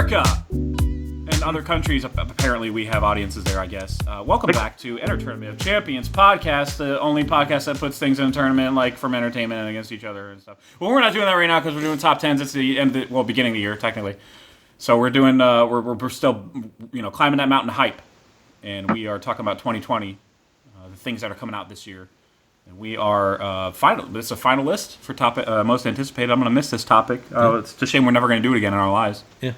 America and other countries. Apparently, we have audiences there, I guess. Welcome back to Enter Tournament of Champions podcast, the only podcast that puts things in a tournament, like from entertainment and against each other and stuff. Well, we're not doing that right now because we're doing top tens. It's the end of the, beginning of the year, technically. So we're doing, we're still, climbing that mountain hype. And we are talking about 2020, the things that are coming out this year. And we are it's a final list for topic most anticipated. I'm going to miss this topic. It's a shame we're never going to do it again in our lives. Yeah,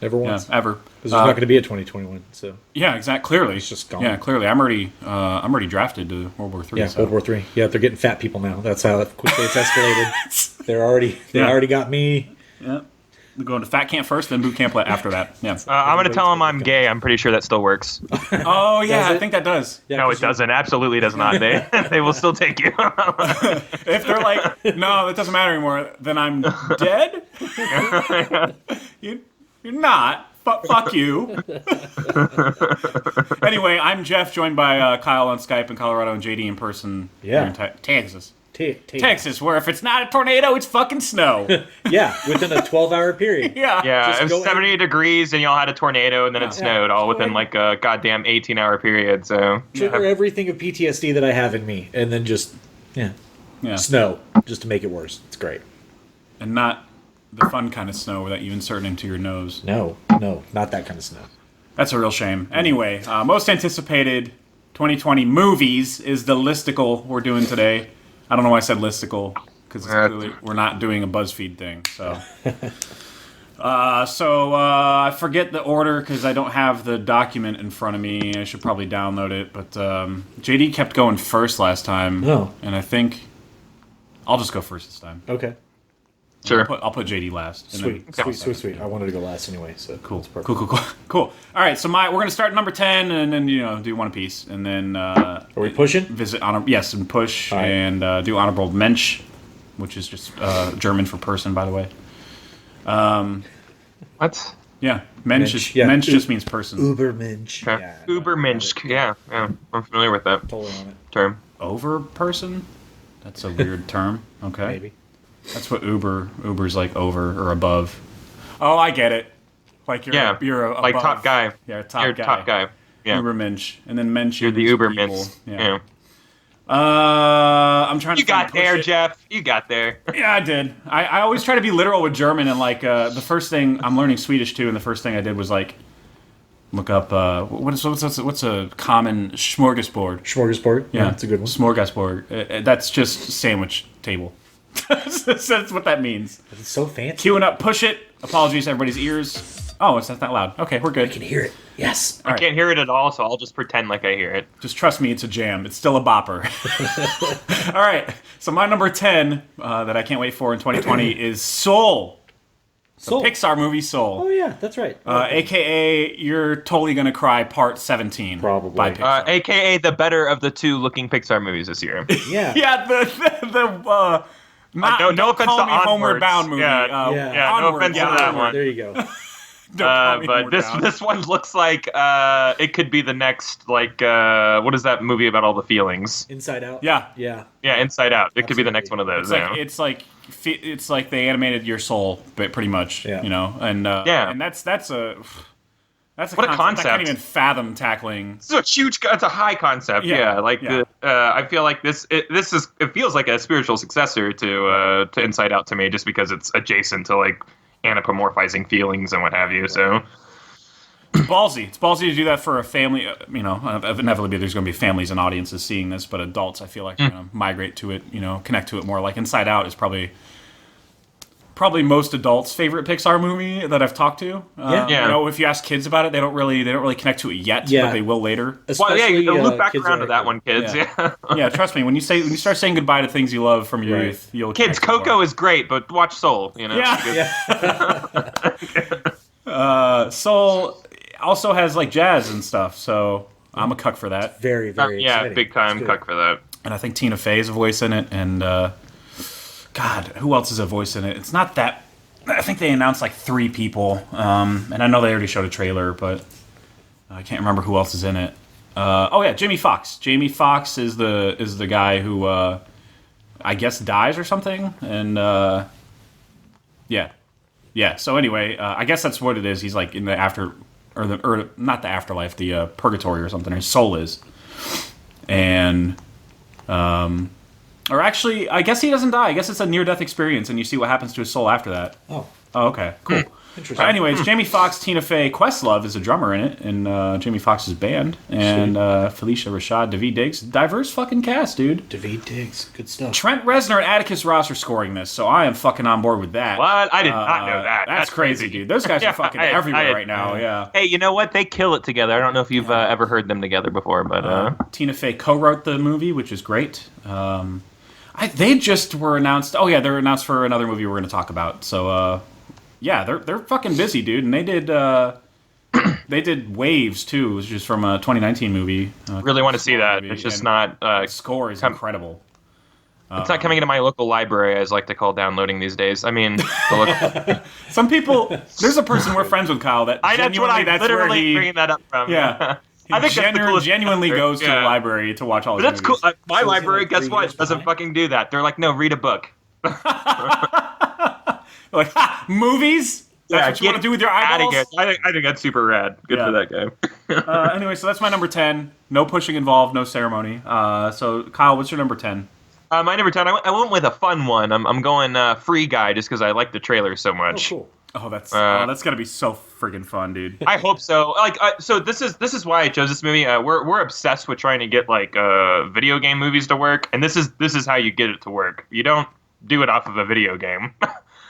never once. Yeah, ever. Because there's not going to be a 2021. So yeah, exactly. Clearly, it's just gone. Yeah, clearly. I'm already drafted to World War III. Yeah, so. World War III. Yeah, they're getting fat people now. That's how quickly it's escalated. They already got me. Yeah. We're going to fat camp first, then boot camp after that. Yeah. I'm going to tell them I'm gay. I'm pretty sure that still works. Oh, yeah, I think that does. Yeah, no, it doesn't. Absolutely does not. They will still take you. If they're like, no, that doesn't matter anymore, then I'm dead? You're not. Fuck you. Anyway, I'm Jeff, joined by Kyle on Skype in Colorado and JD in person here in Texas. Texas, where if it's not a tornado, it's fucking snow. Yeah, within a 12-hour period. Yeah, it was 78 degrees, and y'all had a tornado, and then it snowed all within like a goddamn 18-hour period. So trigger everything of PTSD that I have in me, and then just snow, just to make it worse. It's great. And not the fun kind of snow that you insert into your nose. No, not that kind of snow. That's a real shame. Anyway, most anticipated 2020 movies is the listicle we're doing today. I don't know why I said listicle, because clearly we're not doing a BuzzFeed thing. So, I forget the order because I don't have the document in front of me. I should probably download it. But JD kept going first last time. Oh. And I think I'll just go first this time. Okay. Sure. I'll put JD last. Sweet. I wanted to go last anyway, so cool. That's perfect. Cool. All right, so we're gonna start at number 10, and then do one apiece, and then are we pushing? Visit and push, right. and do honorable Mensch, which is just German for person, by the way. What? Yeah, Mensch just means person. Ubermensch. Okay. Yeah, Ubermensch. Yeah, I'm familiar with that totally on it. term. Over person? That's a weird term. Okay. Maybe. That's what Uber's like over or above. Oh, I get it. Like you're above. Like top guy. Yeah, top you're guy. Top guy. Yeah. Ubermensch, and then Mensch. You're the Ubermensch. Yeah. I'm trying to. You got there, Jeff. You got there. Yeah, I did. I always try to be literal with German, and like the first thing I'm learning Swedish too, and the first thing I did was like look up what's a common smorgasbord. Smorgasbord. Yeah, that's a good one. Smorgasbord. That's just sandwich table. That's what that means. It's so fancy. Queuing up, push it. Apologies to everybody's ears. Oh, it's not that loud. Okay, we're good. I can hear it. Yes. I can't hear it at all, so I'll just pretend like I hear it. Just trust me, it's a jam. It's still a bopper. All right. So my number 10 that I can't wait for in 2020 is Soul. Soul. Pixar movie Soul. Oh yeah, that's right. AKA You're Totally Gonna Cry Part 17. Probably. By Pixar. AKA the better of the two looking Pixar movies this year. Yeah. Yeah, the no offense to Homeward Onwards. Bound movie. Yeah, Onward, no offense to that one. There you go. But this one looks like it could be the next, like, what is that movie about all the feelings? Inside Out. Yeah. Inside Out. It could be the Absolutely. next one of those. It's like they animated your soul, but pretty much, and and that's a what a concept. I can't even fathom tackling. It's a high concept. I feel like it feels like a spiritual successor to Inside Out to me, just because it's adjacent to like anthropomorphizing feelings and what have you. So ballsy. It's ballsy to do that for a family. Inevitably there's going to be families and audiences seeing this, but adults, I feel like, migrate to it, connect to it more. Like Inside Out is probably most adults' favorite Pixar movie that I've talked to. If you ask kids about it, they don't really connect to it yet, but they will later. You loop back around to that one, kids. Yeah, trust me. When you start saying goodbye to things you love from your youth, you'll kids. Coco is great, but watch Soul. Soul also has like jazz and stuff, so I'm a cuck for that. Very, very exciting. Big time cuck for that. And I think Tina Fey is a voice in it, and God, who else is a voice in it? It's not that. I think they announced like 3 people, and I know they already showed a trailer, but I can't remember who else is in it. Jamie Foxx. Jamie Foxx is the guy who I guess dies or something, and Yeah. So anyway, I guess that's what it is. He's like in the or not the afterlife, the purgatory or something. His soul is, and or actually, I guess he doesn't die. I guess it's a near-death experience, and you see what happens to his soul after that. Oh, okay, cool. interesting. Anyways, Jamie Foxx, Tina Fey, Questlove is a drummer in it, in Jamie Foxx's band, and Felicia Rashad, Daveed Diggs. Diverse fucking cast, dude. Daveed Diggs, good stuff. Trent Reznor and Atticus Ross are scoring this, so I am fucking on board with that. What? I did not know that. That's crazy, dude. Those guys are fucking everywhere right now. Yeah. Hey, you know what? They kill it together. I don't know if you've ever heard them together before, but Tina Fey co-wrote the movie, which is great. They just were announced. Oh yeah, they're announced for another movie we're going to talk about. So yeah, they're fucking busy, dude. And they did Waves too, which is from a 2019 movie. Really want to see that. It's just not. The score is incredible. It's not coming into my local library, as I like to call downloading these days. I mean, some people. There's a person we're friends with, Kyle. That's what I'm literally bringing that up from. Yeah. I think genuinely goes to the library to watch all his movies. That's cool. My library, guess what? Doesn't fucking do that. They're like, no, read a book. Like, movies? That's what you want to do with your eyeballs? I think that's super rad. Good for that guy. Anyway, so that's my number 10. No pushing involved, no ceremony. So, Kyle, what's your number 10? My number 10, I went with a fun one. I'm going Free Guy just because I like the trailer so much. Oh, cool. Oh, that's gonna be so friggin' fun, dude. I hope so. So this is why I chose this movie. We're obsessed with trying to get video game movies to work, and this is how you get it to work. You don't do it off of a video game.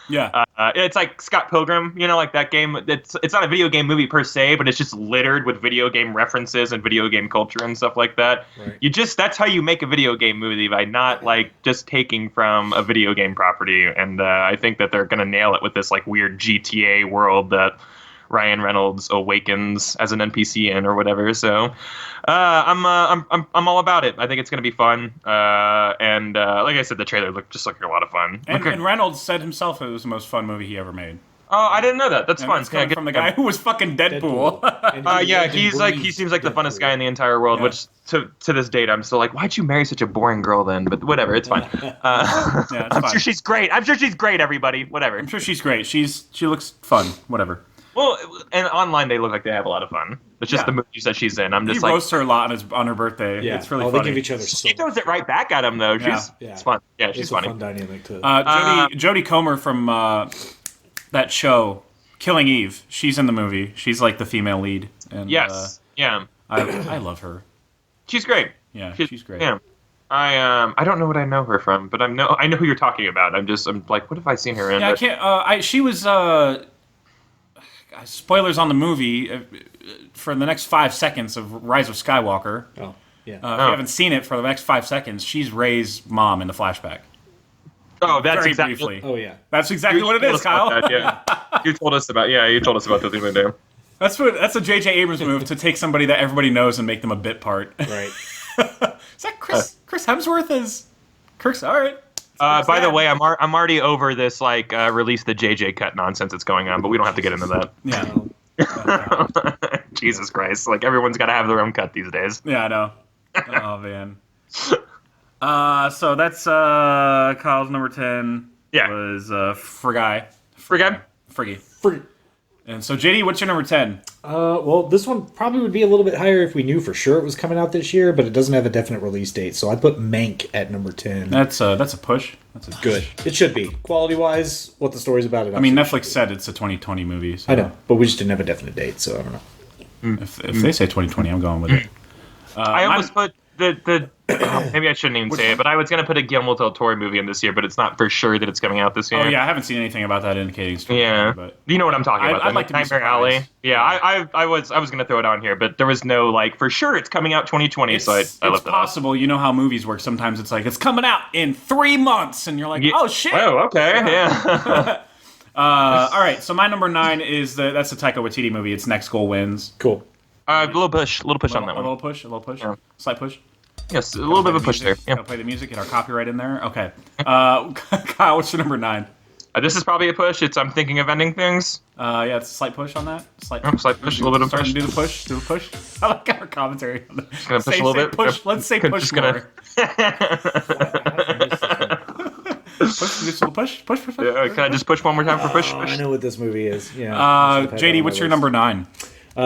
Yeah. It's like Scott Pilgrim, like that game. It's not a video game movie per se, but it's just littered with video game references and video game culture and stuff like that. Right. That's how you make a video game movie, by not just taking from a video game property. And I think that they're gonna nail it with this weird GTA world that Ryan Reynolds awakens as an NPC in or whatever. So I'm all about it. I think it's going to be fun. And like I said, the trailer looked like a lot of fun. And Reynolds said himself it was the most fun movie he ever made. Oh, I didn't know that. That's fun. It's coming from the guy who was fucking Deadpool. He seems like the funnest guy in the entire world. Yeah. Which to this date, I'm still like, why'd you marry such a boring girl then? But whatever, it's fine. I'm sure she's great. Everybody, whatever. I'm sure she's great. She looks fun. Whatever. Well, and online they look like they have a lot of fun. It's just the movies that she's in. He roasts her a lot on her birthday. Yeah. It's really funny. They give each other she throws it right back at him, though. It's fun. Yeah, she's funny. It's a fun dynamic, too. Jodie Comer from that show, Killing Eve. She's in the movie. She's like the female lead. And, yes. I love her. She's great. Yeah, she's great. Yeah. I don't know what I know her from, but I know who you're talking about. I'm like, what have I seen her in? Yeah, I can't. She was. Spoilers on the movie for the next 5 seconds of Rise of Skywalker. Oh, yeah. If you haven't seen it for the next 5 seconds, she's Rey's mom in the flashback. Oh, that's very exactly. Briefly. Oh, yeah. That's exactly what it is, Kyle. That, yeah. You told us about that the other day. That's a J.J. Abrams move to take somebody that everybody knows and make them a bit part. Right. Is that Chris Hemsworth as Kirk's? All right. By the way, I'm already over this release the JJ cut nonsense that's going on, but we don't have to get into that. Yeah. Jesus Christ! Everyone's got to have their own cut these days. Yeah, I know. Oh man. So that's Kyle's number 10. Yeah. Was Friggy. Friggy. And so JD, what's your number 10? Well, this one probably would be a little bit higher if we knew for sure it was coming out this year, but it doesn't have a definite release date. So I put Mank at number 10. That's a push. That's good. It should be. Quality-wise, what the story's about. I mean, Netflix said it's a 2020 movie. So. I know, but we just didn't have a definite date, so I don't know. If they say 2020, I'm going with it. I almost put the maybe I shouldn't even say it, but I was going to put a Guillermo del Toro movie in this year, but it's not for sure that it's coming out this year. Oh yeah, I haven't seen anything about that indicating. Yeah, but you know what I'm talking about. I'd like to be Nightmare Alley. Yeah, I was going to throw it on here, but there was no for sure it's coming out 2020. So I left it off. It's possible. You know how movies work. Sometimes it's it's coming out in 3 months, and you're like, oh shit. Oh, okay, yeah. All right, so my number 9 is that's the Taika Waititi movie. It's Next Goal Wins. Cool. A little push on that one. A little push. Yeah. Slight push. Yes, a little bit of a push there. Yeah. Gotta play the music, get our copyright in there. Okay. Kyle, what's your number 9? This is probably a push. I'm thinking of ending things. Yeah, it's a slight push on that. Slight push, a little bit of push. Do the push. I like our commentary. Just gonna push a little bit. Push. Let's say push more. push. Can I just push one more time for push? I know what this movie is. Yeah. JD, what's your number 9?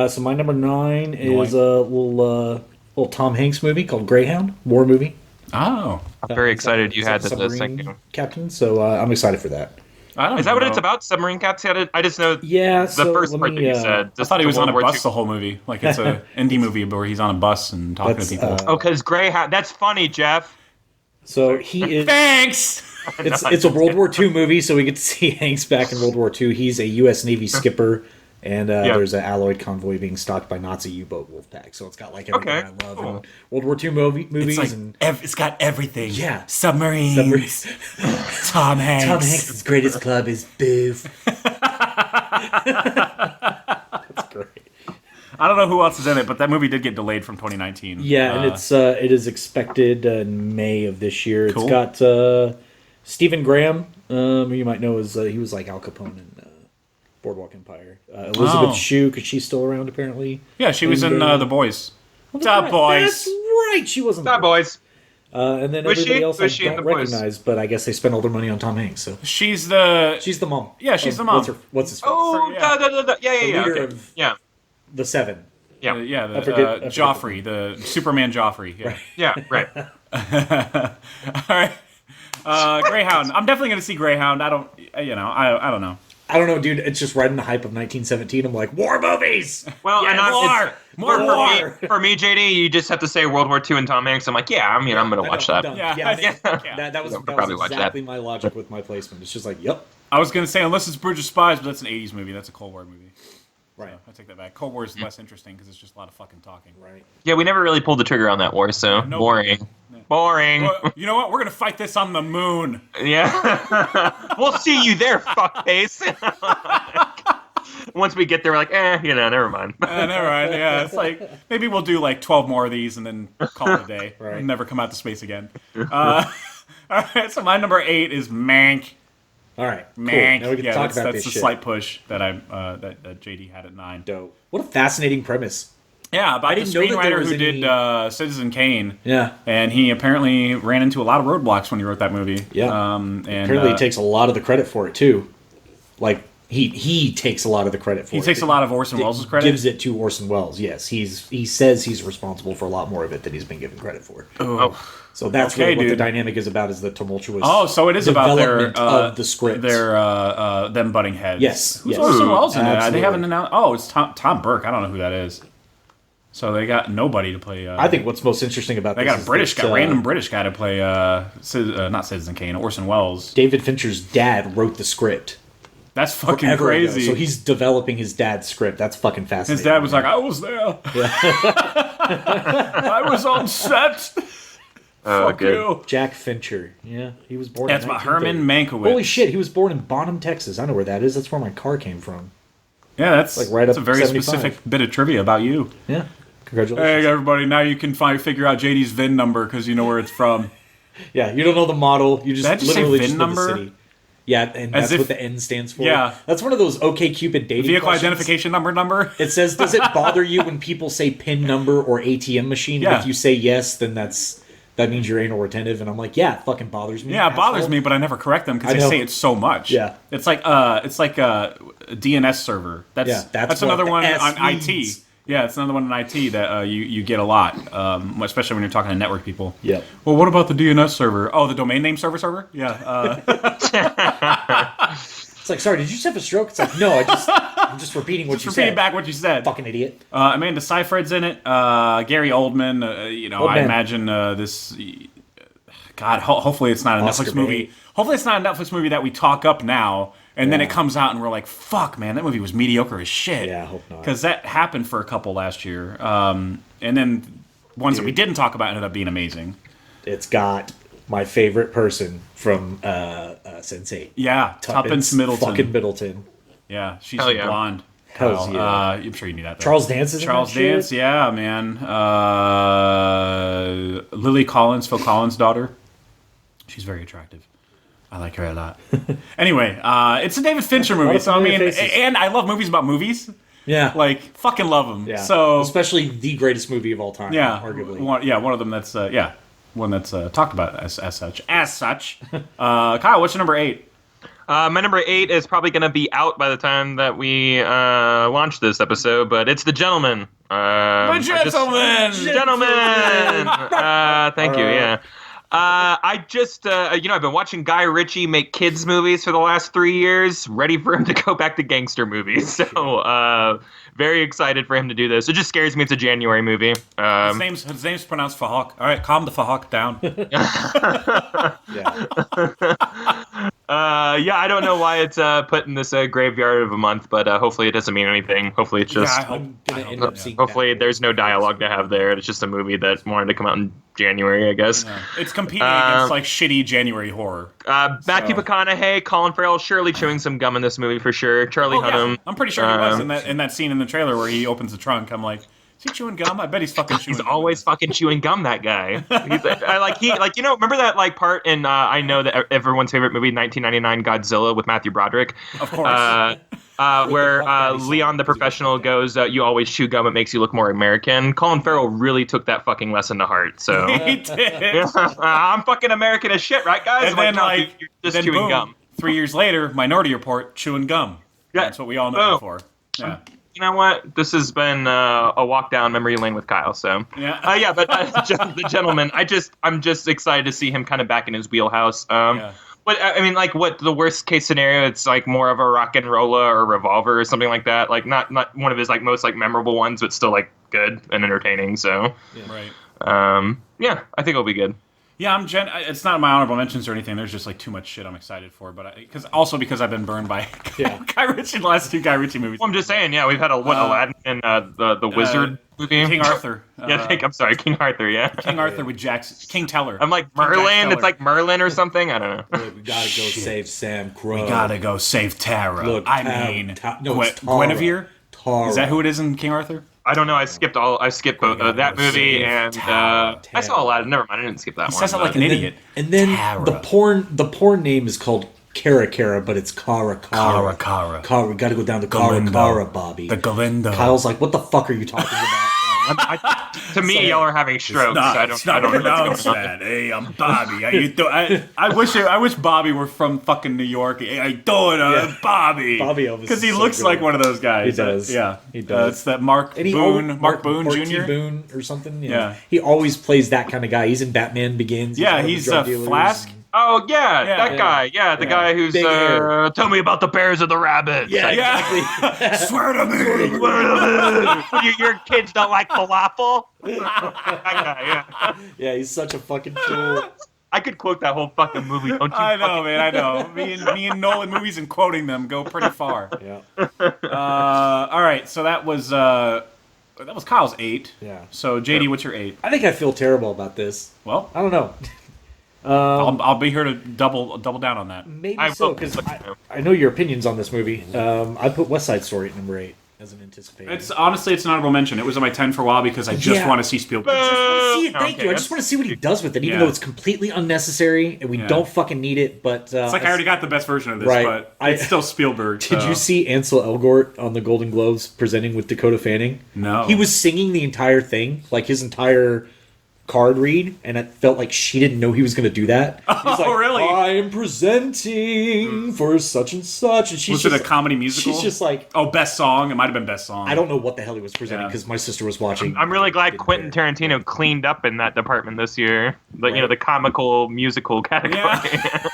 So my number 9 is a little Tom Hanks movie called Greyhound, war movie. Oh, I'm very excited you had the submarine second. captain. So I'm excited for that. Is that what it's about? Submarine captain? I just know Yeah, the first part that you said. I thought he was on a World War bus II. the whole movie. Like it's a indie movie where he's on a bus and talking to people. Because Greyhound. That's funny, Jeff. So he is. Thanks! It's a World War II movie, so we get to see Hanks back in World War II. He's a U.S. Navy skipper, and there's an alloyed convoy being stalked by Nazi U-boat wolfpack. So it's got like everything I love in World War II movies. It's, and it's got everything. Yeah. Submarines. Tom Hanks. Tom Hanks' greatest club is Boof. That's great. I don't know who else is in it, but that movie did get delayed from 2019. Yeah, and it is expected in May of this year. Cool. It's got Stephen Graham, who you might know as he was like Al Capone in Boardwalk Empire. Elizabeth Shue, because she's still around apparently. Yeah, she was in The Boys. Well, The Boys. That's right. She wasn't. The boys. And then Was everybody she? else Was I she in don't The Boys? recognize, but I guess they spent all their money on Tom Hanks. So She's the mom. Yeah, she's the mom. What's his face? Oh, Yeah. yeah. leader Okay. of Yeah. the Seven. Yeah. I forget Joffrey, the Superman Joffrey. Yeah. Yeah. Right. All right. Greyhound. I'm definitely gonna see Greyhound. I don't know. I don't know, dude. It's just riding the hype of 1917. I'm like, war movies. Well, Yeah, and more for me, JD, you just have to say World War II and Tom Hanks. I'm like, I'm gonna watch that. Done. Yeah. That was probably watch exactly my logic with my placement. It's just like, yep. I was gonna say unless it's Bridge of Spies, but that's an 80s movie. That's a Cold War movie. Right. So I take that back. Cold War is less interesting because it's just a lot of fucking talking. Right. Yeah, we never really pulled the trigger on that war, so Nope. boring. Yeah. Boring. Well, you know what? We're gonna fight this on the moon. Yeah. We'll see you there, fuckface. Once we get there, we're like, never mind. Never mind. Yeah, it's like maybe we'll do like 12 more of these and then call it a day. Right. And never come out to space again. All right. So my number 8 is Mank. All right. Mank. Cool. Now we can talk about that's this the shit. slight push that that JD had at 9. Dope. What a fascinating premise. Yeah, about the didn't know that there screenwriter was who any- did Citizen Kane. Yeah. And he apparently ran into a lot of roadblocks when he wrote that movie. Yeah. And Apparently, he takes a lot of the credit for it too. Like he takes a lot of the credit for it. he takes a lot of Orson Welles' credit. Gives it to Orson Welles. Yes, he says he's responsible for a lot more of it than he's been given credit for. Oh. So that's Okay, what the dude. dynamic is about. Is the tumultuous. Oh, so it is about their development of the script. Their them butting heads. Yes, Who's yes. Orson Welles in it? They Absolutely. haven't announced. Oh, it's Tom Burke. I don't know who that is. So they got nobody to play. I think what's most interesting about they this got a is British that, guy, random British guy to play. Not Citizen Kane, Orson Welles. David Fincher's dad wrote the script. That's fucking Forever ago. crazy. So he's developing his dad's script. That's fucking fascinating. His dad was like, I was there. I was on set. Fuck good. you. Jack Fincher. Yeah, he was born. That's in about 1930. Herman Mankiewicz. Holy shit, he was born in Bonham, Texas. I know where that is. That's where my car came from. Yeah, that's Like right that's up a very 75. specific bit of trivia about you. Yeah, congratulations. Hey, everybody! Now you can figure out JD's VIN number because you know where it's from. Yeah, you don't know the model. You just Did I just say literally VIN just know the number? city. Yeah, and As that's if- what the N stands for. Yeah. That's one of those OkCupid dating Vehicle questions. identification number. It says, does it bother you when people say PIN number or ATM machine? Yeah. If you say yes, then that means you're anal retentive. And I'm like, yeah, it fucking bothers me. Yeah, it bothers asshole. me, but I never correct them because I they know. say it so much. Yeah. it's like a DNS server. That's Yeah, that's what another the one S on means. IT. Yeah, it's another one in IT that you get a lot, especially when you're talking to network people. Yep. Well, what about the DNS server? Oh, the domain name server? Yeah. It's like, sorry, did you just have a stroke? It's like, no, I'm just repeating what Just you repeating said. back what you said. Fucking idiot. Amanda Seyfried's in it. Gary Oldman. I Oldman. imagine this. God, hopefully it's not a Oscar Netflix movie. bait. Hopefully it's not a Netflix movie that we talk up now, and then it comes out and we're like, "Fuck, man, that movie was mediocre as shit." Yeah, I hope not. Because that happened for a couple last year, and then ones that we didn't talk about ended up being amazing. It's got my favorite person from Sense8. Yeah, Tuppence Middleton. Fucking Middleton. Yeah, she's Hell yeah. blonde. Hells Kyle. yeah. I'm sure you knew that. Though. Charles Dance is in Charles that shit? Dance, yeah, man. Lily Collins, Phil Collins' daughter. She's very attractive. I like her a lot. Anyway, it's a David Fincher movie, so I mean, familiar faces. and I love movies about movies. Yeah. Like, fucking love them. yeah. So, especially the greatest movie of all time. yeah, arguably. one of them that's, yeah. one that's talked about as such. Kyle, what's your number 8? My number 8 is probably going to be out by the time that we launch this episode, but it's The Gentleman. Gentleman! Thank you, yeah. I just, I've been watching Guy Ritchie make kids movies for the last 3 years, ready for him to go back to gangster movies. So, very excited for him to do this. It just scares me. It's a January movie. His name's pronounced Fahawk. All right, calm the Fahawk down. I don't know why it's put in this graveyard of a month, but hopefully it doesn't mean anything. Hopefully it's just... hopefully there's no dialogue to have there. It's just a movie that wanted to come out in January, I guess. Yeah. It's competing against like shitty January horror. Matthew McConaughey, Colin Farrell, surely chewing some gum in this movie for sure. Charlie Hunnam. Yeah. I'm pretty sure he was in that scene in the trailer where he opens the trunk. I'm like, is he chewing gum? I bet he's fucking chewing gum. He's always fucking chewing gum, that guy. Remember that like part in I know that everyone's favorite movie, 1999 Godzilla with Matthew Broderick? Of course. Where Leon the professional goes, you always chew gum, it makes you look more American. Colin Farrell really took that fucking lesson to heart. So he did. I'm fucking American as shit, right, guys? And then, you're just chewing gum. 3 years later, Minority Report, chewing gum. Yeah. That's what we all know him for. Yeah. You know what? This has been a walk down memory lane with Kyle. So but The Gentleman. I'm just excited to see him kind of back in his wheelhouse. But I mean, like, what the worst case scenario? It's like more of a rock and rolla or revolver or something like that. Like not one of his like most like memorable ones, but still like good and entertaining. So right. I think it'll be good. Yeah, it's not my honorable mentions or anything. There's just like too much shit I'm excited for, but because I've been burned by Guy Ritchie, the last 2 Guy Ritchie movies. Well, I'm just saying, we've had Aladdin and the Wizard movie, King Arthur. I'm sorry, King Arthur. Yeah, King Arthur with King Teller. I'm like Merlin. It's like Merlin or something. I don't know. Look, we gotta go save Sam Crow. We gotta go save Tara. Look, Guinevere. Tara. Is that who it is in King Arthur? I don't know. I skipped both that movie and I saw Aladdin. Never mind. I didn't skip that one. He says it like an idiot. And then the porn name is called Cara, but it's Cara. Cara. We gotta go down to Cara, Bobby. The Galindo. Kyle's like, what the fuck are you talking about? To me, y'all are having strokes. I don't pronounce that. Hey, I'm Bobby. How you doing? I wish Bobby were from fucking New York. Hey, how you doing, Bobby? Bobby Elvis. Because he looks like one of those guys. He does. He does. It's that Mark Boone Jr. Boone or something. Yeah. He always plays that kind of guy. He's in Batman Begins. He's Flask. Oh, that guy. Yeah, the guy who's, tell me about the bears and the rabbits. Yeah, exactly. Swear to me. Your kids don't like falafel? That guy, Yeah, he's such a fucking fool. I could quote that whole fucking movie, don't you? I know, man, I know. Me and Nolan movies and quoting them go pretty far. Yeah. All right, so that was Kyle's 8. Yeah. So, JD, what's your 8? I think I feel terrible about this. Well, I don't know. I'll be here to double down on that. Maybe so, because I know your opinions on this movie. I put West Side Story at number 8 as an anticipated. It's honestly, it's an honorable mention. It was on my 10 for a while because I just want to see Spielberg. Thank you. I just want to see what he does with it, even though it's completely unnecessary and we don't fucking need it. But it's like I already got the best version of this, but it's still Spielberg. Did you see Ansel Elgort on the Golden Globes presenting with Dakota Fanning? No. He was singing the entire thing, like his entire card read, and it felt like she didn't know he was going to do that. Oh, like, really? I am presenting for such and such. And she's was it a comedy musical? She's just like... Oh, best song? It might have been best song. I don't know what the hell he was presenting because my sister was watching. I'm really glad Quentin Tarantino cleaned up in that department this year. The comical musical category. Yeah.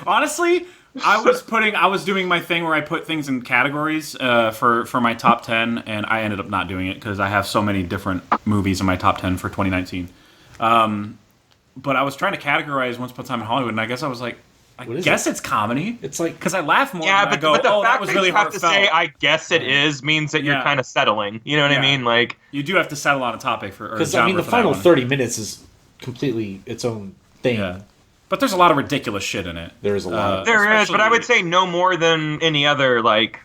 Honestly, I was doing my thing where I put things in categories for my top 10, and I ended up not doing it because I have so many different movies in my top 10 for 2019. But I was trying to categorize Once Upon a Time in Hollywood, and I guess I was like, I guess it's comedy. It's like, because I laugh more. Yeah, but the fact that was really you have heartfelt. to say I guess it is means that you're kind of settling. You know what I mean? Like, you do have to settle on a topic because the final 30 minutes is completely its own thing. Yeah. But there's a lot of ridiculous shit in it. There is a lot. There is, but I would say no more than any other like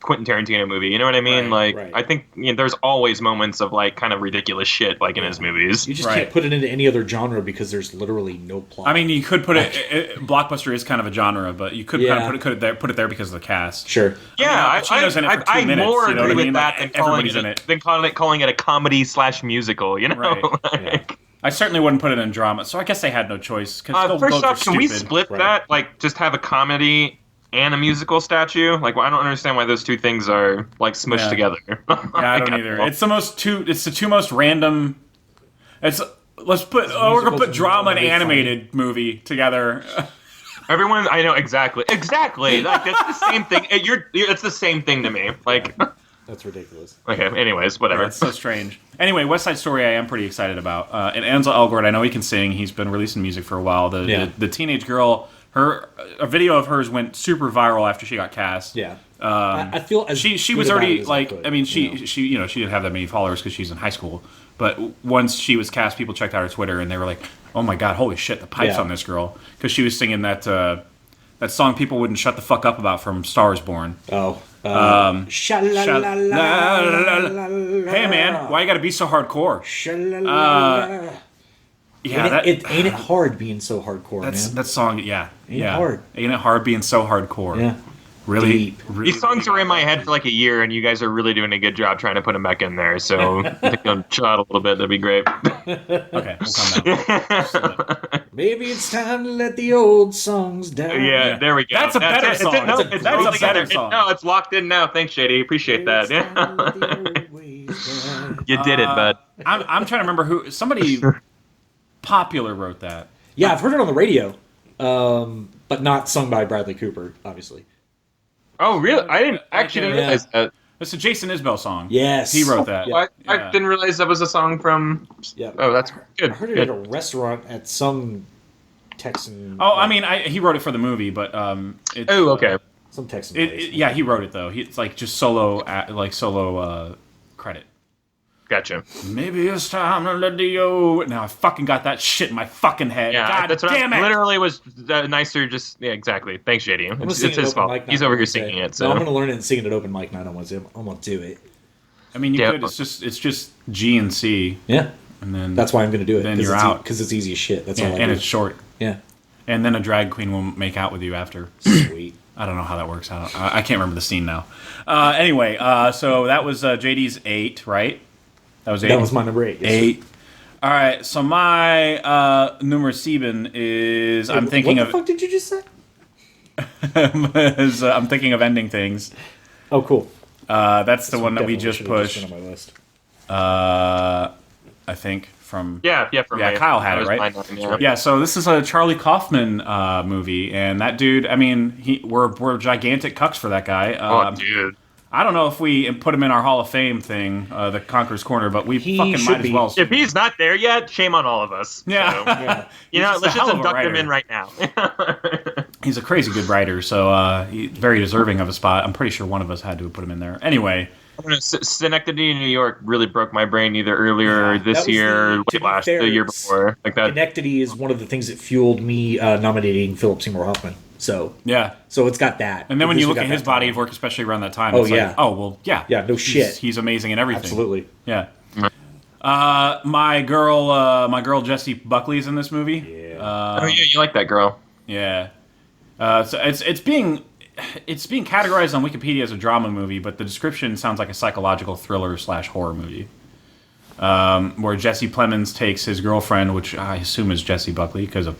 Quentin Tarantino movie. You know what I mean? Right. I think there's always moments of like kind of ridiculous shit like in his movies. You just can't put it into any other genre because there's literally no plot. I mean, you could put it. Blockbuster is kind of a genre, but you could kind of put it there because of the cast. Sure. Yeah, I more agree with that than everybody's in it. calling it a comedy / musical. You know, right? I certainly wouldn't put it in drama, so I guess they had no choice. First off, can we split that? Like, just have a comedy and a musical statue? Like, well, I don't understand why those two things are like smushed together. Yeah, I don't either. It's the two most random. We're gonna put drama and animated movie together. Everyone, I know exactly. Like that's the same thing. It's the same thing to me. Like. That's ridiculous. Okay, anyways, whatever. That's so strange. Anyway, West Side Story I am pretty excited about. And Ansel Elgort, I know he can sing. He's been releasing music for a while. The teenage girl, a video of hers went super viral after she got cast. Yeah. I feel as she was already like, I mean, she didn't have that many followers because she's in high school. But once she was cast, people checked out her Twitter and they were like, oh my God, holy shit, the pipes on this girl. Because she was singing that song people wouldn't shut the fuck up about from Star is Born. Oh. Hey man, why you gotta be so hardcore? Ain't it hard being so hardcore, man? That song, yeah. Ain't it hard? Ain't it hard being so hardcore? Yeah. Really, Deep. really. These songs were in my head for like a year, and you guys are really doing a good job trying to put them back in there. So I think I'll chill out a little bit. That'd be great. Okay, we'll calm down. Maybe it's time to let the old songs down. Yeah, there we go. That's a better song. That's a better song. No, it's locked in now. Thanks, Shady. Appreciate that. You did it, bud. I'm trying to remember who somebody popular wrote that. Yeah, I've heard it on the radio, but not sung by Bradley Cooper, obviously. Oh, really? I didn't realize that. It's a Jason Isbell song. Yes. He wrote that. I didn't realize that was a song from... Yeah. Oh, that's good. I heard it at a restaurant at some Texan... Oh, I mean, he wrote it for the movie, but... okay. Some Texan place. Yeah, he wrote it, though. It's like just solo credit. Gotcha. Maybe it's time to let the old... Now I fucking got that shit in my fucking head. Yeah, God that's what damn it! Literally was nicer just... Yeah, exactly. Thanks, JD. It's his fault. He's over here singing it, so... No, I'm going to learn it and sing it at open mic night. I'm going to do it. I mean, you could. It's just G and C. Yeah. And then... That's why I'm going to do it. Then you're out. Because it's easy as shit. That's all I do. And it's short. Yeah. And then a drag queen will make out with you after. Sweet. I don't know how that works out. I can't remember the scene now. Anyway, so that was JD's 8, right? That was 8. That was my number 8. Yes, 8. All right, so my numero 7 is I'm thinking of... What the fuck did you just say? I'm thinking of Ending Things. Oh, cool. That's the one that we just pushed. On my list. I think from... Yeah, Kyle had it, right? Yeah, so this is a Charlie Kaufman movie, and that dude, I mean, we're gigantic cucks for that guy. Dude. I don't know if we put him in our Hall of Fame thing, the Conqueror's Corner, but we fucking might as well. If he's not there yet, shame on all of us. Yeah. So, let's just induct him in right now. He's a crazy good writer, so he's very deserving of a spot. I'm pretty sure one of us had to put him in there. Anyway. Schenectady, New York really broke my brain either earlier this year or the year before. Like that. Schenectady is one of the things that fueled me nominating Philip Seymour Hoffman. So it's got that. And then when you look at his body of work, especially around that time, no shit. He's amazing in everything. Absolutely. Yeah. My girl Jessie Buckley's in this movie. Yeah. You like that girl? Yeah. So it's being categorized on Wikipedia as a drama movie, but the description sounds like a psychological thriller / horror movie. Where Jesse Plemons takes his girlfriend, which I assume is Jessie Buckley because of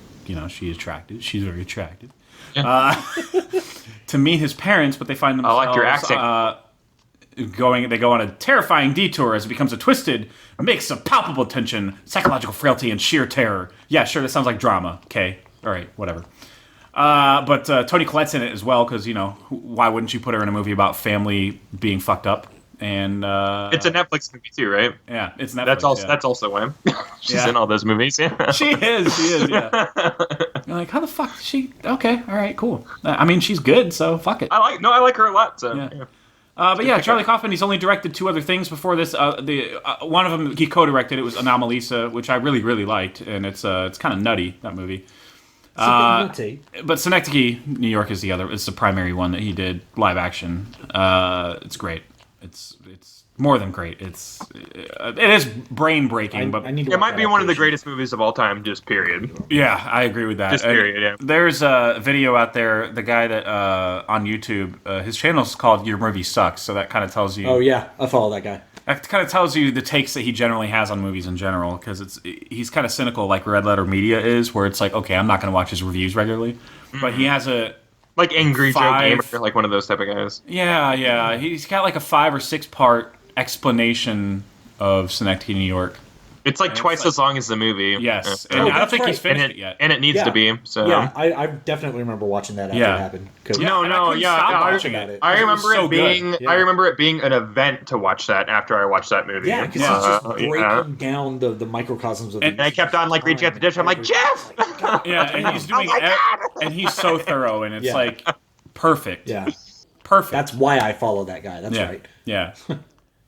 she's attractive. She's very attractive. To meet his parents, but they find themselves. I like your accent. They go on a terrifying detour as it becomes a twisted mix of palpable tension, psychological frailty, and sheer terror. Yeah, sure, that sounds like drama. Okay, all right, whatever. But Toni Collette's in it as well because why wouldn't you put her in a movie about family being fucked up? And it's a Netflix movie too, right? Yeah, it's Netflix. That's also why she's in all those movies. Yeah, she is. Yeah. You're like, how the fuck is she? Okay, all right, cool. I mean, she's good, so fuck it. I like her a lot. So yeah. But yeah, Charlie Kaufman. He's only directed 2 other things before this. One of them he co-directed. It was Anomalisa, which I really really liked, and it's kind of nutty, that movie. But Synecdoche, New York is the primary one that he did live action. It's great. It's more than great. It is brain breaking, but it might be one of the greatest movies of all time. Just period. Yeah, I agree with that. Just period. Yeah. There's a video out there. The guy that on YouTube, his channel is called "Your Movie Sucks," so that kind of tells you. Oh yeah, I follow that guy. That kind of tells you the takes that he generally has on movies in general, because he's kind of cynical, like Red Letter Media is, where it's like, okay, I'm not going to watch his reviews regularly, but he has a like Angry Joe Gamer, like one of those type of guys. Yeah. He's got like a 5 or 6 part explanation of Synecdoche, New York. It's like twice as long as the movie. Yes, Yeah. and I don't think he's finished it yet. And it needs to be. So yeah, I definitely remember watching that after it happened. I remember it being. I remember it being an event to watch that after I watched that movie. Yeah, because it's just breaking down the microcosms of. And I kept on like reaching out the dish. I'm like, Jeff. And he's doing. And he's so thorough, and it's like perfect. Yeah, perfect. That's why I follow that guy. That's right. Yeah.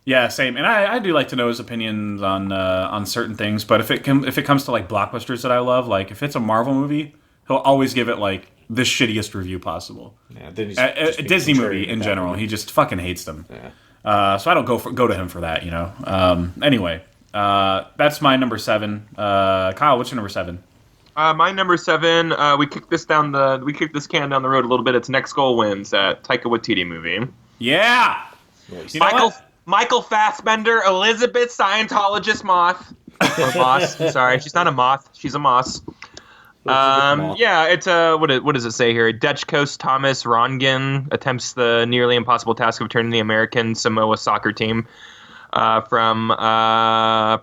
Yeah, same. And I do like to know his opinions on certain things. But if it comes to like blockbusters that I love, like if it's a Marvel movie, he'll always give it like the shittiest review possible. Yeah, a Disney movie in general, he just fucking hates them. Yeah. So I don't go to him for that, you know. Anyway, that's my number 7. Kyle, what's your number 7? My number 7. We kicked this can down the road a little bit. It's Next Goal Wins, Taika Waititi movie. Yeah. You know Michael Fassbender, Elizabeth Scientologist moth. Or moss. Sorry, she's not a moth. She's a moss. Yeah, it's what does it say here? Dutch coast Thomas Röntgen attempts the nearly impossible task of turning the American Samoa soccer team from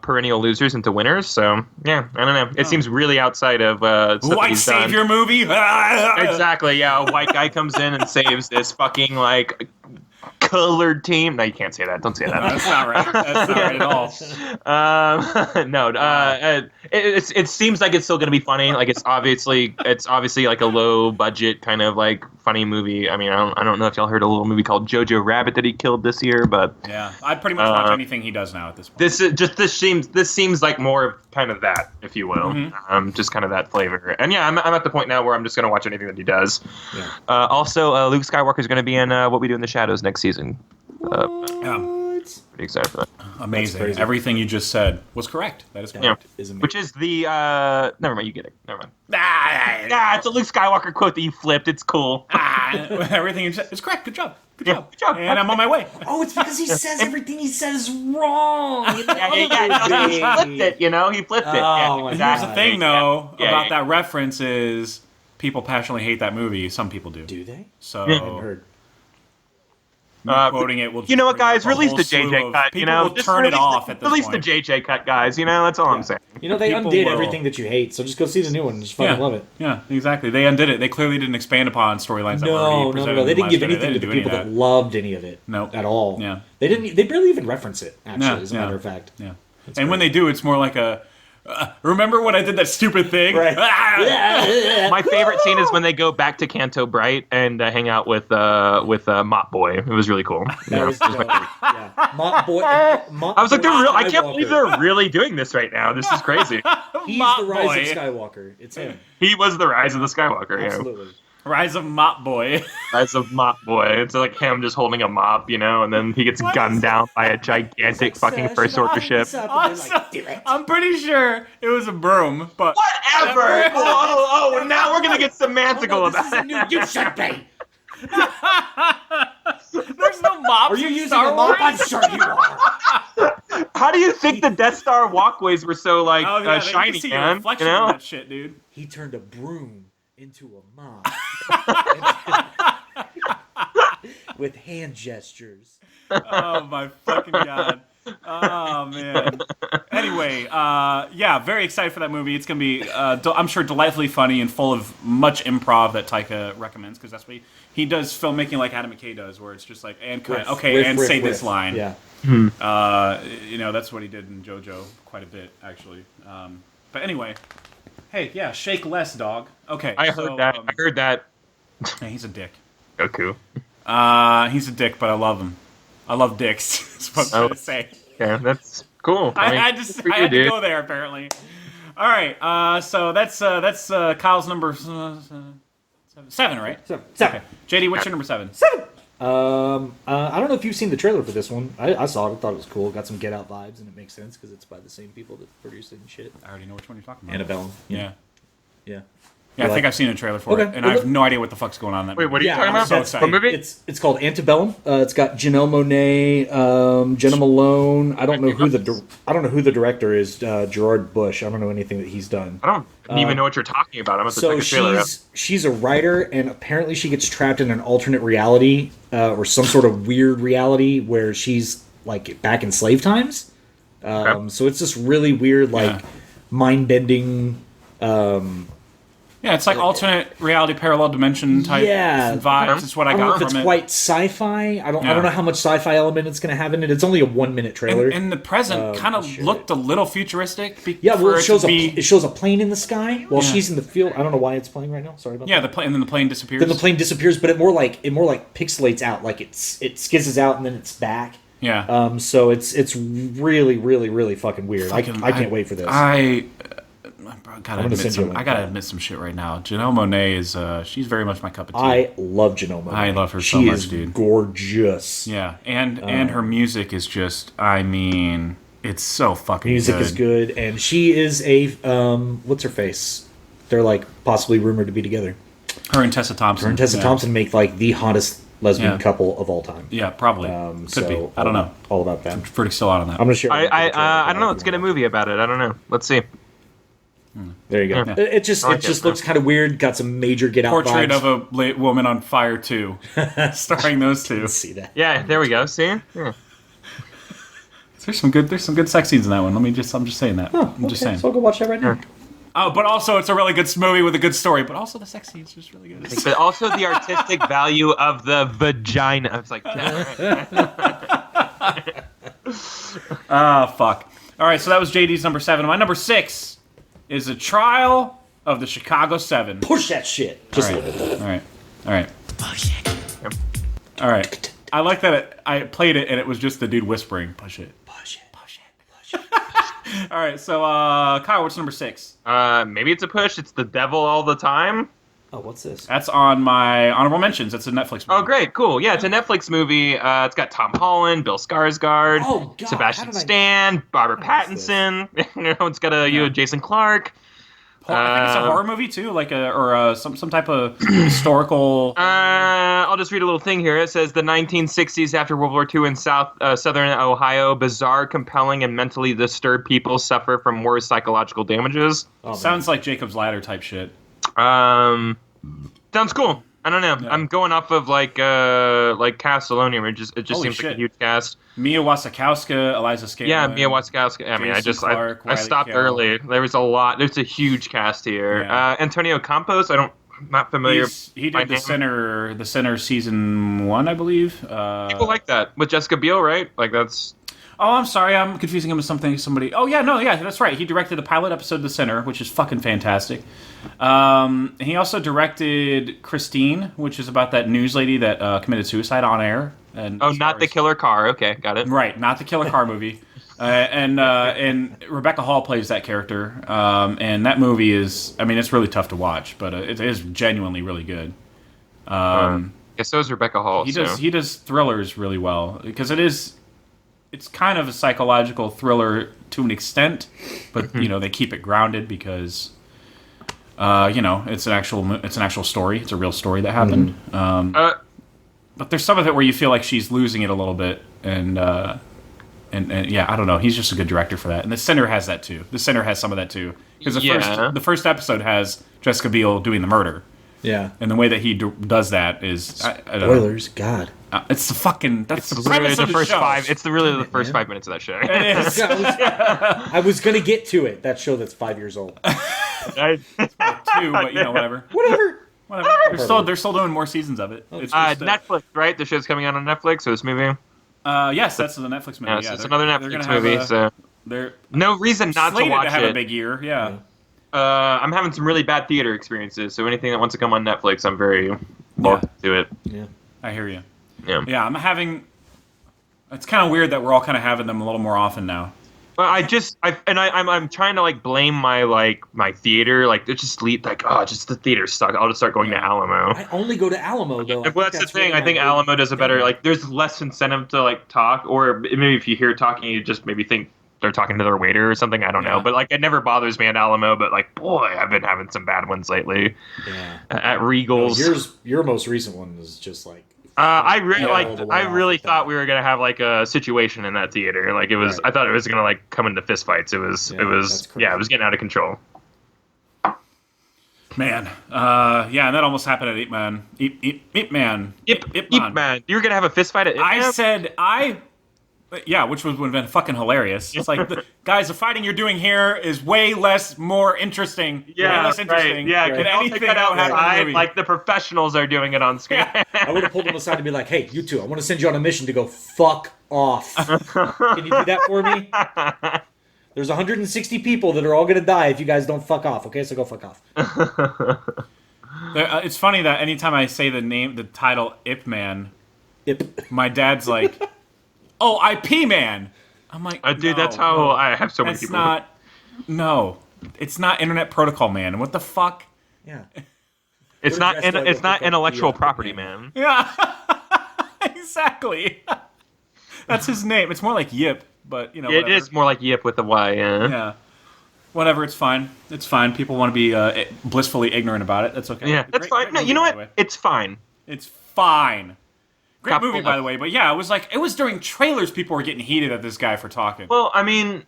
perennial losers into winners. So yeah, I don't know. It seems really outside of white savior movie. Exactly. Yeah, a white guy comes in and saves this fucking like colored team. No, you can't say that. Don't say that. That's not right. That's not right at all. It seems like it's still going to be funny. Like it's obviously like a low budget kind of like funny movie. I mean, I don't know if y'all heard a little movie called Jojo Rabbit that he killed this year, but yeah, I'd pretty much watch anything he does now at this point. This seems like more of kind of that, if you will. Mm-hmm. Just kind of that flavor. And yeah, I'm at the point now where I'm just going to watch anything that he does. Yeah. Also, Luke Skywalker is going to be in What We Do in the Shadows next season. Pretty excited for that. Amazing. Everything you just said was correct. That is correct. Yeah. Which is the never mind, you get it. Never mind. It's a Luke Skywalker quote that you flipped. It's cool. Everything you said is correct. Good job. Good job. And I'm on my way. Oh, it's because he says everything he says is wrong. He flipped it, you know? He flipped it. Oh, here's the thing, though, about that reference is people passionately hate that movie. Some people do. Do they? So, I haven't heard. Quoting it will just you know what, guys? Release the JJ cut. You know, just turn it off at this release point. the JJ cut, guys. You know, that's all I'm saying. You know, they undid everything that you hate, so just go see the new one and just fucking love it. Yeah, exactly. They undid it. They clearly didn't expand upon storylines that were already presented. No. They didn't give anything to the people that loved any of it. No. At all. Yeah. They didn't. They barely even reference it, actually, as a matter of fact. Yeah. And when they do, it's more like a... remember when I did that stupid thing? Right. My favorite scene is when they go back to Canto Bright and hang out with Mop Boy. It was really cool. That was dope. Yeah. Mop Boy. I was like, I can't believe they're really doing this right now. This is crazy. He's the rise of Skywalker. It's him. He was the rise of the Skywalker. Absolutely. Rise of Mop Boy. Rise of Mop Boy. It's like him just holding a mop, you know, and then he gets gunned down by a gigantic fucking First Order ship. I'm pretty sure it was a broom, but... Whatever! Oh, now we're gonna get semantical about it. You should be! There's no mop. Are you using a mop? I'm sure you are. How do you think the Death Star walkways were so, like, shiny, you see man? Reflection in that shit, dude. He turned a broom into a mop. With hand gestures. Oh, my fucking God. Oh, man. Anyway, very excited for that movie. It's going to be, I'm sure, delightfully funny and full of much improv that Taika recommends, because that's what he does filmmaking like Adam McKay does, where it's just like, and cut, say this line. Yeah. You know, that's what he did in JoJo quite a bit, actually. But anyway, hey, yeah, shake less, dog. Okay. I heard that. Yeah, he's a dick. Goku. He's a dick, but I love him. I love dicks. That's what I'm trying to say. Yeah, that's cool. I had to go there, apparently. All right, so that's Kyle's number 7, right? 7. Okay. JD, what's your number 7? 7. I don't know if you've seen the trailer for this one. I saw it. I thought it was cool. Got some Get Out vibes, and it makes sense because it's by the same people that produced it and shit. I already know which one you're talking about. Annabelle. Yeah. Yeah. Yeah, I think I've seen a trailer for it, and I have no idea what the fuck's going on in that movie. Wait, what are you talking about? so excited. What movie? It's called Antebellum. It's got Janelle Monáe, Jenna Malone. I don't know who the director is. Gerard Bush. I don't know anything that he's done. I don't even know what you're talking about. I'm about to So check a trailer out. she's a writer, and apparently she gets trapped in an alternate reality or some sort of weird reality where she's like back in slave times. So it's this really weird, like mind-bending. Yeah, it's like alternate reality, parallel dimension type vibes. It's what I got from it. I don't know if it's quite sci-fi. I don't know how much sci-fi element it's going to have in it. It's only a 1-minute trailer. And the present kind of looked a little futuristic. It shows a plane in the sky while she's in the field. I don't know why it's playing right now. Sorry about that. Yeah, and then the plane disappears. Then the plane disappears, but it more like pixelates out. Like it skizzes out and then it's back. Yeah. So it's really, really, really fucking weird. I can't wait for this. I gotta admit some shit right now. Janelle Monáe is she's very much my cup of tea. I love Janelle Monáe. I love her so much, dude. She dude. is gorgeous. Yeah, and her music is just, I mean, it's so fucking music good. is good, and she is a what's her face? They're like possibly rumored to be together. Her and Tessa Thompson. Thompson make like the hottest lesbian couple of all time. Yeah, probably. Could be. I don't know. All about that. I'm pretty still out on that. I'm gonna share. I don't know. Let's get a movie about it. I don't know. Let's see. There you go. Yeah. It just looks kind of weird. Got some major Get Out Portrait vibes. of a Woman on Fire 2, starring those two. See that? Yeah, there we go. See? Yeah. There's some good sex scenes in that one. I'm just saying that. I'm just saying. So I'll go watch that right now. Oh, but also it's a really good movie with a good story. But also the sex scenes just really good. But also the artistic value of the vagina. It's like, fuck. All right, so that was JD's number 7. My number 6 is a trial of the Chicago 7. Push that shit. Just a little bit. All right. All right. I like that I played it and it was just the dude whispering, push it. Push it. Push it. Push it. All right, so Kyle, what's number 6? Maybe it's a push. It's The Devil All the Time. Oh, what's this? That's on my honorable mentions. It's a Netflix movie. Oh, great. Cool. Yeah, it's a Netflix movie. It's got Tom Holland, Bill Skarsgård, God, Sebastian Stan, Barbara Pattinson. It's got Jason Clarke. I think it's a horror movie too, like some type of historical. I'll just read a little thing here. It says the 1960s after World War II in southern Ohio, bizarre, compelling, and mentally disturbed people suffer from worse psychological damages. Sounds like Jacob's Ladder type shit. Sounds cool. I don't know. Yeah. I'm going off of like cast alone here. It just seems like a huge cast. Mia Wasikowska, Eliza Scanlon. Yeah, Mia Wasikowska. I mean, I stopped early. There was a lot. There's a huge cast here. Yeah. Antonio Campos. I'm not familiar. He did the Sinner season 1, I believe. People like that with Jessica Biel, right? Like that's. Oh, I'm sorry. I'm confusing him with somebody. Oh, yeah, that's right. He directed the pilot episode of The Sinner, which is fucking fantastic. He also directed Christine, which is about that news lady that committed suicide on air. And not the killer car. Okay, got it. Right, not the killer car movie. And Rebecca Hall plays that character. And that movie is, I mean, it's really tough to watch, but it is genuinely really good. Yeah, so is Rebecca Hall. He does thrillers really well because it's kind of a psychological thriller to an extent, but they keep it grounded because it's an actual story. It's a real story that happened. But there's some of it where you feel like she's losing it a little bit, and yeah, I don't know. He's just a good director for that. And The Sinner has that too. The Sinner has some of that too because the first episode has Jessica Biel doing the murder. Yeah, and the way that he does that is spoilers. God. It's the fucking. That's the really premise of the first show. 5. It's really the first 5 minutes of that show. It is. I was gonna get to it. That show that's 5 years old. 2, but whatever. Whatever. They're still doing more seasons of it. It's just, Netflix, right? The show's coming out on Netflix. So this movie. Yes, that's the Netflix movie. Yeah, it's another Netflix movie. So they're no reason not to watch to have it. A big year. Yeah. I'm having some really bad theater experiences, so anything that wants to come on Netflix, I'm very welcome to it. Yeah, I hear you. Yeah, I'm having. It's kind of weird that we're all kind of having them a little more often now. But I'm trying to like blame my theater, like it's just just the theater sucks. I'll just start going to Alamo. I only go to Alamo though. Well, that's the thing. I think Alamo does a better. Like, there's less incentive to like talk, or maybe if you hear talking, you just maybe think they're talking to their waiter or something. I don't know, but like it never bothers me at Alamo. But like, boy, I've been having some bad ones lately. Yeah. At Regal's. No, your most recent one is just like. I really thought we were gonna have like a situation in that theater. Like it was, I thought it was gonna like come into fistfights. It was it was getting out of control. Man, yeah, and that almost happened at Ip Man. Ip Man. You were gonna have a fist fight at Ip Man? I said which would have been fucking hilarious. It's like, guys, the fighting you're doing here is way more interesting. Yeah, way less interesting. Right. Yeah, than anything that happened. Like the professionals are doing it on screen. I would have pulled them aside and be like, "Hey, you two, I want to send you on a mission to go fuck off. Can you do that for me? There's 160 people that are all gonna die if you guys don't fuck off. Okay, so go fuck off." It's funny that anytime I say the title Ip Man, my dad's like, "Oh, IP Man." I'm like, dude, that's how I have so many people. It's not Internet Protocol Man. What the fuck? Yeah. It's not intellectual property man. Yeah. Exactly. That's his name. It's more like Yip, but it is more like Yip with a Y. Yeah. Whatever. It's fine. It's fine. People want to be blissfully ignorant about it. That's okay. Yeah, that's fine. No, you know what? It's fine. It's fine. Great movie, by the way. But yeah, it was during trailers people were getting heated at this guy for talking. Well, I mean,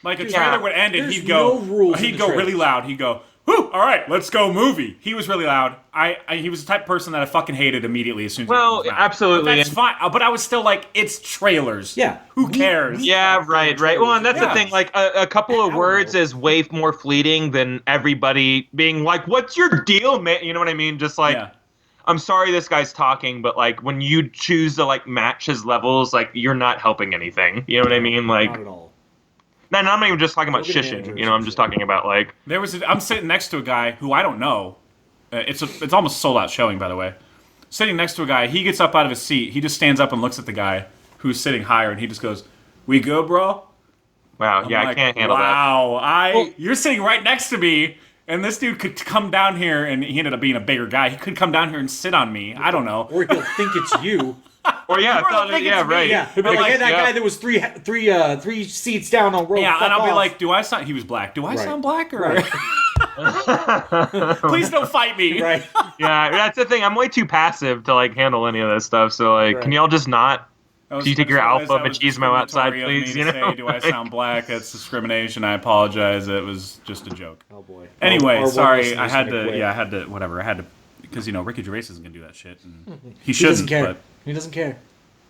like a trailer would end and he'd go really loud. He'd go, "Whoo, all right, let's go movie." He was really loud. He was the type of person that I fucking hated immediately as soon as he was loud. Absolutely. But that's fine. But I was still like, it's trailers. Yeah. Who cares? Yeah, right. Well, and that's the thing. Like, a couple of words is way more fleeting than everybody being like, "What's your deal, man?" You know what I mean? Just like, I'm sorry this guy's talking, but like when you choose to like match his levels, like you're not helping anything. You know what I mean? Like, not at all. No, I'm not even just talking about shishing. I'm just talking about like. I'm sitting next to a guy who I don't know. It's almost sold out showing, by the way. Sitting next to a guy, he gets up out of his seat. He just stands up and looks at the guy who's sitting higher, and he just goes, "We good, bro?" Wow, yeah, I can't handle that. Wow, you're sitting right next to me. And this dude could come down here, and he ended up being a bigger guy. He could come down here and sit on me. I don't know. Or he'll think it's you. Or right. Yeah, he'll be like, "Hey, that guy that was three seats down on row." Yeah, and I'll be like, "Do I sound?" He was black. Do I sound black? Or please don't fight me. Right. Yeah, that's the thing. I'm way too passive to like handle any of this stuff. So like, can y'all just not? Can you take your alpha machismo outside, please? Say, do I sound black? That's discrimination. I apologize. It was just a joke. Oh boy. Anyway, sorry. I had to. Whatever. I had to because Ricky Gervais isn't gonna do that shit. And he shouldn't. Doesn't care. But, he doesn't care.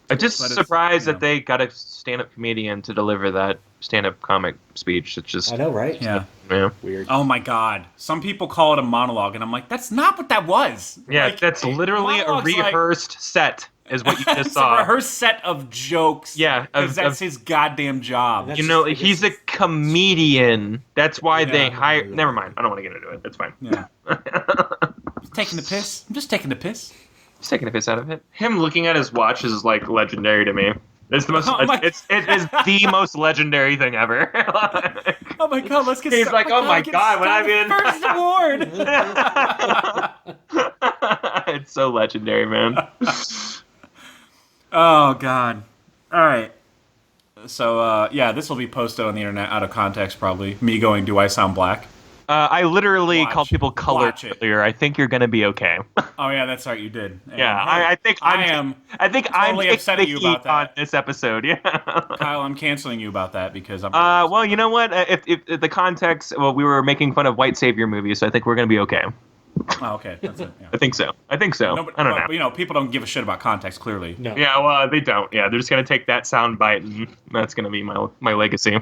I'm just surprised that they got a stand-up comedian to deliver that stand-up comic speech. It's just I know, right? Yeah. Weird. Oh my god. Some people call it a monologue, and I'm like, that's not what that was. Yeah, like, that's literally a rehearsed set. Is what you just saw. It's a rehearsed set of jokes. Yeah, because that's his goddamn job. He's a comedian. That's why they hire. Never mind. I don't want to get into it. It's fine. Yeah. Taking the piss. I'm just taking the piss. Just taking the piss out of it. Him looking at his watch is like legendary to me. It's the most. It is the most legendary thing ever. Oh my god! Let's get. He's like, oh my god! When I'm in first award. It's so legendary, man. Oh god! All right. So this will be posted on the internet out of context, probably. Me going, "Do I sound black?" I literally called people colored earlier. I think you're gonna be okay. Oh yeah, that's right, you did. And I think I'm totally upset at you about that on this episode. Yeah, Kyle, I'm canceling you about that because I'm. Well, you know what? If the context, we were making fun of white savior movies, so I think we're gonna be okay. Oh, okay, that's it. Yeah. I think so. I don't know. But, people don't give a shit about context. Clearly. No. Yeah, well, they don't. Yeah, they're just gonna take that sound bite, and that's gonna be my legacy.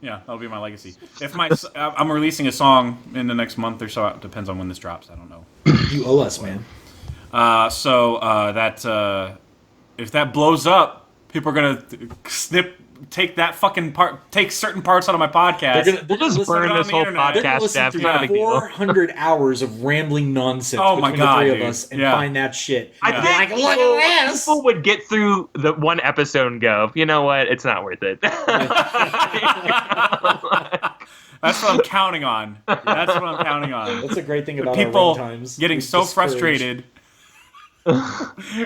Yeah, that'll be my legacy. If I'm releasing a song in the next month or so. It depends on when this drops. I don't know. You owe us, man. If that blows up, people are gonna take that fucking part, take certain parts out of my podcast. We'll just burn this whole podcast down. They're gonna listen to 400 hours of rambling nonsense between the three of us and find that shit. I think look at this. People would get through the one episode and go, you know what? It's not worth it. That's what I'm counting on. That's a great thing about people our runtimes. getting so frustrated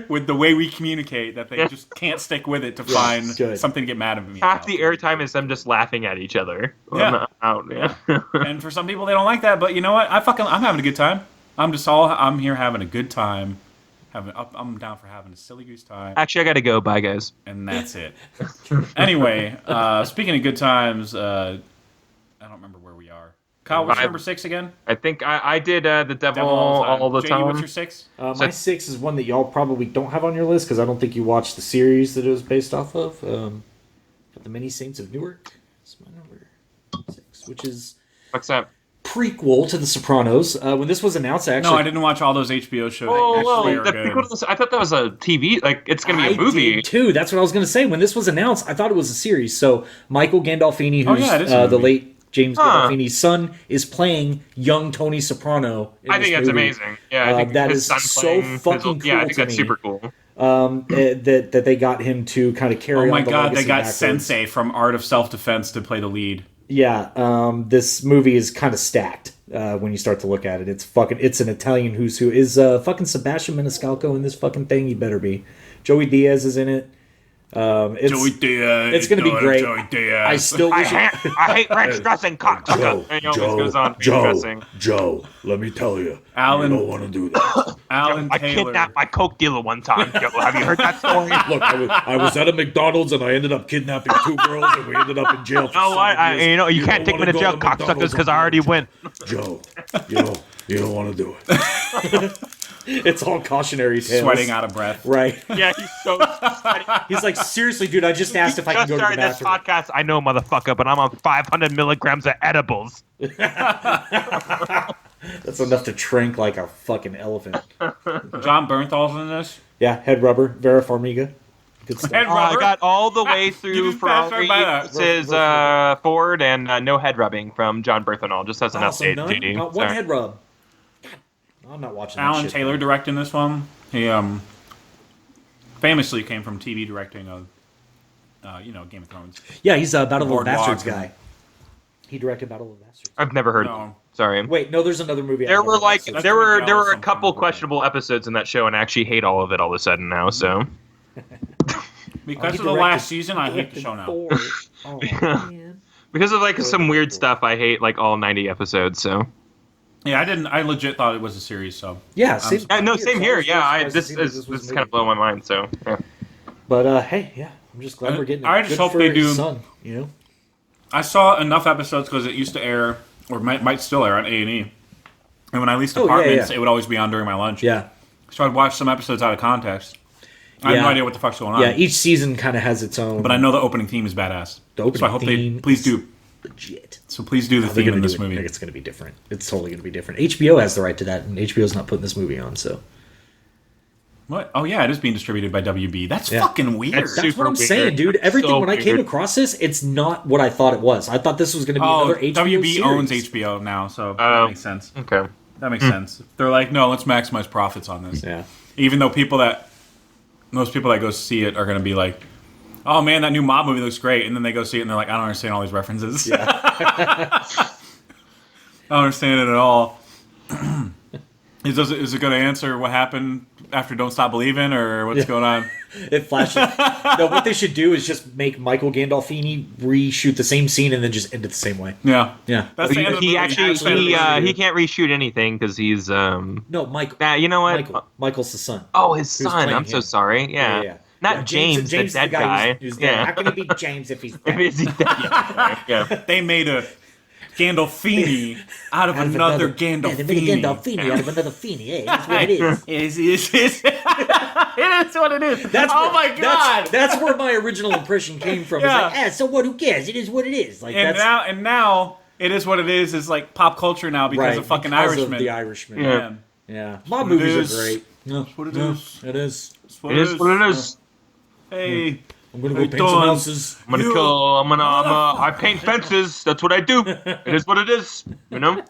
with the way we communicate that they just can't stick with it to find something to get mad at me Half about. the airtime is them just laughing at each other. Yeah. And for some people, they don't like that, but you know what? I'm having a good time. I'm here having a good time. I'm down for having a silly goose time. Actually, I gotta go. Bye, guys. And that's it. Anyway, speaking of good times, I don't remember where we are. Kyle, what's your number 6 again? I think I did the Devil all the JD, time. what's your 6? My 6 is one that y'all probably don't have on your list because I don't think you watched the series that it was based off of. But The Many Saints of Newark. That's my number 6, which is... What's that? Prequel to The Sopranos. When this was announced, I didn't watch all those HBO shows. I thought that was a TV. Like it's gonna be a movie. I did too. That's what I was gonna say. When this was announced, I thought it was a series. So Michael Gandolfini, who's the late James Gandolfini's son, is playing young Tony Soprano. I think that's amazing. Yeah, I think that is so fucking cool. Yeah, I think that's super cool. That they got him to kind of carry on. Oh my the god, they legacy got backwards. Sensei from Art of Self-Defense to play the lead. Yeah, this movie is kind of stacked when you start to look at it. It's an Italian who's who. Is fucking Sebastian Maniscalco in this fucking thing? He better be. Joey Diaz is in it. Joey Diaz. It's going to be great. Joey Diaz. I hate Rex dressing cocksucker. Joe, let me tell you, Alan, you don't want to do that. Alan I Taylor. kidnapped my coke dealer one time. Joe, have you heard that story? Look, I was at a McDonald's and I ended up kidnapping 2 girls and we ended up in jail for 7 years. You can't take me to jail, cocksuckers, because I already went. Joe, you don't want to do it. It's all cautionary tales. Sweating out of breath. Right. Yeah, he's so sweaty. He's like, seriously, dude, I just asked if I can go to the this bathroom. podcast. I know, motherfucker, but I'm on 500 milligrams of edibles. That's enough to shrink like a fucking elephant. John Bernthal's in this. Yeah, head rubber, Vera Farmiga. Good stuff. Head rubber? I got all the way You through just passed right Ferrari by that. versus Ford and no head rubbing from John Berthenol. Just as an update, none? JD. Not one head rub. I'm not watching that Alan shit. Taylor directing this one. He famously came from TV directing of, Game of Thrones. Yeah, he's a Battle of the Boardwalk Bastards and- guy. He directed Battle of the Bastards. I've never heard of No. him. Sorry. Wait, no, there's another movie. There were like That's there were pretty a couple awesome. questionable episodes in that show, and I actually hate all of it all of a sudden now. So Because of the last season, I hate the show now. Oh, man. because of like some weird stuff, I hate like all 90 episodes. So Yeah, I legit thought it was a series, so. Yeah, same, same here. Yeah, this this is kind of blowing my mind. So yeah. But hey, yeah, I'm just glad we're getting. I just good hope for they his do- Son, you know. I saw enough episodes because it used to air, or might still air on A&E. And when I leased apartments, it would always be on during my lunch. Yeah. So I'd watch some episodes out of context. I have no idea what the fuck's going on. Yeah, each season kind of has its own. But I know the opening theme is badass. The opening so I hope theme they please do. legit. So please do the They're theme gonna in do this it. movie. I think it's going to be different. It's totally going to be different. HBO has the right to that, and HBO's not putting this movie on. So What? Oh yeah, it is being distributed by WB. That's Yeah. fucking weird. That's that's what I'm weird. saying, dude. That's Everything so when I came weird. across this, it's not what I thought it was. I thought this was going to be another HBO WB series. owns HBO now, so that makes sense. Okay. That makes sense. They're like, no, let's maximize profits on this. Yeah. Even though most people that go see it are going to be like, oh man, that new mob movie looks great. And then they go see it and they're like, I don't understand all these references. Yeah. I don't understand it at all. Is it going to answer what happened after Don't Stop Believing or what's going on? It flashes. No, what they should do is just make Michael Gandolfini reshoot the same scene and then just end it the same way. Yeah. Yeah. That's the end of the He movie. actually That's the end of the movie. he can't reshoot anything because he's No, Michael. you know what? Michael's the son. Oh, his Who's son. playing I'm so him. sorry. Yeah. Not Yeah, James, the dead guy. Who's dead. How can it be James if he's dead? Is he dead? Yeah. They made a Gandolfini out of another Gandolfini. Yeah, they made a Gandolfini out of another Fini. Hey, that's what it is. It is what it is. My god! That's where my original impression came from. Yeah. It's like, so what? Who cares? It is what it is. Like And that's now it is what it is. Is like pop culture now because right, of fucking because Irishman. Of the Irishman. Yeah. Yeah. Mob what it movies is. are great. No, That's what it no, is. It is. That's what It is what it is. Hey, I'm gonna Hey, go paint some Dawn. houses. I'm gonna kill. I paint fences. That's what I do. It is what it is. You know.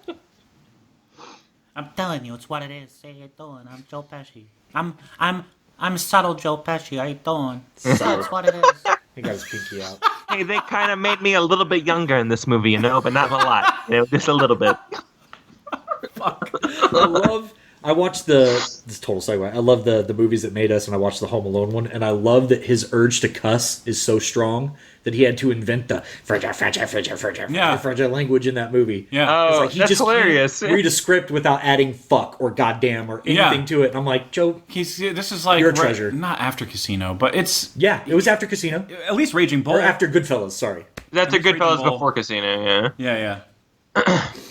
I'm telling you, it's what it is. Say it doing. I'm Joe Pesci. I'm subtle Joe Pesci. How you doing? That's what it is. He got his pinky out. Hey, they kind of made me a little bit younger in this movie, you know, but not a lot. You know, just a little bit. I I watched this total segue. I love the movies that made us, and I watched the Home Alone one, and I love that his urge to cuss is so strong that he had to invent the fragile language in that movie. Yeah. Oh, that's hilarious. Can't read a script without adding fuck or goddamn or anything to it. And I'm like, Joe, this is like you're a treasure. Not after Casino, but it's it was after Casino. At least Raging Bull. Or after Goodfellas, sorry. That's a Goodfellas before Casino, yeah. Yeah.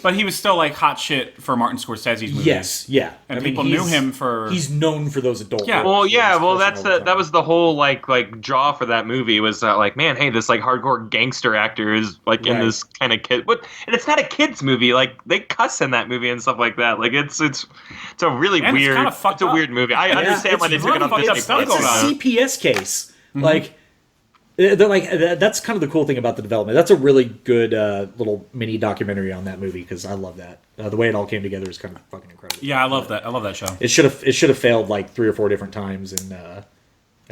But he was still like hot shit for Martin Scorsese's movies. Yes, yeah. And people knew him for. He's known for those adult. Yeah. roles. That was the whole like draw for that movie was that like, man, hey, this like hardcore gangster actor is like in this kind of kid, and it's not a kids movie. Like they cuss in that movie and stuff like that. Like it's a really weird. It's a weird movie. I understand why they took it on Disney+. It's a CPS case. Mm-hmm. Like. They're like that's kind of the cool thing about the development. That's a really good little mini documentary on that movie because I love that. The way it all came together is kind of fucking incredible. Yeah, I love that. I love that show. It should have failed like 3 or 4 different times in I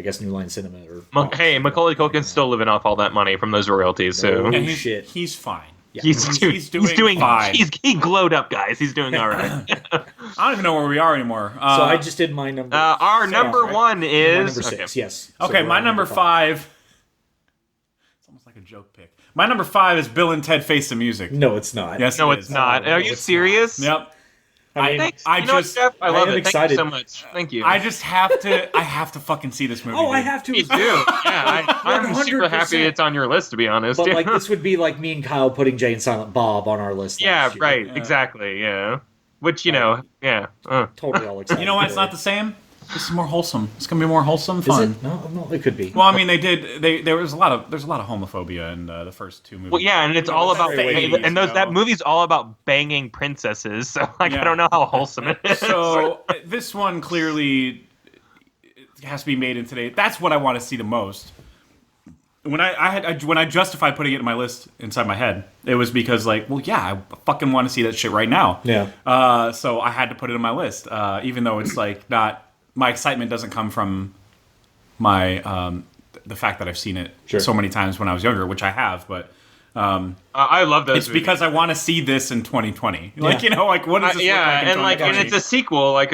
guess New Line Cinema or. Hey, Macaulay Culkin's still living off all that money from those royalties. So he's fine. Yeah. He's doing fine. He glowed up, guys. He's doing all right. I don't even know where we are anymore. So I just did my number. Our number one is number 6. Yes. Okay, so my number 5. Like a joke pick. My number 5 is Bill and Ted Face the Music. No, it's not. Yes, no, it's not. Are you serious? Yep. Thanks. I love it. am Thank excited. you so much. Thank you. I just have to. I have to fucking see this movie. Oh, dude. I have to. Me too. Yeah, I'm super 100%. happy it's on your list. To be honest, But like this would be like me and Kyle putting Jay and Silent Bob on our list. yeah, last year. right. Yeah. Exactly. Yeah. Which Totally all excited. You know why it's not the same? This is more wholesome. It's gonna be more wholesome, Is fun. it? No, it could be. Well, I mean, there's a lot of homophobia in the first 2 movies. Well, yeah, and it's all about that that movie's all about banging princesses. So like, I don't know how wholesome it is. So this one clearly has to be made in today. That's what I want to see the most. When I justified putting it in my list inside my head, it was because like, well, yeah, I fucking want to see that shit right now. Yeah. So I had to put it in my list, even though it's like not. My excitement doesn't come from my the fact that I've seen it so many times when I was younger, which I have, but I love those. It's because I want to see this in 2020. Like like what does this look like? And it's a sequel. Like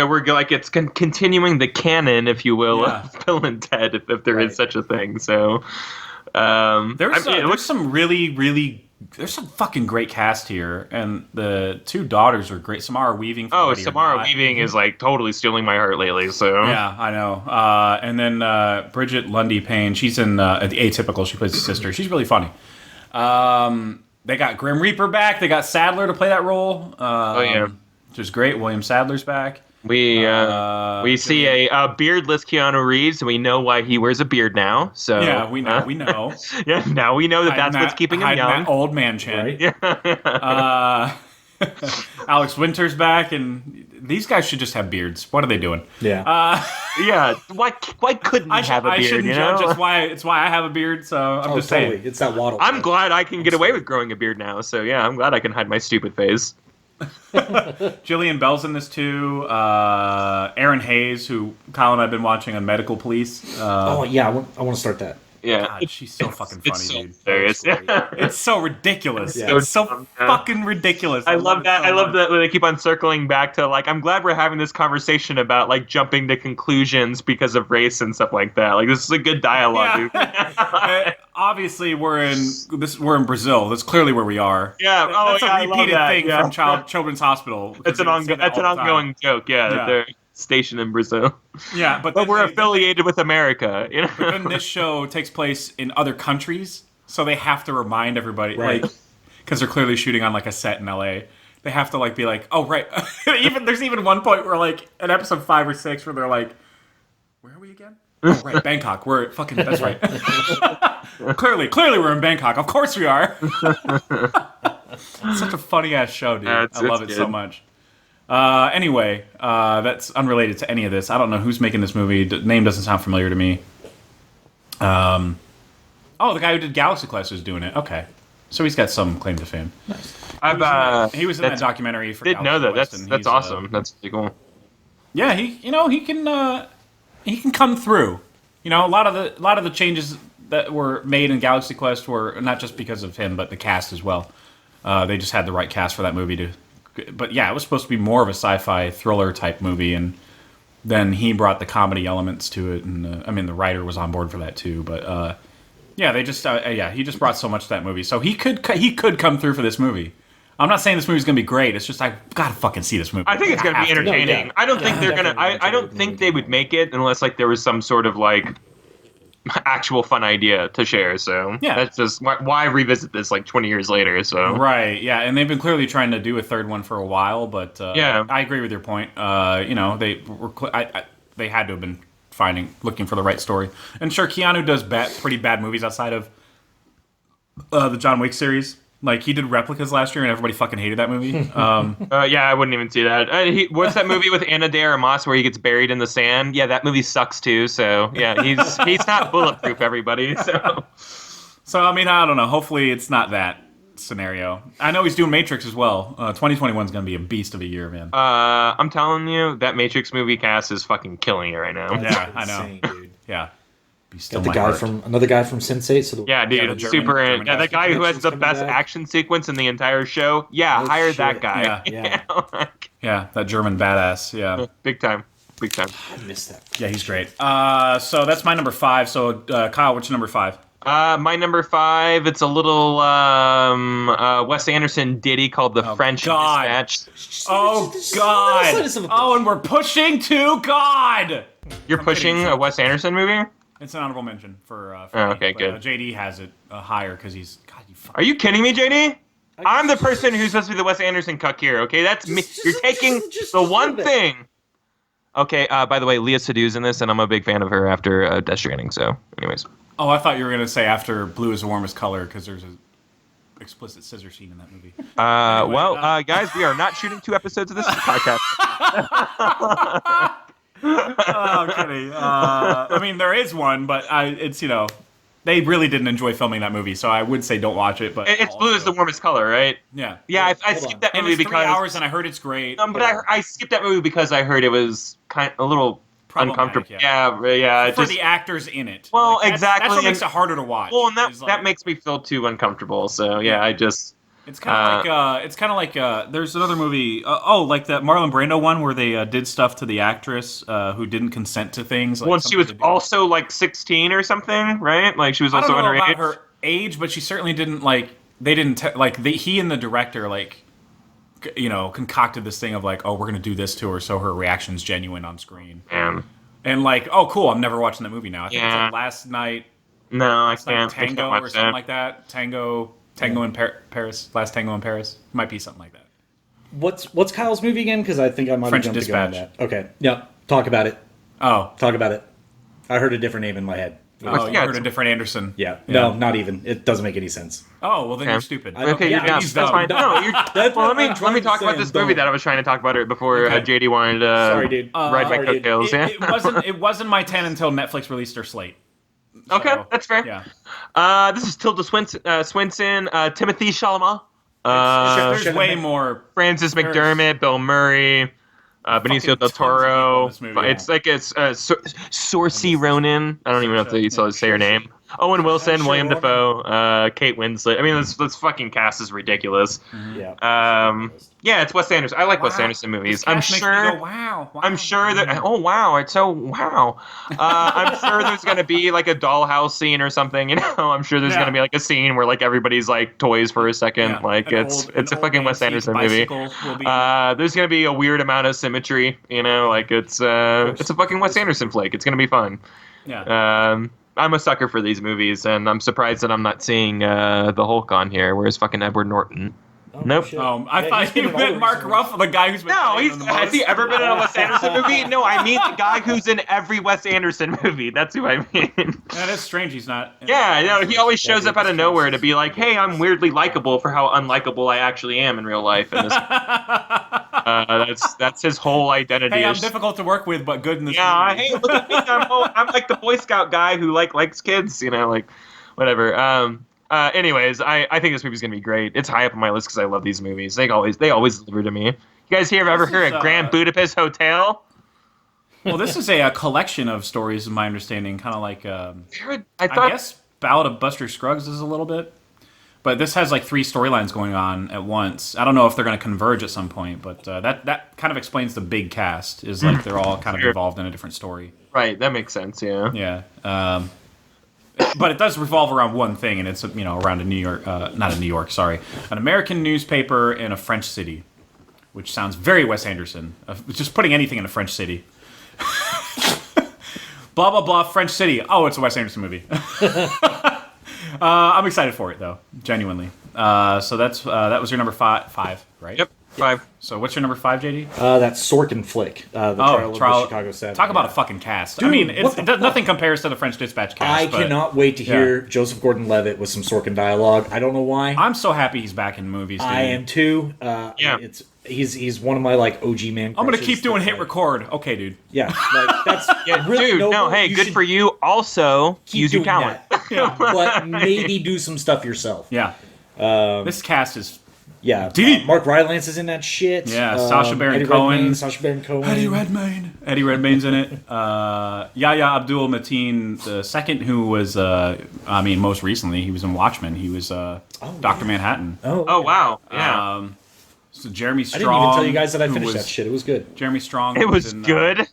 it's continuing the canon, if you will, of Bill and Ted, if there is such a thing. So there's some really. There's some fucking great cast here, and the 2 daughters are great. Samara Weaving. Samara Weaving is like totally stealing my heart lately. So yeah, I know. And then Bridget Lundy Payne. She's in the Atypical. She plays the sister. She's really funny. They got Grim Reaper back. They got Sadler to play that role. Which is great. William Sadler's back. We see a beardless Keanu Reeves, and we know why he wears a beard now. So yeah, we know. We know. Yeah, now we know that's what's keeping him young. That old man chin. Right? Yeah. Alex Winter's back, and these guys should just have beards. What are they doing? Yeah. Yeah. Why couldn't he have a beard? I shouldn't judge. It's why I have a beard. So I'm just saying. It's that waddle. I'm glad I can get away with growing a beard now. So yeah, I'm glad I can hide my stupid face. Jillian Bell's in this too. Aaron Hayes, who Kyle and I have been watching on Medical Police. I want to start that. Yeah, God, she's so fucking funny, dude. Hilarious. It's so ridiculous. Yeah. It's so fucking ridiculous. I love that. So I love that when they keep on circling back to like, I'm glad we're having this conversation about like jumping to conclusions because of race and stuff like that. Like this is a good dialogue. Yeah. Obviously, we're in Brazil. That's clearly where we are. Yeah. That's a repeated thing from Children's Hospital. It's an ongoing joke. Yeah. That they're stationed in Brazil. Yeah, but we're affiliated with America. You know? But then this show takes place in other countries, so they have to remind everybody, like, because they're clearly shooting on like a set in LA. They have to like be like, oh right. There's even one point where like in episode 5 or 6 where they're like, where are we again? Oh right, Bangkok. We're fucking. That's right. Clearly we're in Bangkok. Of course we are. It's such a funny ass show, dude. I love it so much. Anyway, that's unrelated to any of this. I don't know who's making this movie. The name doesn't sound familiar to me. The guy who did Galaxy Quest is doing it. Okay, so he's got some claim to fame. Nice. He was in that documentary for. Didn't know that. That's awesome. That's pretty cool. Yeah, he can come through. You know, a lot of the changes that were made in Galaxy Quest were not just because of him, but the cast as well. They just had the right cast for that movie to but yeah, it was supposed to be more of a sci-fi thriller type movie, and then he brought the comedy elements to it, and I mean the writer was on board for that too. But yeah, they just he just brought so much to that movie, so he could come through for this movie. I'm not saying this movie's gonna be great. It's just I gotta fucking see this movie. I think it's gonna be entertaining. No, yeah. I don't think they're gonna. I don't think they would make it unless like there was some sort of like actual fun idea to share. So yeah, that's just why revisit this like 20 years later. So right, yeah, and they've been clearly trying to do a third one for a while, but yeah, I agree with your point. They were they had to have been looking for the right story. And sure, Keanu does pretty bad movies outside of the John Wick series. Like, he did Replicas last year, and everybody fucking hated that movie. Yeah, I wouldn't even see that. What's that movie with Ana de Armas where he gets buried in the sand? Yeah, that movie sucks too. So yeah, he's not bulletproof, everybody. So I mean, I don't know. Hopefully, it's not that scenario. I know he's doing Matrix as well. 2021 is going to be a beast of a year, man. I'm telling you, that Matrix movie cast is fucking killing it right now. Yeah, I know, dude. Yeah. Another guy from Sense8. So yeah, dude, German the guy who has the best action sequence in the entire show. Yeah, hire that guy. Yeah, that German badass. Yeah, big time. I missed that. Yeah, he's great. So that's my number 5. So Kyle, what's your number 5? My number 5. It's a little Wes Anderson ditty called "The French Dispatch." Oh God! Oh, and we're pushing to God. You're pushing a Wes Anderson movie. It's an honorable mention for okay, me, good. JD has it higher because he's... God, Are you kidding me, JD? I'm the person who's supposed to be the Wes Anderson cuck here, okay? That's me. You're taking the one thing. Okay, by the way, Leah Sedu's in this, and I'm a big fan of her after Death Stranding, so anyways. Oh, I thought you were going to say after Blue is the Warmest Color, because there's an explicit scissor scene in that movie. Anyway, guys, we are not shooting 2 episodes of this podcast. Oh, kidding. I mean, there is one, but it's, they really didn't enjoy filming that movie, so I would say don't watch it. But it's Blue is the Warmest Color, right? Yeah. Yeah, I skipped that movie because 3 hours, and I heard it's great. But I skipped that movie because I heard it was kind of a little uncomfortable. Yeah. For the actors in it. Well, exactly. That's what makes it harder to watch. Well, and that makes me feel too uncomfortable. So yeah, I just. It's kind of like there's another movie like that Marlon Brando one where they did stuff to the actress who didn't consent to things. Like she was also like 16 or something, right? Like she was also underage. I don't know about her age, but she certainly didn't he and the director concocted this thing of like, oh, we're gonna do this to her so her reaction's genuine on screen. And like, oh, cool, I'm never watching that movie now. I think it's like Last Night. No, I can't. Tango or something like that. Tango in Paris. Last Tango in Paris. Might be something like that. What's Kyle's movie again? Because I think I might have jumped the gun on that. Okay. Yep. Talk about it. Oh. Talk about it. I heard a different name in my head. Oh, you heard a different Anderson. Yeah. No, not even. It doesn't make any sense. Oh, well then you're stupid. Okay, that's fine. No, let me talk about this movie that I was trying to talk about before JD wanted to ride my coattails. It wasn't my 10 until Netflix released their slate. Okay, that's fair. Yeah. This is Tilda Swinton, Timothy Chalamet. There's way more. Frances McDermott, Bill Murray, Benicio del Toro. It's like Saoirse Ronan. I don't even know if you say her name. Owen Wilson, William Dafoe, Kate Winslet. I mean, this fucking cast is ridiculous. Yeah. Yeah, it's Wes Anderson. I like Wes Anderson movies. I'm sure. Wow. I'm sure that. Oh wow! It's so wow. I'm sure there's gonna be like a dollhouse scene or something. I'm sure there's gonna be like a scene where like everybody's like toys for a second. Yeah. Like it's a fucking Wes Anderson movie. There's gonna be a weird amount of symmetry. Like it's a fucking Wes Anderson flick. It's gonna be fun. Yeah. I'm a sucker for these movies, and I'm surprised that I'm not seeing the Hulk on here. Where's fucking Edward Norton? Oh, nope. I thought you meant Mark Ruffalo, the guy who's been. No, has he ever been in a Wes Anderson movie? No, I mean the guy who's in every Wes Anderson movie. That's who I mean. That is strange. He's not. He always shows up out of nowhere to be like, "Hey, I'm weirdly likable for how unlikable I actually am in real life." And that's his whole identity. Hey, I'm difficult to work with, but good in this. Yeah, movie. hey, look at me. I'm like the Boy Scout guy who likes kids. Whatever. Anyways, I think this movie's gonna be great. It's high up on my list because I love these movies. They always deliver to me. You guys ever heard of Grand Budapest Hotel? Well, this is a collection of stories, in my understanding, kind of like I thought, guess Ballad of Buster Scruggs is a little bit. But this has like 3 storylines going on at once. I don't know if they're going to converge at some point, but that kind of explains the big cast. Is like they're all kind of involved in a different story. Right, that makes sense. Yeah. Yeah. But it does revolve around one thing, and it's around a New York, not a New York, sorry, an American newspaper in a French city, which sounds very Wes Anderson. Just putting anything in a French city. Blah blah blah, French city. Oh, it's a Wes Anderson movie. I'm excited for it though, genuinely. So that was your number five, right? Yep, 5. So what's your number 5, JD? That Sorkin flick, the Trial of the Chicago 7. Talk about a fucking cast. Dude, I mean, nothing compares to the French Dispatch cast. I cannot wait to hear Joseph Gordon-Levitt with some Sorkin dialogue. I don't know why. I'm so happy he's back in movies. Dude. I am too. Yeah. He's one of my like OG man. I'm gonna keep doing hit record. Okay, dude. Yeah, like that's really dude. noble. No, hey, good for you. Also, use your talent. But maybe do some stuff yourself. Yeah. This cast is deep. Mark Rylance is in that shit. Yeah, Sacha Baron Cohen. Eddie Redmayne's in it. Yahya Abdul Mateen II, who was, most recently, he was in Watchmen. He was Dr. Manhattan. Oh, wow. Yeah. So Jeremy Strong. I didn't even tell you guys that I finished that shit. It was good. Jeremy Strong. It was good.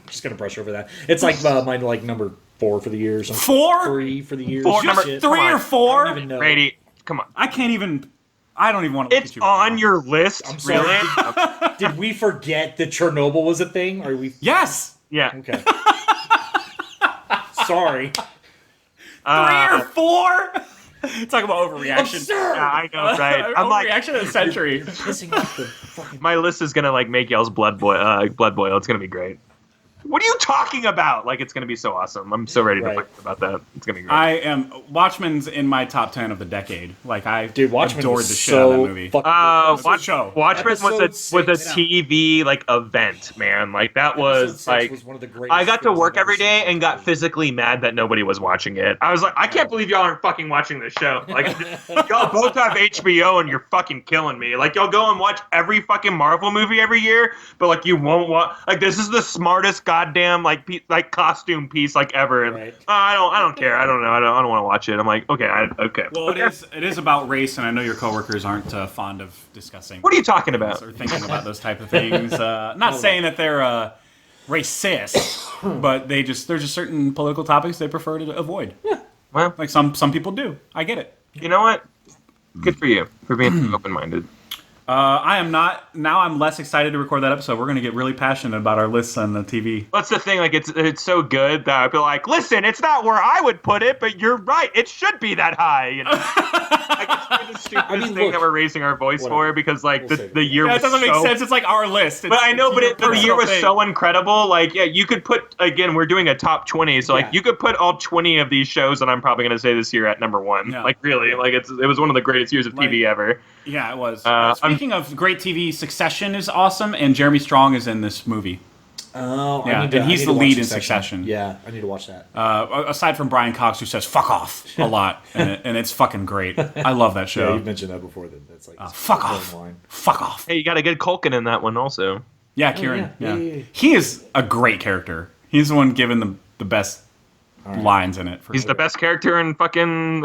Just gonna brush over that. It's like my number 4 for the year or something. 4? 3 for the year. Four, Just number 3 or 4? I don't even know. Brady, come on. I don't even want to look It's at you. on your list. I'm sorry. Really? Did we forget that Chernobyl was a thing? Are we? Yes. Yeah. Okay. Sorry. 3 or 4? Talk about overreaction. Yeah, I know, right? I'm like, overreaction of the century. Pissing off the fucking. my list is gonna like make y'all's blood boil. It's gonna be great. What are you talking about? Like, it's gonna be so awesome. I'm so ready to talk about that. It's gonna be great. Watchmen's in my top 10 of the decade. Like Watchmen adored was the shit out of that movie. Watchmen was a TV like event, man. Like that was like was one of the greatest I got to things work I've ever every day seen. and got physically mad that nobody was watching it. I was like, I can't believe y'all aren't fucking watching this show. Like y'all both have HBO and you're fucking killing me. Like y'all go and watch every fucking Marvel movie every year, but like you won't watch. Like this is the smartest goddamn like costume piece like ever. Right. I don't care. I don't know. I don't want to watch it. I'm like, okay. Well, it is about race, and I know your coworkers aren't fond of discussing. What are you talking about? Or thinking about those type of things. Not saying that they're racist, but there's just certain political topics they prefer to avoid. Yeah. Well, like some people do. I get it. You know what? Good for you for being open-minded. I am not. Now I'm less excited to record that episode. We're going to get really passionate about our lists on the TV. That's the thing. Like, it's so good that I'd be like, listen, it's not where I would put it, but you're right. It should be that high. You know? Like, it's the stupidest thing that we're raising our voice for because, like, the year was it doesn't make sense. It's like our list. But I know, but the year was so incredible. Like, yeah, you could put, again, we're doing a top 20. So, like, you could put all 20 of these shows that I'm probably going to say this year at number 1. Yeah. Like, really. Like, it was one of the greatest years of TV ever. Yeah, it was. Speaking of great TV, Succession is awesome, and Jeremy Strong is in this movie. Oh, yeah, and he's the lead in Succession. Yeah, I need to watch that. Aside from Brian Cox, who says "fuck off" a lot, and it's fucking great. I love that show. Yeah, you've mentioned that before. That's like fuck off, fuck off. Hey, you got a good Culkin in that one also. Yeah, Kieran. Yeah. He is a great character. He's the one given the best lines in it. He's the best character in fucking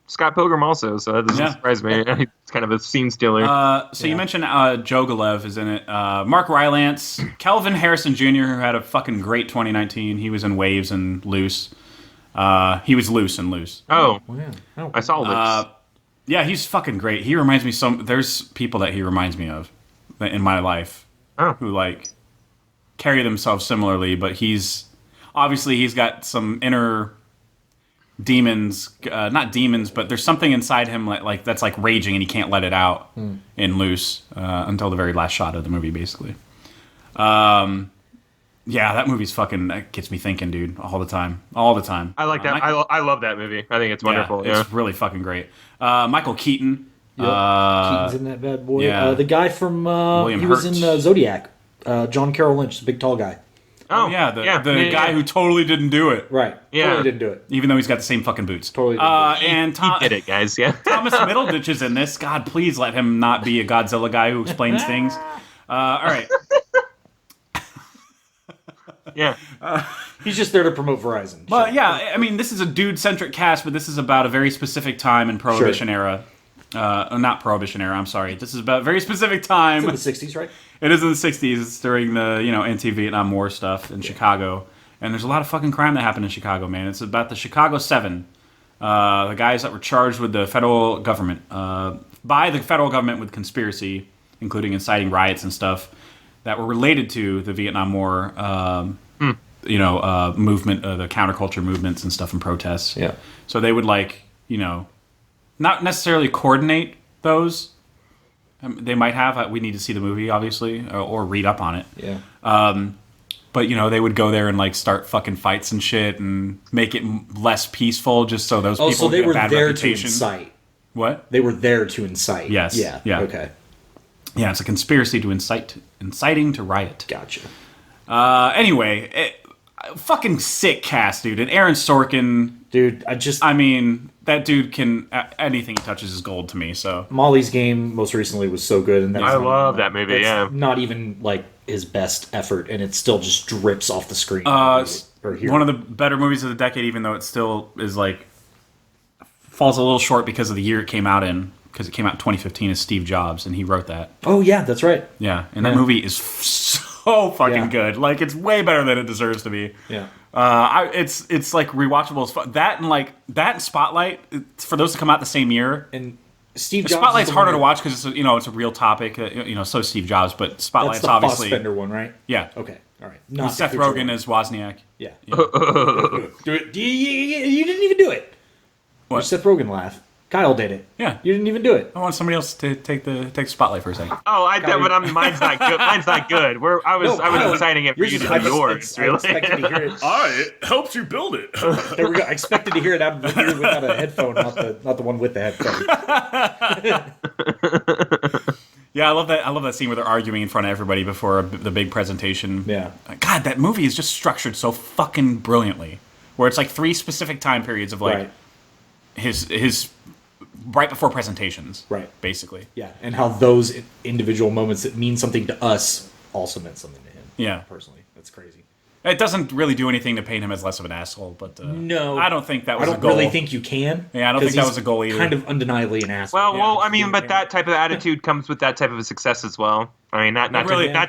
Scott Pilgrim also, so that doesn't surprise me. He's kind of a scene stealer. So you mentioned Joe Galev is in it. Mark Rylance, Kelvin Harrison Jr., who had a fucking great 2019. He was in Waves and Loose. He was Loose and Loose. Oh, I saw Loose. Yeah, he's fucking great. He reminds me there's people that he reminds me of in my life who like carry themselves similarly, but he's got some inner demons, not demons, but there's something inside him like that's like raging and he can't let it out in Loose until the very last shot of the movie, basically. Yeah, that movie's that gets me thinking, dude, all the time. I like that. I love that movie. I think it's wonderful. Yeah, it's really fucking great. Michael Keaton. Yep. Keaton's in that bad boy. Yeah. The guy from he was in Zodiac. John Carroll Lynch, the big tall guy. Oh yeah, the guy who totally didn't do it. Right. Yeah. Totally didn't do it. Even though he's got the same fucking boots. Totally didn't do it. And he did it, guys. Yeah. Thomas Middleditch is in this. God, please let him not be a Godzilla guy who explains things. All right. Yeah. He's just there to promote Verizon. But yeah, I mean, this is a dude-centric cast, but this is about a very specific time in Prohibition era. Not Prohibition era, I'm sorry. This is about a very specific time. It's in the 60s, right? It is in the 60s. It's during the, anti-Vietnam War stuff in Chicago. And there's a lot of fucking crime that happened in Chicago, man. It's about the Chicago 7. The guys that were charged with the federal government, by the federal government with conspiracy, including inciting riots and stuff, that were related to the Vietnam War, movement, the counterculture movements and stuff and protests. Yeah. So they would not necessarily coordinate those. They might have. We need to see the movie, obviously, or read up on it. Yeah. But they would go there and start fucking fights and shit and make it less peaceful, just so those people so they get were a bad there reputation. to incite. What? They were there to incite. Yes. Yeah. Yeah. Okay. Yeah, it's a conspiracy to inciting to riot. Gotcha. Anyway, fucking sick cast, dude. And Aaron Sorkin, dude. I mean, that dude can anything he touches is gold to me. So Molly's Game most recently was so good, and I love that movie. Yeah, not even his best effort, and it still just drips off the screen. One of the better movies of the decade, even though it still is falls a little short because of the year it came out in. Because it came out in 2015 as Steve Jobs, and he wrote that. Oh yeah, that's right. Yeah, and that movie is so fucking good. It's way better than it deserves to be. Yeah. It's rewatchable as fuck. That and Spotlight, for those to come out the same year. And Steve Jobs. Spotlight's harder to watch because it's a real topic. So is Steve Jobs, but Spotlight's that's the obviously Fassbender one, right? Yeah. Okay. All right. Not Seth Rogen as Wozniak. Yeah. Do it. You didn't even do it. What? Seth Rogen laugh. Kyle did it. Yeah. You didn't even do it. I want somebody else to take the spotlight for a second. Oh, mine's not good. Mine's not good. I was deciding it for you to do yours. I expected to hear it. It helps you build it. There we go. I expected to hear it out without a headphone, not the one with the headphone. Yeah, I love that scene where they're arguing in front of everybody before the big presentation. Yeah. God, that movie is just structured so fucking brilliantly. Where it's 3 specific time periods of his right before presentations. Right. Basically. Yeah, and how those individual moments that mean something to us also meant something to him. Yeah. Personally. That's crazy. It doesn't really do anything to paint him as less of an asshole, but no, I don't think that was a goal. I don't really think you can. Yeah, I don't think that was a goal either. Kind of undeniably an asshole. Well, I mean, but that type of attitude comes with that type of a success as well. I mean, not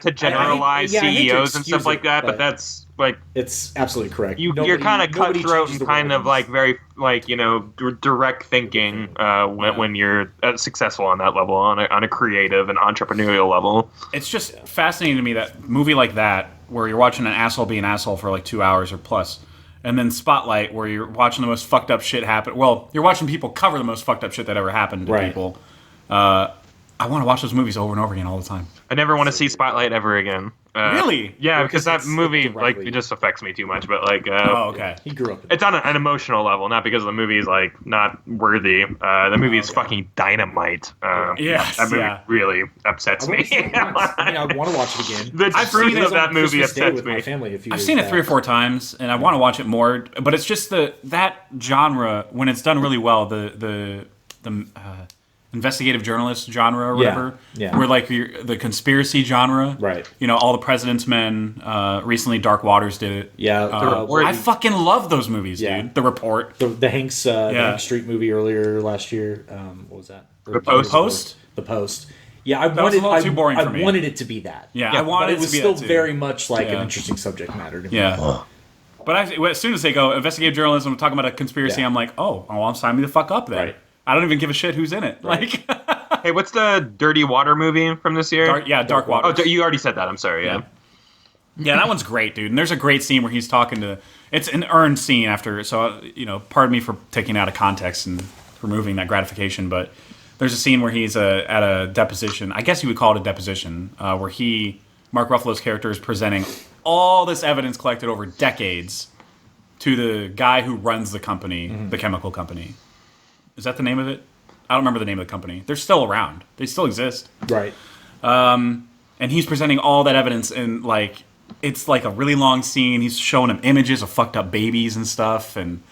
to generalize CEOs and stuff like that, but that's it's absolutely correct. You're kind of cutthroat and kind of very direct thinking when you're successful on that level, on a creative and entrepreneurial level. It's just fascinating to me that movie like that, where you're watching an asshole be an asshole for 2 hours or plus, and then Spotlight, where you're watching the most fucked up shit happen. Well, you're watching people cover the most fucked up shit that ever happened to people. I want to watch those movies over and over again all the time. I never want to see Spotlight ever again. Really? Yeah, because that movie it just affects me too much. But oh, okay. He grew up. It's on an emotional level, not because the movie is not worthy. The movie is fucking dynamite. Yes, that movie really upsets me. I want to watch it again. The truth of that movie upsets me. My family I've seen it 3 or 4 times, and I want to watch it more. But it's just that genre, when it's done really well, the investigative journalist genre or whatever, where the conspiracy genre, right? All the President's Men. Recently, Dark Waters did it. Yeah, I fucking love those movies, dude. The Report, the Hanks Street movie earlier last year. What was that? The Post. The Post. Yeah, that was a little too boring for me. I wanted it to be that. Yeah, I wanted it to be that too. It was still very much an interesting subject matter to me. Yeah. But as soon as they go investigative journalism, talking about a conspiracy, I'm like, I'm sign me the fuck up then. Right. I don't even give a shit who's in it. Right. Hey, what's the Dirty Water movie from this year? Dark Water. Oh, you already said that. I'm sorry. Yeah. Yeah, that one's great, dude. And there's a great scene where he's talking to. It's an earned scene after. So pardon me for taking it out of context and removing that gratification, but there's a scene where he's at a deposition. I guess you would call it a deposition, where Mark Ruffalo's character, is presenting all this evidence collected over decades to the guy who runs the company, the chemical company. Is that the name of it? I don't remember the name of the company. They're still around. They still exist. Right. And he's presenting all that evidence, and it's a really long scene. He's showing him images of fucked up babies and stuff, and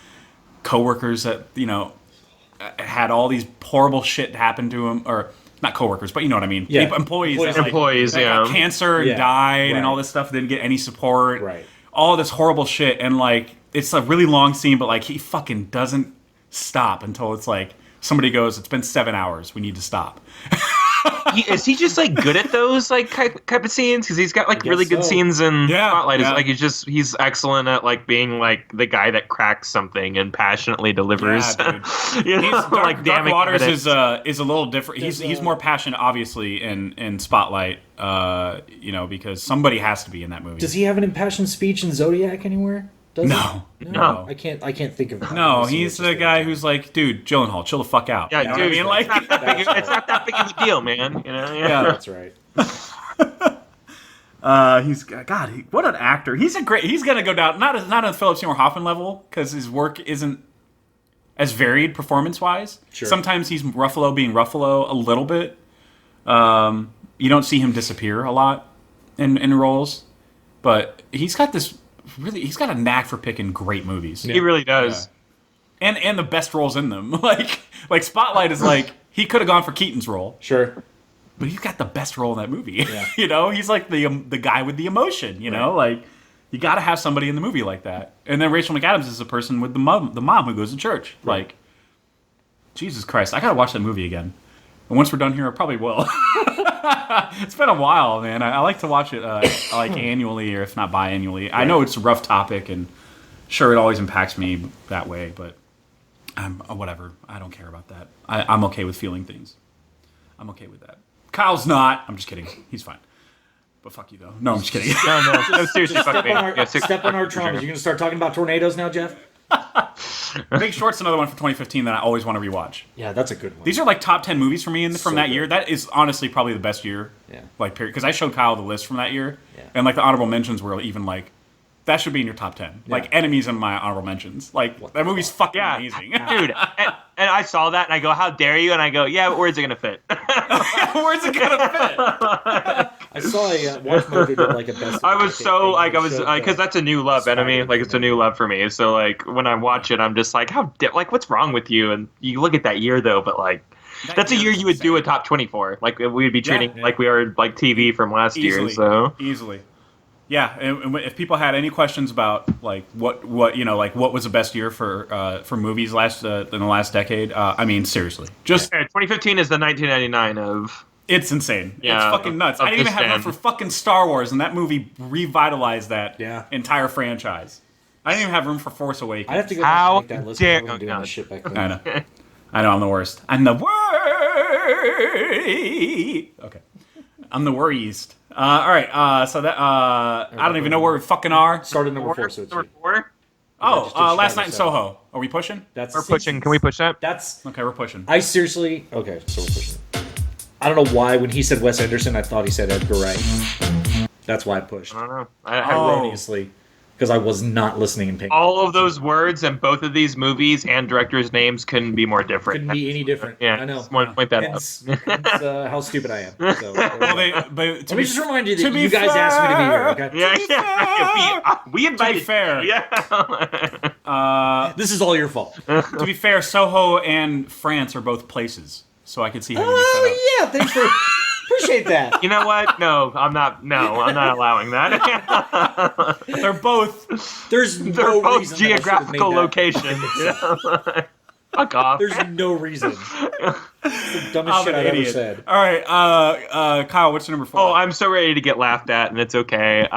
coworkers that had all these horrible shit happen to him, or not coworkers, but you know what I mean. Yeah. Employees that got cancer and died and all this stuff. Didn't get any support. Right. all this horrible shit, and like it's a really long scene, but like he fucking doesn't stop until it's like somebody goes, "It's been 7 hours. We need to stop." Is he just like good at those like type of scenes? Because he's got like really good scenes in Spotlight. Yeah. Like he's excellent at like being like the guy that cracks something and passionately delivers. Yeah, dude. You know, Dark damning Waters evidence. is a little different. He's more passionate, obviously, in Spotlight. Because somebody has to be in that movie. Does he have an impassioned speech in Zodiac anywhere? No. I can't think of. No, he's the guy who's like, dude, Gyllenhaal, chill the fuck out. Yeah, you know dude, what I mean? Like, it's not that big of a deal, man. You know? Yeah. That's right. What an actor. He's gonna go down not on Philip Seymour Hoffman level because his work isn't as varied performance wise. Sure. Sometimes he's Ruffalo being Ruffalo a little bit. You don't see him disappear a lot in roles, but he's got a knack for picking great movies. He really does. Yeah. And the best roles in them. like Spotlight is like he could have gone for Keaton's role. Sure. But he's got the best role in that movie. Yeah. He's like the guy with the emotion. You know, like you got to have somebody in the movie like that. And then Rachel McAdams is the person with the mom who goes to church. Right. Like, Jesus Christ, I gotta watch that movie again. And once we're done here, I probably will. It's been a while, man. I like to watch it like annually, or if not biannually. Right. I know it's a rough topic, and sure, it always impacts me that way. But whatever. I don't care about that. I'm okay with feeling things. I'm okay with that. Kyle's not. I'm just kidding. He's fine. But fuck you, though. No, I'm just kidding. No, seriously, fuck me. Step on our traumas. You're gonna start talking about tornadoes now, Jeff? Big Short's another one from 2015 that I always want to rewatch. Yeah, that's a good one. These are like top 10 movies for me from that year. That is honestly probably the best year. Yeah. Like, period. Because I showed Kyle the list from that year. Yeah. And like the honorable mentions were even like, that should be in your top 10. Yeah. Like, Enemies in my honorable mentions. Like, that movie's fucking amazing. Dude. And I saw that and I go, how dare you? And I go, yeah, but where's it going to fit? Where's it going to fit? I saw a Watch Mojo did like a best. I was so like because that's a new love, Enemy. Like it's a new love for me. So like when I watch it, I'm just like, what's wrong with you? And you look at that year though, but like that's a year you would do a top 24. Like we'd be treating like we are like TV from last year. So easily. Yeah, and if people had any questions about like what you know, like what was the best year for movies in the last decade, I mean seriously, just 2015 is the 1999 of. It's insane. Yeah, it's fucking nuts. I didn't even have room for fucking Star Wars, and that movie revitalized that entire franchise. I didn't even have room for Force Awakens. I have to go back and make that list. Dare, doing this shit back then. I know. I'm the worst. I'm the worst. Okay. I'm the worriest. All right. So that I don't even know where we fucking are. Start at number 4. So it's number 4. Oh, Last Night in Soho. Are we pushing? We're pushing. Can we push that? That's okay. We're pushing. I seriously. Okay, so we're pushing. I don't know why when he said Wes Anderson, I thought he said Edgar Wright. That's why I pushed. I don't know. Erroneously, because I was not listening and paying. All of those words and both of these movies and directors' names couldn't be more different. Couldn't be any different. Yeah, I know. Just want to point that out. Hence, how stupid I am. So, but let me just remind you that you guys asked me to be here. Okay? Yeah. We invited. To be fair, this is all your fault. To be fair, Soho and France are both places, so I could see how you mix that up. Oh yeah, thanks for appreciate that. You know what? No, I'm not. No, I'm not allowing that. They're both. They're no both reason geographical locations. Fuck off. There's no reason. It's the dumbest shit I've ever said. All right, Kyle, what's your number 4? Oh, I'm so ready to get laughed at, and it's okay.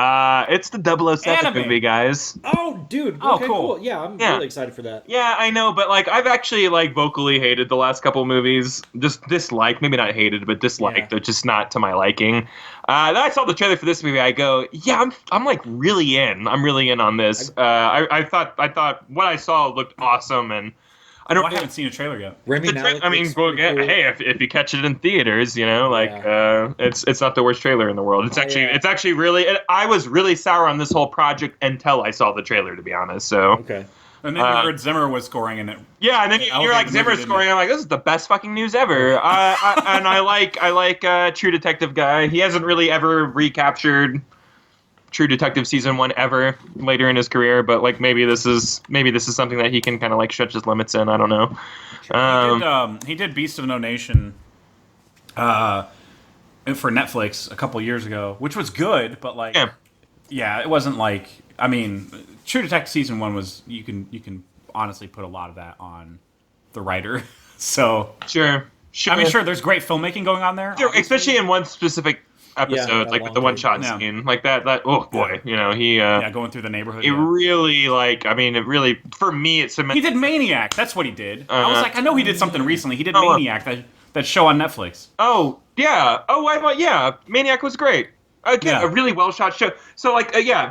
It's the 007 movie, guys. Oh, dude. Oh, okay, cool. Yeah, I'm really excited for that. Yeah, I know, but like I've actually like vocally hated the last couple movies. Just disliked, maybe not hated, but disliked. Yeah. They're just not to my liking. Then I saw the trailer for this movie. I go, yeah, I'm like really in. I'm really in on this. I thought what I saw looked awesome, and I haven't seen a trailer yet. Hey, if you catch it in theaters, you know, like it's not the worst trailer in the world. It's actually really. I was really sour on this whole project until I saw the trailer, to be honest. So okay. And then you heard Zimmer was scoring in it. Yeah, and then you're like Zimmer scoring. I'm like, this is the best fucking news ever. And I like True Detective guy. He hasn't really ever recaptured True Detective season 1 ever later in his career, but like maybe this is something that he can kind of like stretch his limits in. I don't know. He did Beast of No Nation for Netflix a couple years ago, which was good, but like it wasn't like I mean, True Detective season 1 was you can honestly put a lot of that on the writer. So Sure. I mean, sure, there's great filmmaking going on there, Sure, especially in one specific episode, like with the one-shot scene, like that. Oh boy, he going through the neighborhood. It really, it really, for me, it cemented. He did Maniac. That's what he did. I was like, I know he did something recently. He did Maniac, that show on Netflix. Oh yeah. Oh, Maniac was great. Again, a really well shot show. So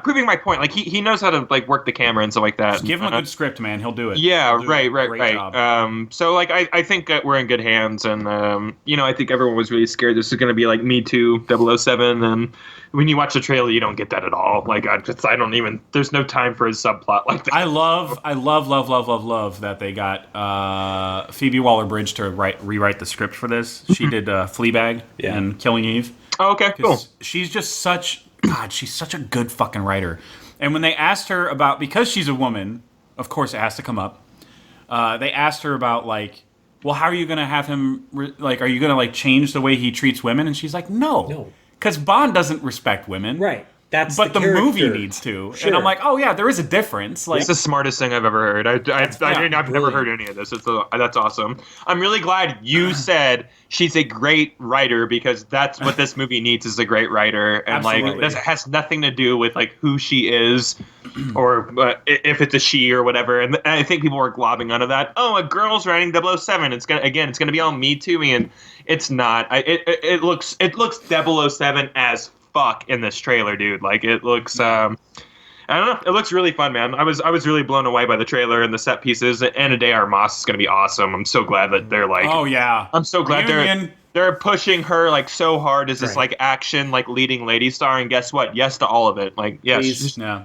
proving my point. Like he knows how to work the camera and stuff like that. Just give him a good script, man. He'll do it. Yeah, He'll do right. So I think that we're in good hands, and I think everyone was really scared this is going to be like Me Too 007, and when you watch the trailer, you don't get that at all. Like I don't even. There's no time for a subplot like that. I love that they got Phoebe Waller-Bridge to rewrite the script for this. She did Fleabag and Killing Eve. Oh, okay, cool. She's just she's such a good fucking writer. And when they asked her about, because she's a woman, of course it has to come up. They asked her about well, how are you gonna have him? Are you gonna change the way he treats women? And she's like, no, because Bond doesn't respect women, right? But the movie needs to, and I'm like, oh yeah, there is a difference. It's the smartest thing I've ever heard. I've never heard any of this. That's awesome. I'm really glad you said she's a great writer, because that's what this movie needs, is a great writer, and this has nothing to do with who she is, or if it's a she or whatever. And I think people were globbing onto that. Oh, a girl's writing 007. It's gonna be all Me Too, and it's not. It looks 007 as fuck in this trailer, dude. It looks I don't know, it looks really fun, man. I was really blown away by the trailer and the set pieces. Anna de Armas is going to be awesome. I'm so glad that they're oh yeah, I'm so glad they're pushing her so hard as this action leading lady star, and guess what? Yes to all of it.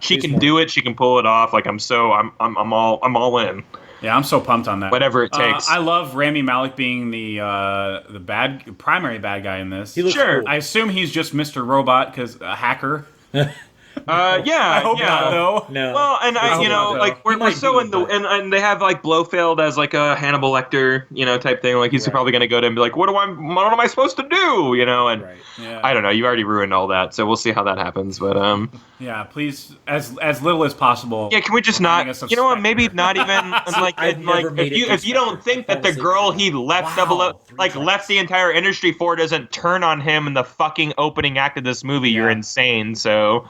She can do it, she can pull it off. I'm all in. Yeah, I'm so pumped on that. Whatever it takes. I love Rami Malek being the primary bad guy in this. He looks cool. I assume he's just Mr. Robot, because a hacker. I hope not, though. No. Well, and we're so in the and they have Blofeld as a Hannibal Lecter, type thing. He's probably going to go to him and be like, what am I supposed to do? And I don't know. You already ruined all that, so we'll see how that happens. But yeah, please, as little as possible. Yeah, can we just not? You know what? Maybe not even if you don't think that the girl he left left the entire industry for doesn't turn on him in the fucking opening act of this movie, you're insane. So.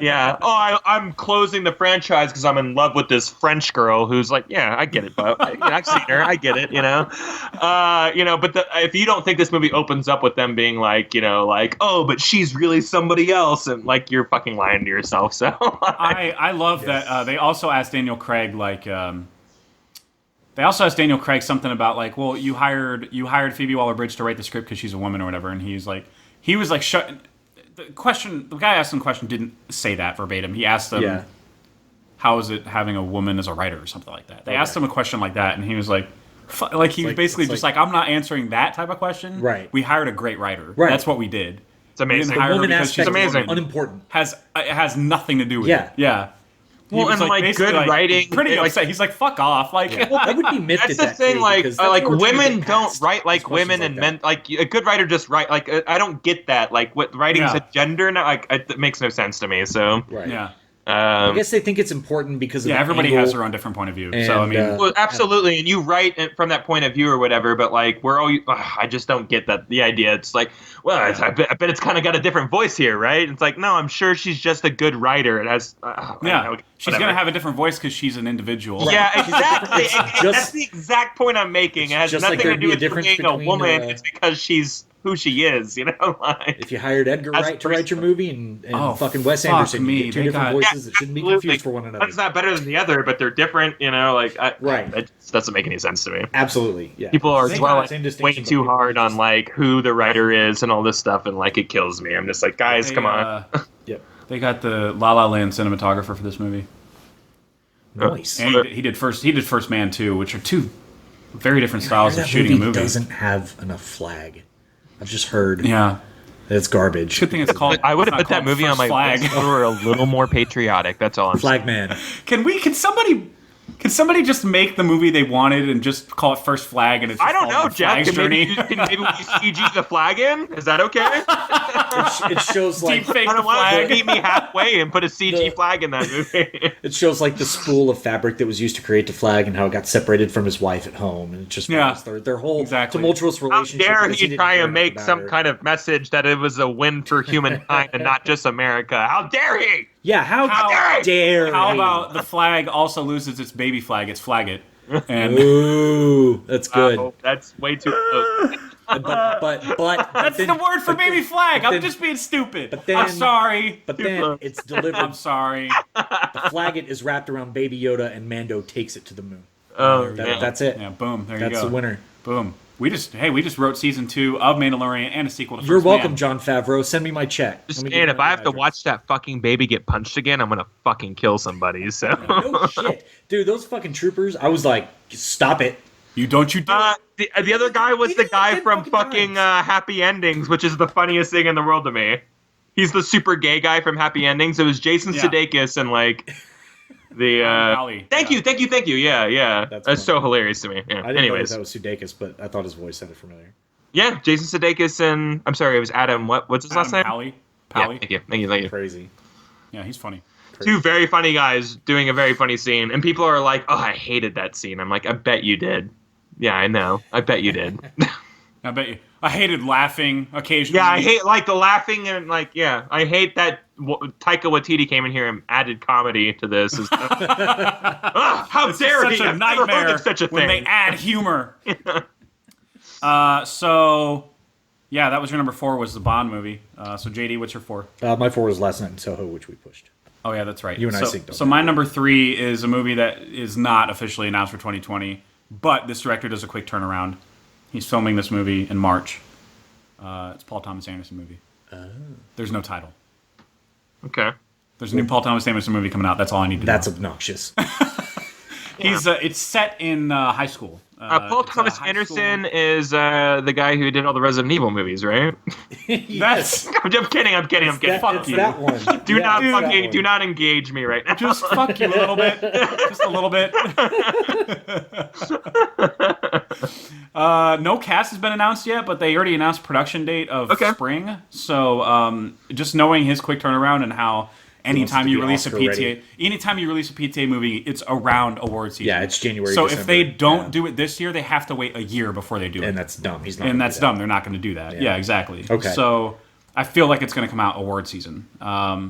Yeah. Oh, I'm closing the franchise because I'm in love with this French girl who's I get it, but I've seen her. I get it, But if you don't think this movie opens up with them being oh, but she's really somebody else, and you're fucking lying to yourself. So I love that they also asked Daniel Craig something about well, you hired Phoebe Waller-Bridge to write the script because she's a woman or whatever, and he was shut. The guy asked him the question didn't say that verbatim. He asked them, how is it having a woman as a writer or something like that. They asked him a question like that, and he was I'm not answering that type of question. Right. We hired a great writer. Right. That's what we did. It's amazing. The woman aspect is amazing. Unimportant. It has nothing to do with it. Yeah. Well, and good writing, pretty upset. He's fuck off. Well, I would be miffed that's at the that thing. Women don't write like women, and men. A good writer just write. I don't get that. What writing's a gender now? It makes no sense to me. So yeah. I guess they think it's important because of everybody has their own different point of view. And, so I mean, well, absolutely, and you write from that point of view or whatever. But we're all, I just don't get the idea. It's I bet it's kind of got a different voice here, right? It's no, I'm sure she's just a good writer. It has, she's gonna have a different voice because she's an individual. Yeah, exactly. That's the exact point I'm making. It has nothing to do with being a woman. It's because she's who she is, if you hired Edgar Wright to write your movie and fucking Wes Anderson, you get two different voices that shouldn't be confused for one another. One's not better than the other, but they're different, right. It doesn't make any sense to me. Absolutely, yeah. People are dwelling way too hard on who the writer is and all this stuff, and it kills me. I'm just guys, come on. Yep. They got the La La Land cinematographer for this movie. Nice. And he did First Man too, which are two very different styles of shooting a movie. Doesn't have enough flag. I've just heard. Yeah. It's garbage. Good thing it's called. I would have put that movie on my flag. list if we were a little more patriotic. That's all I'm saying. Flag man. Can somebody Can somebody just make the movie they wanted and just call it First Flag and it's just I don't know, Jeff. Flag's journey? Maybe we CG the flag in? Is that okay? It shows like Deep fake I the don't want to flag. meet me halfway and put a CG flag in that movie. it shows like the spool of fabric that was used to create the flag and how it got separated from his wife at home, and it just follows their whole tumultuous How relationship. dare because he didn't try care and make about some her. kind of message that it was a win for humankind and not just America? How dare he? Yeah, how dare? How he? about the flag also loses its baby flag? It's Flag It. And Ooh, that's good. Oh, that's way too close. But that's then, the word for but baby then- flag. but I'm then- just being stupid. but then- I'm sorry. But then it's delivered. I'm sorry. The flaget is wrapped around Baby Yoda, and Mando takes it to the moon. Oh, That's it. Yeah, boom. There you go. That's the winner. Boom. We just wrote season 2 of Mandalorian and a sequel to You're First welcome, Man. John Favreau. Send me my check. Just Let me saying, give if you I my have to address. watch that fucking baby get punched again, I'm gonna fucking kill somebody. So. No shit, dude. Those fucking troopers. I was like, stop it. You do it. The other guy was He the did it guy 10 from fucking fucking times. Happy Endings, which is the funniest thing in the world to me. He's the super gay guy from Happy Endings. It was Jason Yeah. Sudeikis and like the. Ali. Thank you. Yeah. That's That's so funny. hilarious to me. Yeah. I didn't Anyways, know that was Sudeikis, but I thought his voice sounded familiar. yeah, Jason Sudeikis and I'm sorry, it was Adam. What's his last name? Pally. Yeah, thank you. Crazy. Yeah, he's funny. Two very funny guys doing a very funny scene, and people are like, "Oh, I hated that scene." I'm like, "I bet you did." Yeah, I know. I bet you did. I bet you. I hated laughing occasionally. Yeah, I hate like the laughing and like I hate that Taika Waititi came in here and added comedy to this. How It's dare such he? a I've never heard nightmare of such a when they thing. add humor. So, yeah, that was your number 4 was the Bond movie. So, JD, what's your 4? My 4 was Last Night in Soho, which we pushed. Oh, yeah, that's right. You and I so, synced on So that. my number 3 is a movie that is not officially announced for 2020, but this director does a quick turnaround. He's filming this movie in March. It's Paul Thomas Anderson movie. There's no title. Okay. There's a new Paul Thomas Anderson movie coming out. That's all I need to That's know. obnoxious. It's set in high school. Paul it's a Thomas high Anderson school- is the guy who did all the Resident Evil movies, right? That's I'm kidding. It's that one. Do not it's that fucking one. do not engage me right now. just fuck you a little bit. Just a little bit. No cast has been announced yet, but they already announced production date of spring. So just knowing his quick turnaround and how anytime to you be release a Oscar PTA, ready. anytime you release a PTA movie, it's around award season. Yeah, it's January. So December. if they don't Yeah. do it this year, they have to wait a year before they do it. and that's dumb. He's not. And gonna that's do that. dumb. They're not going to do that. Yeah, exactly. Okay. So I feel like it's going to come out award season. Some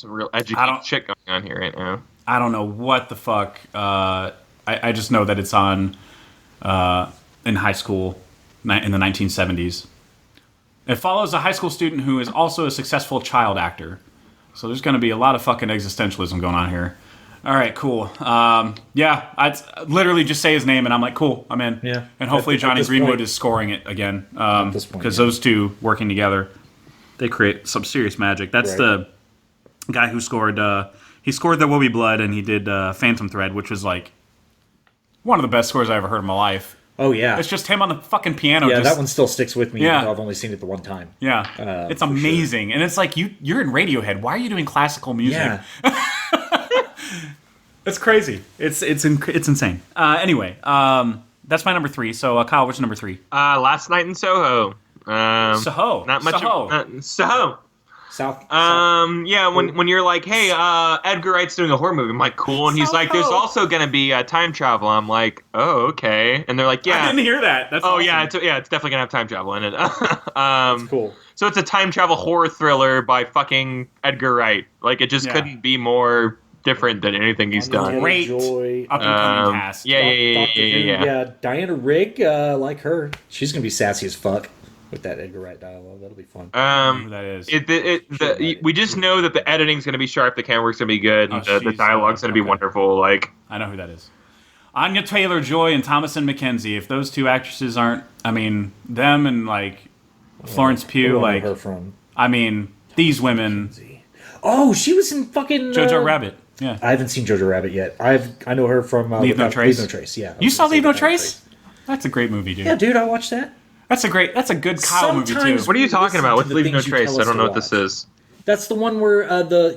real I educated don't- shit going on here right now. I don't know what the fuck. I just know that it's on in high school in the 1970s. It follows a high school student who is also a successful child actor. So there's going to be a lot of fucking existentialism going on here. All right, cool. Yeah, I'd literally just say his name and I'm like, cool, I'm in. Yeah. And hopefully At Johnny this Greenwood point- is scoring it again. this point, Because yeah. those two working together, they create some serious magic. That's Right. the guy who scored. He scored There Will Be Blood, and he did Phantom Thread, which was like one of the best scores I ever heard in my life. Oh yeah. It's just him on the fucking piano. Yeah, just, that one still sticks with me. Yeah. Even though I've only seen it the one time. Yeah, it's amazing, and it's like you're in Radiohead. Why are you doing classical music? Yeah. It's crazy. It's insane. Anyway, that's my number 3. So Kyle, what's your number 3? Last Night in Soho. Soho. Not much. Soho. Soho. South. Yeah, when you're like, hey, Edgar Wright's doing a horror movie, I'm like, cool, and he's like, there's also gonna be time travel. I'm like, oh, okay, and they're like, I yeah. didn't hear that. That's Oh awesome. yeah, it's definitely gonna have time travel in it. Cool. So it's a time travel horror thriller by fucking Edgar Wright. Like it just couldn't be more different than anything he's done. Great Joy. up and coming cast. Yeah. Yeah, Diana Rigg, like her. She's gonna be sassy as fuck with that Edgar Wright dialogue. That'll be fun. Who that is? We just know that the editing's going to be sharp, the camera work's going to be good, and the dialogue's going to be wonderful. Like I know who that is. Anya Taylor-Joy and Thomasin McKenzie. If those two actresses aren't, I mean, them and like Florence Pugh, Where I like, know her from. I mean, these women. Oh, she was in fucking Jojo Rabbit. Yeah. I haven't seen Jojo Rabbit yet. I know her from Leave No Trace. Leave No Trace. Yeah. You saw Leave No Trace? That's a great movie, dude. Yeah, dude, I watched that. That's a good Kyle movie too. Sometimes- what are you talking about? What's Listen to Leave No the things you Trace? tell I us don't know to what this watch. is. That's the one where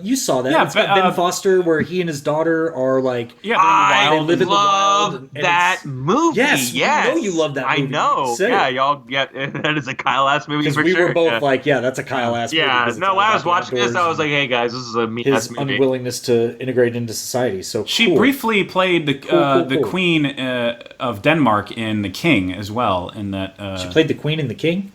you saw that. Yeah, It's got Ben Foster, where he and his daughter are like, I they live in the wild. love that movie. Yes, yes, we know you love that movie. I know. Yeah, y'all. Yeah, that is a Kyle ass movie because for we sure. were both like, that's a Kyle ass movie. Yeah, no, when I was watching this, I was like, hey guys, this is a me ass his movie. unwillingness to integrate into society. So she briefly played the Queen of Denmark in The King as well. In that she played the Queen in The King.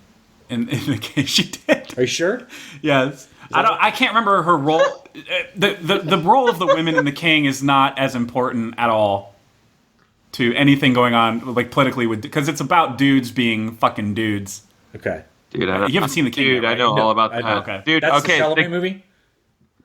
In The King, she did. Are you sure? Yes. I can't remember her role. The role of the women in The King is not as important at all to anything going on like politically because it's about dudes being fucking dudes. Okay. Dude, you haven't seen The King. Dude, yet, right? I know all about that. Okay. Dude, that's okay. the Chalamet movie?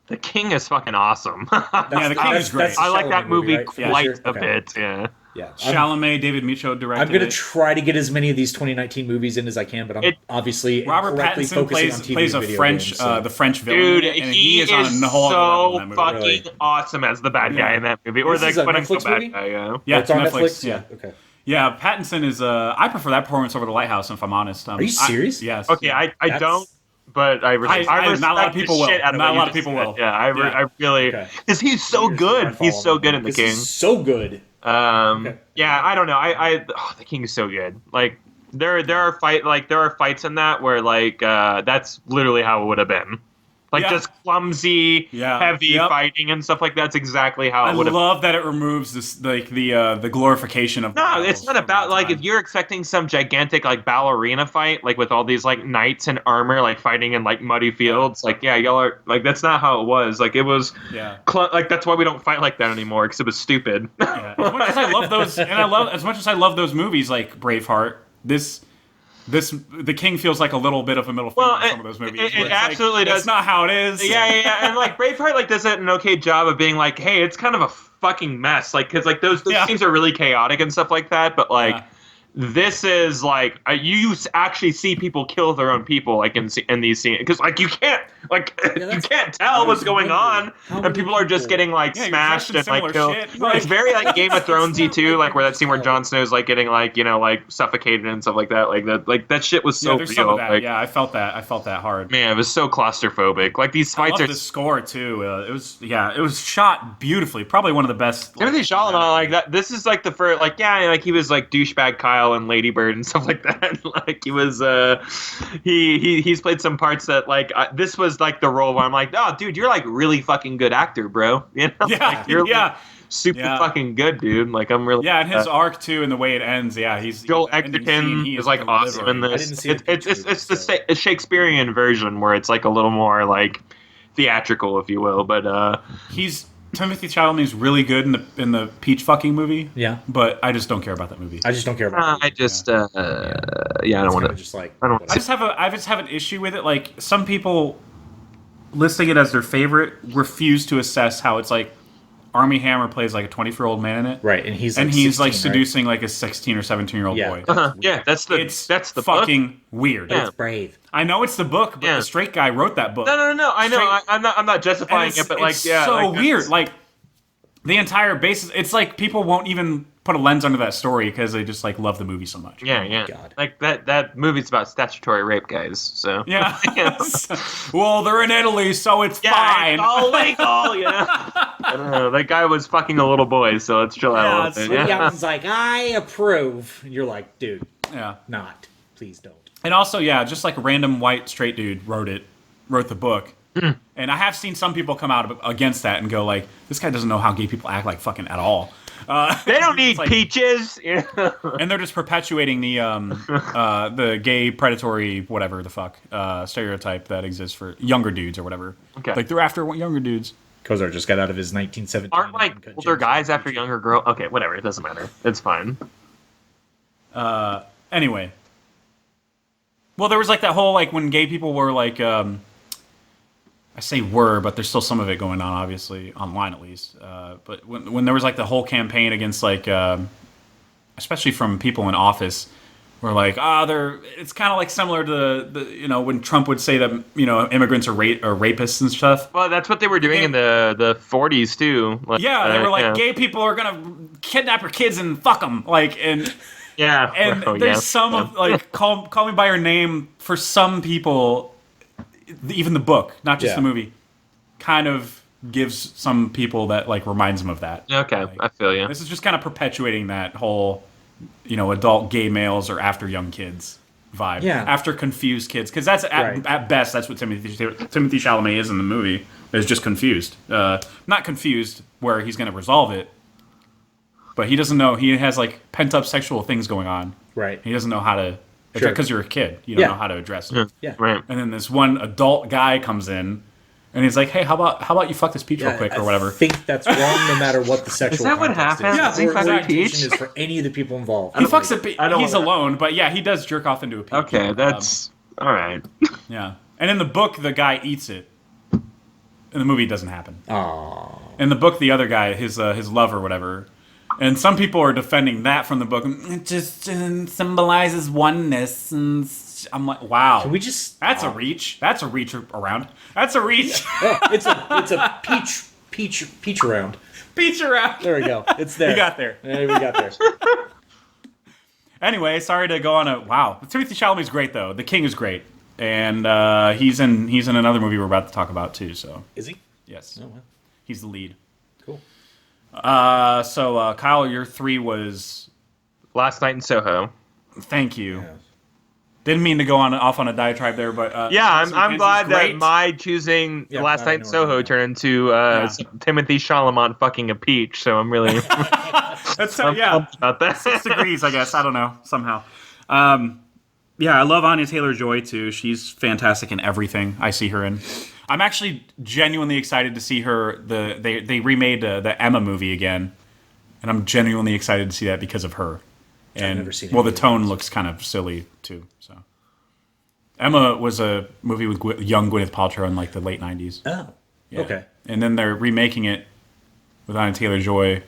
The King is fucking awesome. The King is great. I like that movie right? quite a bit. Yeah. Yeah. Chalamet, David Micho directed. I'm going to try to get as many of these 2019 movies in as I can, but I'm obviously Robert correctly Pattinson focusing on TV plays a video French, games, so. The French villain. Dude, and he is is on a whole other level in so that movie. fucking awesome as the bad guy in that movie, or This the is a quote unquote Netflix bad movie? guy. Yeah. Yeah, It's on Netflix. Yeah. Okay. Yeah, Pattinson is. I prefer that performance over The Lighthouse. If I'm honest. Are you serious? Yes. Okay, yeah. I don't. But I respect not a lot of people will. Shit out of Not a what lot you of people just will. said. Yeah, I really because he's so good. He's so good in The King. He's so good. Yeah, I don't know. The King is so good. Like there are fights in that where that's literally how it would have been. Like just clumsy, heavy fighting and stuff like that's exactly how it would have. I love that it removes this the glorification of. No, it's not about if you're expecting some gigantic ballerina fight with all these knights in armor fighting in muddy fields. Y'all are that's not how it was. It was that's why we don't fight like that anymore because it was stupid. Yeah. As much as I love those, as much as I love those movies like Braveheart, The King feels like a little bit of a middle finger in some of those movies. It absolutely does. That's not how it is. Yeah. And Braveheart does an okay job of being hey, it's kind of a fucking mess. Because those scenes are really chaotic and stuff like that. But this is you actually see people kill their own people in these scenes because you can't you can't tell what's going on and people are just getting smashed and killed. It's very Game of Thronesy too, where that scene where Jon Snow's getting suffocated and stuff like that. That shit was so there's real. Some of that. I felt that hard. Man, it was so claustrophobic. These fights I love the score too. It was shot beautifully. Probably one of the best. Timothy Chalamet that. This is the first he was douchebag Kyle and Lady Bird and stuff like that. He was he's played some parts that this was the role where I'm oh dude, you're really fucking good actor, bro. You know? Yeah, you're super fucking good, dude. I'm really and his arc too and the way it ends. Yeah, he's Joel Edgerton is awesome in this. It's the Shakespearean version where it's a little more theatrical, if you will. But Timothy Chalamet is really good in the Peach fucking movie. Yeah, but I just don't care about that movie. I just don't care about. I don't want to. I just have an issue with it. Some people listing it as their favorite refuse to assess how it's Armie Hammer plays a 24-year-old man in it, right? And he's 16, seducing a 16 or 17-year-old boy. That's the fucking book. Weird. Yeah. It's brave. I know it's the book, but the straight guy wrote that book. No. I know. I'm not justifying it, but it's so weird. The entire basis. It's people won't even put a lens under that story because they just love the movie so much. Yeah. God. That movie's about statutory rape, guys. So yeah. Well, they're in Italy, so it's fine. It's all legal. I don't know. That guy was fucking a little boy, so let's chill out a little bit. Yeah, I approve. And you're dude. Yeah. Not. Please don't. And also, just a random white straight dude wrote the book. And I have seen some people come out against that and go this guy doesn't know how gay people act fucking at all. They don't need peaches. And they're just perpetuating the gay predatory whatever the fuck stereotype that exists for younger dudes or whatever. Okay. They're after younger dudes. Kozar just got out of his 1917. Aren't older guys after younger girls? Okay, whatever. It doesn't matter. It's fine. Anyway. Well, there was that whole when gay people were I say were, but there's still some of it going on, obviously, online at least. But when there was the whole campaign against especially from people in office, were it's kind of similar to the when Trump would say that immigrants are rapists and stuff. Well, that's what they were doing in the 40s too. They were gay people are gonna kidnap your kids and fuck them, and. Yeah, and there's some of call me by your name for some people. even the book, not just the movie, kind of gives some people that like reminds them of that. Okay, like, I feel you. This is just kind of perpetuating that whole, adult gay males are after young kids vibe. Yeah. After confused kids, because that's at best that's what Timothy Chalamet is in the movie. Is just confused. Not confused where he's going to resolve it, but he doesn't know. He has like pent up sexual things going on. Right. He doesn't know how to. Because you're a kid, you don't know how to address it. Yeah. Right. And then this one adult guy comes in, and he's like, "Hey, how about you fuck this peach real quick or whatever?" I think that's wrong, no matter what the sexual. Is that what context happens? Is. Yeah, Does he fuck a peach? Is for any of the people involved. He fucks it. He's wanna- alone, but yeah, he does jerk off into a peach. Okay, that's all right. Yeah, and in the book, the guy eats it. In the movie, it doesn't happen. Aww. In the book, the other guy, his love or whatever, and some people are defending that from the book. It just symbolizes oneness, and I'm like, wow. Can we just? That's a reach. That's a reach around. That's a reach. Oh, it's a peach around. Peach around. There we go. It's there. We got there. Yeah, we got there. Anyway, sorry to go on a wow. Timothy Chalamet's great though. The King is great, and he's in another movie we're about to talk about too. So Is he? yes, Oh, wow. he's the lead. Cool. So Kyle, your 3 was. Last Night in Soho. Thank you. Yeah. Didn't mean to go off on a diatribe there, but I'm glad that great. my choosing Last Night in Soho turned into Timothy Chalamet fucking a peach. So I'm really That's pumped about that. 6 degrees, I guess. I don't know somehow. Yeah, I love Anya Taylor-Joy too. She's fantastic in everything I see her in. I'm actually genuinely excited to see her. They remade the Emma movie again, and I'm genuinely excited to see that because of her. And never seen well, the any of tone looks kind of silly too. So Emma was a movie with young Gwyneth Paltrow in like the late '90s. Oh. Yeah. Okay. And then they're remaking it with Anya Taylor-Joy,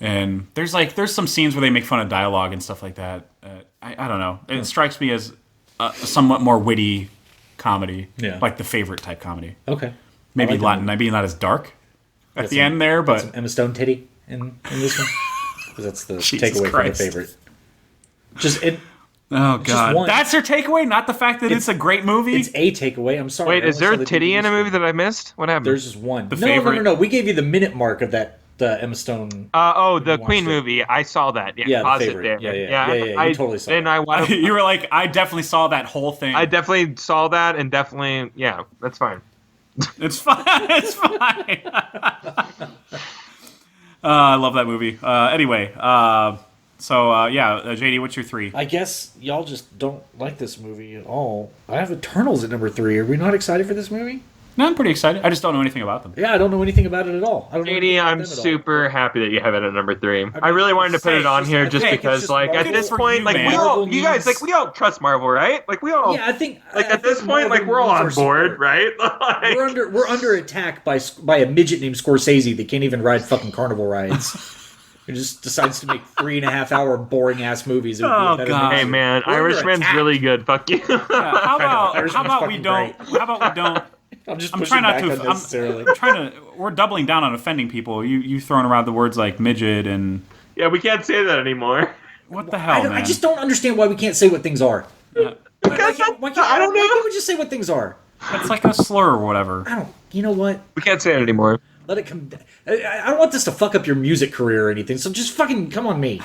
and there's some scenes where they make fun of dialogue and stuff like that. I don't know. It strikes me as a somewhat more witty comedy, like the Favorite type comedy. Okay. Maybe like maybe not as dark at the end there, but some Emma Stone titty in this one. Because that's the Jesus takeaway from the Christ. Favorite. Just it. oh god, one. that's your takeaway, not the fact that it's a great movie. It's a takeaway. I'm sorry. Wait, I is only there saw a the titty in a DVD movie screen. that I missed? What happened? There's just one. The no, Favorite. No. We gave you the minute mark of that Emma Stone. the watched Queen it. movie. I saw that. Yeah, the pause it Favorite. there. Yeah. You totally saw And that. You were like, I definitely saw that whole thing. I definitely saw that, and definitely, that's fine. It's fine. It's fine. I love that movie. Anyway, JD, what's your 3? I guess y'all just don't like this movie at all. I have Eternals at number 3. Are we not excited for this movie? No, I'm pretty excited. I just don't know anything about them. Yeah, I don't know anything about it at all. I don't know anything JD, about I'm them at all. super happy that you have it at number 3. I really wanted to put it on here just because, just like, at Marvel this for point, you, like, man. we all, Marvel you guys, needs- like, we all trust Marvel, right? Like, we all, Yeah, I think. like, I at this think point, like, Marvel we're all on needs our board, support. right? Like, We're under attack by a midget named Scorsese that can't even ride fucking carnival rides. Who just decides to make 3.5-hour boring ass movies. It would be Oh, a better God. movie. hey, man, We're under Irishman's attack. really good. Fuck you. How Irishman's about we fucking don't? great. How about we don't? I'm just I'm pushing trying not back to. unnecessarily. I'm trying to. We're doubling down on offending people. You throwing around the words like midget and Yeah, we can't say that anymore. what the hell, man? I just don't understand why we can't say what things are. Because Why I can't we just say what things are? It's like a slur or whatever. I don't. You know what? we can't say it anymore. Let it come. I don't want this to fuck up your music career or anything. So just fucking come on me.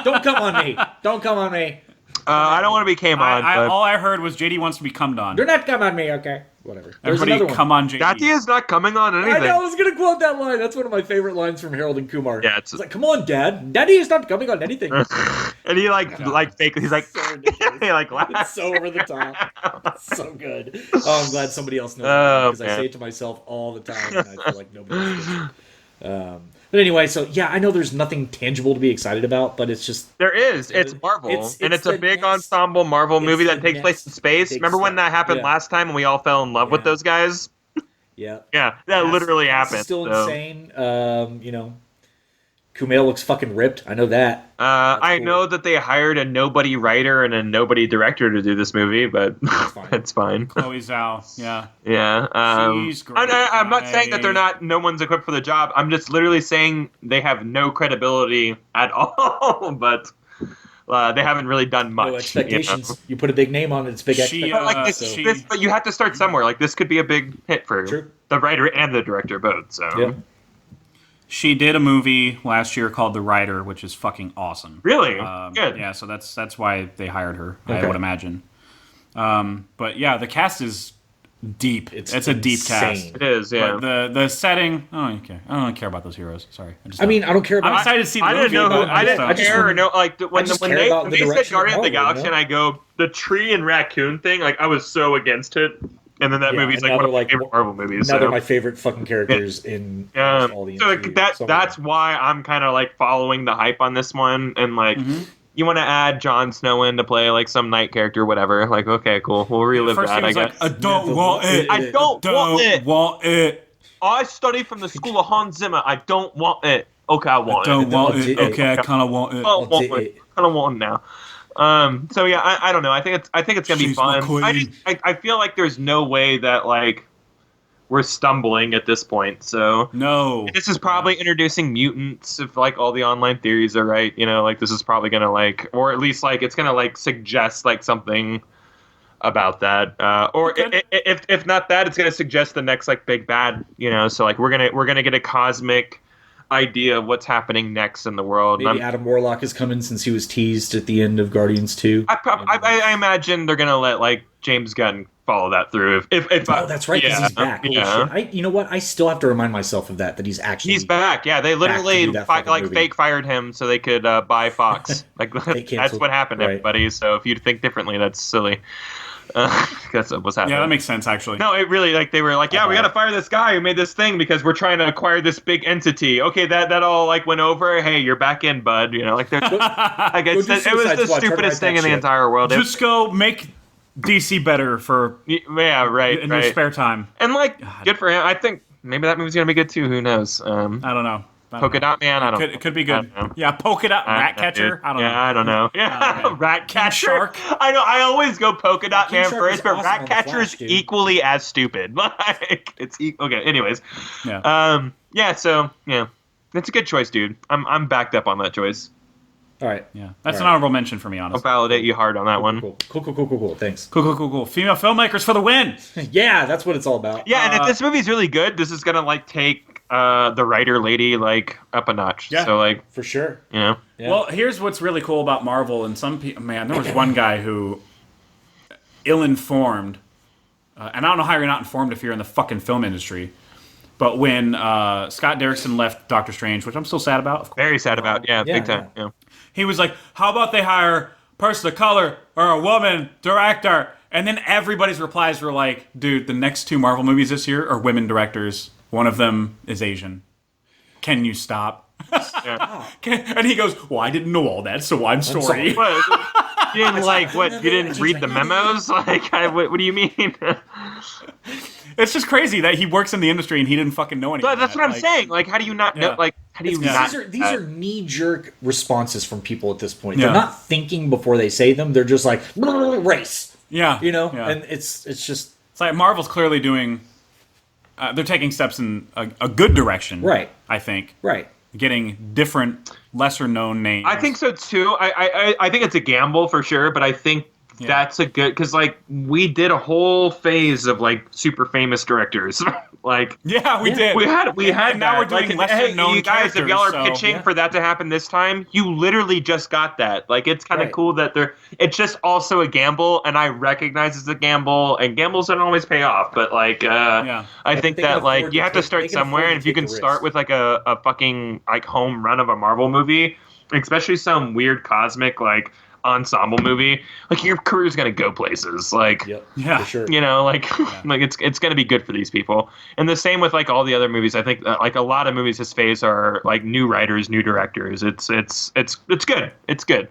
Don't come on me. Don't come on me. I don't want to be came on, but All I heard was JD wants to be cummed on. Do not come on me. Okay. Whatever. There's Everybody another one. come on JD. Daddy is not coming on anything. I know, I was going to quote that line. That's one of my favorite lines from Harold and Kumar. Yeah, it's like, come on, Dad. Daddy is not coming on anything. And he like fake. He's like, So ridiculous. he like It's laughs. so over the top. It's so good. Oh, I'm glad somebody else knows because I man. say it to myself all the time, and I feel like nobody else does. But anyway, so yeah, I know there's nothing tangible to be excited about, but it's just There is. It's Marvel, and it's a the big next- ensemble Marvel movie it's that the takes place in next space. big Remember when step. that happened Yeah. last time, and we all fell in love with Yeah. those guys? yeah. Yeah, that literally Cast happened. is still so. insane. Kumail looks fucking ripped. I know that. I cool. know that they hired a nobody writer and a nobody director to do this movie, but fine. it's fine. Chloe Zhao. Yeah. Yeah. She's great. I'm not saying that they're not. No one's equipped for the job. I'm just literally saying they have no credibility at all. But They haven't really done much. No expectations. You know? You put a big name on it, it's big expectations. But like this, but you have to start somewhere. Like this could be a big hit for the writer and the director both. So. Yep. She did a movie last year called The Writer, which is fucking awesome. Really? Good. Yeah, so that's why they hired her, I would imagine. But yeah, the cast is deep. It's a deep cast. It is, yeah. But the setting, I don't care. I don't really care about those heroes. Sorry. I mean, I don't care about. I'm excited to see the movie. I didn't care. No, like when they said Guardian of the Galaxy, and I go the tree and raccoon thing. Like I was so against it. And then that movie's like one of my favorite Marvel movies. Now they're my favorite fucking characters in all the MCU. So that's why I'm kind of like following the hype on this one. And like, you want to add Jon Snow in to play like some knight character, whatever. Like, okay, cool. We'll relive that, I guess. I don't want it. I don't want it. I study from the school of Hans Zimmer. I don't want it. Okay, I want it. Don't want it. Okay, I kind of want it. I kind of want it now. So yeah, I don't know. I think it's gonna be fun. I feel like there's no way that like we're stumbling at this point. So no, this is probably introducing mutants if like all the online theories are right. You know, like this is probably gonna like, or at least like it's gonna like suggest like something about that. Or if not that, it's gonna suggest the next like big bad. You know, so like we're gonna get a cosmic idea of what's happening next in the world. Maybe Adam Warlock is coming since he was teased at the end of Guardians 2. I imagine they're gonna let like James Gunn follow that through. If that's right, because he's back. Yeah. You know what? I still have to remind myself of that he's back. Yeah, they literally fake fired him so they could buy Fox. Like that's what happened, everybody. So if you think differently, that's silly. That's what's happening. Yeah, that makes sense, actually. No, it really, like, they were like, yeah, we gotta fire this guy who made this thing because we're trying to acquire this big entity. Okay, that all, like, went over. Hey, you're back in, bud. You know, like, it was the stupidest thing in the entire world. Just go make DC better for in their spare time. And, like, good for him. I think maybe that movie's gonna be good, too. Who knows? I don't know. Polka Dot Man, I don't know. It could be good. Yeah, Polka Dot Ratcatcher. I don't know. Yeah, I don't know. Yeah, Ratcatcher. Shark. I know. I always go Polka Dot Man first, but awesome Ratcatcher is equally as stupid. Like okay. Anyways, yeah. So it's a good choice, dude. I'm backed up on that choice. All right. Yeah, that's an honorable mention for me, honestly. I'll validate you hard on that one. Cool. Thanks. Cool. Female filmmakers for the win. Yeah, that's what it's all about. Yeah, and if this movie's really good, this is gonna like take the writer lady like up a notch. Yeah, so like for sure. You know. Yeah. Well, here's what's really cool about Marvel, and some people, man, there was one guy who ill-informed, and I don't know how you're not informed if you're in the fucking film industry. But when Scott Derrickson left Doctor Strange, which I'm still sad about, of course. Very sad about, big time. Yeah. He was like, how about they hire a person of color or a woman director? And then everybody's replies were like, dude, the next 2 Marvel movies this year are women directors. One of them is Asian. Can you stop? Yeah. And he goes, well, I didn't know all that, so I'm sorry. What? You didn't like what? You didn't read the memos? Like, what do you mean? It's just crazy that he works in the industry and he didn't fucking know anything. That's what I'm saying. Like, how do you not know? Like, how do you not? These are knee-jerk responses from people at this point. They're not thinking before they say them. They're just like race. Yeah, you know, and it's just it's like Marvel's clearly doing. They're taking steps in a good direction. Right. I think. Right. Getting different, lesser-known names. I think so too. I think it's a gamble for sure, but I think that's a good because like we did a whole phase of like super famous directors. Like we did. We had. And now we're doing lesser-known you guys, if y'all are pitching for that to happen this time, you literally just got that. Like it's kind of cool that it's just also a gamble, and I recognize it's a gamble, and gambles don't always pay off. But like, I think that like you have to start somewhere, and if you can start with like a fucking like home run of a Marvel movie, especially some weird cosmic like ensemble movie, like your career's gonna go places. Like for sure. You know, like like it's gonna be good for these people. And the same with like all the other movies. I think like a lot of movies this phase are like new writers, new directors. It's good. It's good. It's good.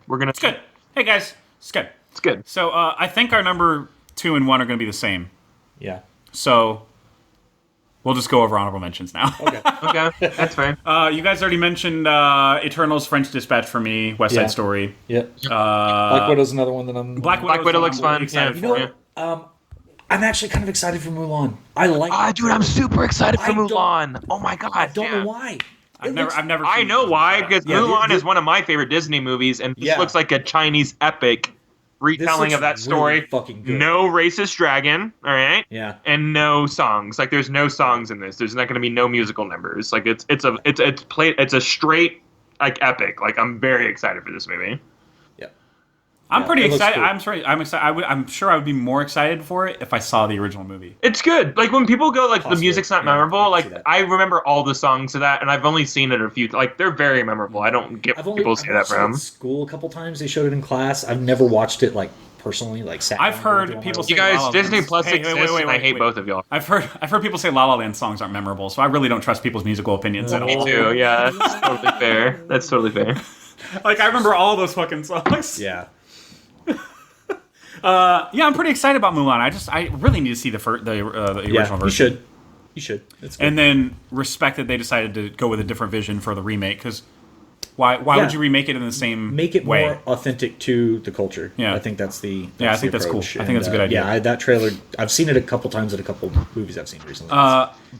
Hey guys, it's good. It's good. So I think our number 2 and 1 are gonna be the same. Yeah. So we'll just go over honorable mentions now. Okay, that's fine. You guys already mentioned Eternals, French Dispatch for me, West Side Story. Yep. Black Widow's another one that I'm... Black Widow looks fun. You know what? I'm actually kind of excited for Mulan. I like... dude, I'm super excited for Mulan. Oh my god. I don't know why. I've never. I know why, because Mulan is one of my favorite Disney movies, and this looks like a Chinese epic retelling of that story. Really fucking good. No racist dragon, all right? Yeah. And no songs. Like there's no songs in this. There's not going to be no musical numbers. Like it's a straight like epic. Like I'm very excited for this movie. I'm pretty excited. Cool. I'm sorry. I'm excited. I'm sure I would be more excited for it if I saw the original movie. It's good. Like when people go like the music's not memorable. Like I remember all the songs of that, and I've only seen it a few. Like they're very memorable. I don't get people say that from school a couple times. They showed it in class. I've never watched it like personally. Like I've heard people say you guys La La Disney Land. Plus exists, and I hate both of y'all. I've heard people say La La Land songs aren't memorable, so I really don't trust people's musical opinions at all. Me too. Yeah, that's totally fair. That's totally fair. Like I remember all those fucking songs. Yeah. I'm pretty excited about Mulan. I really need to see the original version. You should. It's good. And then respect that they decided to go with a different vision for the remake, because why would you remake it in the same make it way? more authentic to the culture? Yeah, I think that's the I think that's cool. I think that's a good idea. Yeah, that trailer. I've seen it a couple times at a couple movies I've seen recently.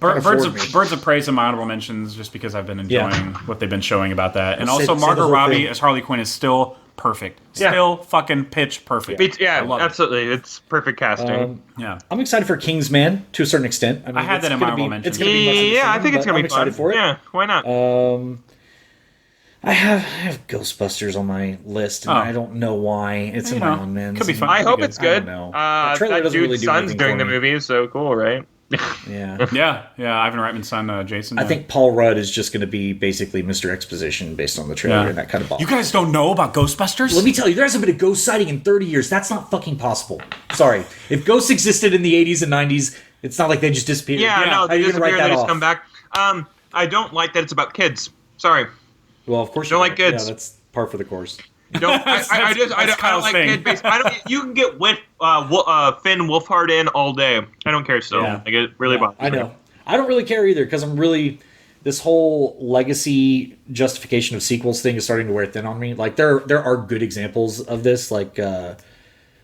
Birds of Prey is in my honorable mentions just because I've been enjoying what they've been showing about that, and also Margot Robbie as Harley Quinn is still perfect. Still fucking pitch perfect. Yeah, absolutely. It's perfect casting. I'm excited for Kingsman to a certain extent. I had that in my honorable mentions. It's gonna be much of the same, I think it's gonna be excited for it. Yeah, why not? I have Ghostbusters on my list, and I don't know why. It's in my own man. Could be fun. I hope it's good. I don't know. That dude's son's doing the movie is so cool, right? Yeah. Ivan Reitman's son, Jason. I think Paul Rudd is just going to be basically Mr. Exposition based on the trailer and that kind of ball. You guys don't know about Ghostbusters? Let me tell you, there hasn't been a ghost sighting in 30 years. That's not fucking possible. Sorry. If ghosts existed in the 80s and 90s, it's not like they just disappeared. No, they disappear and they just come back. I don't like that it's about kids. Sorry. Well, of course you don't like kids. Yeah, that's par for the course. I don't like kid based. You can get Finn Wolfhard in all day. I don't care still. Like it really bothers me. I know. I don't really care either because I'm really this whole legacy justification of sequels thing is starting to wear thin on me. Like there are good examples of this. Like I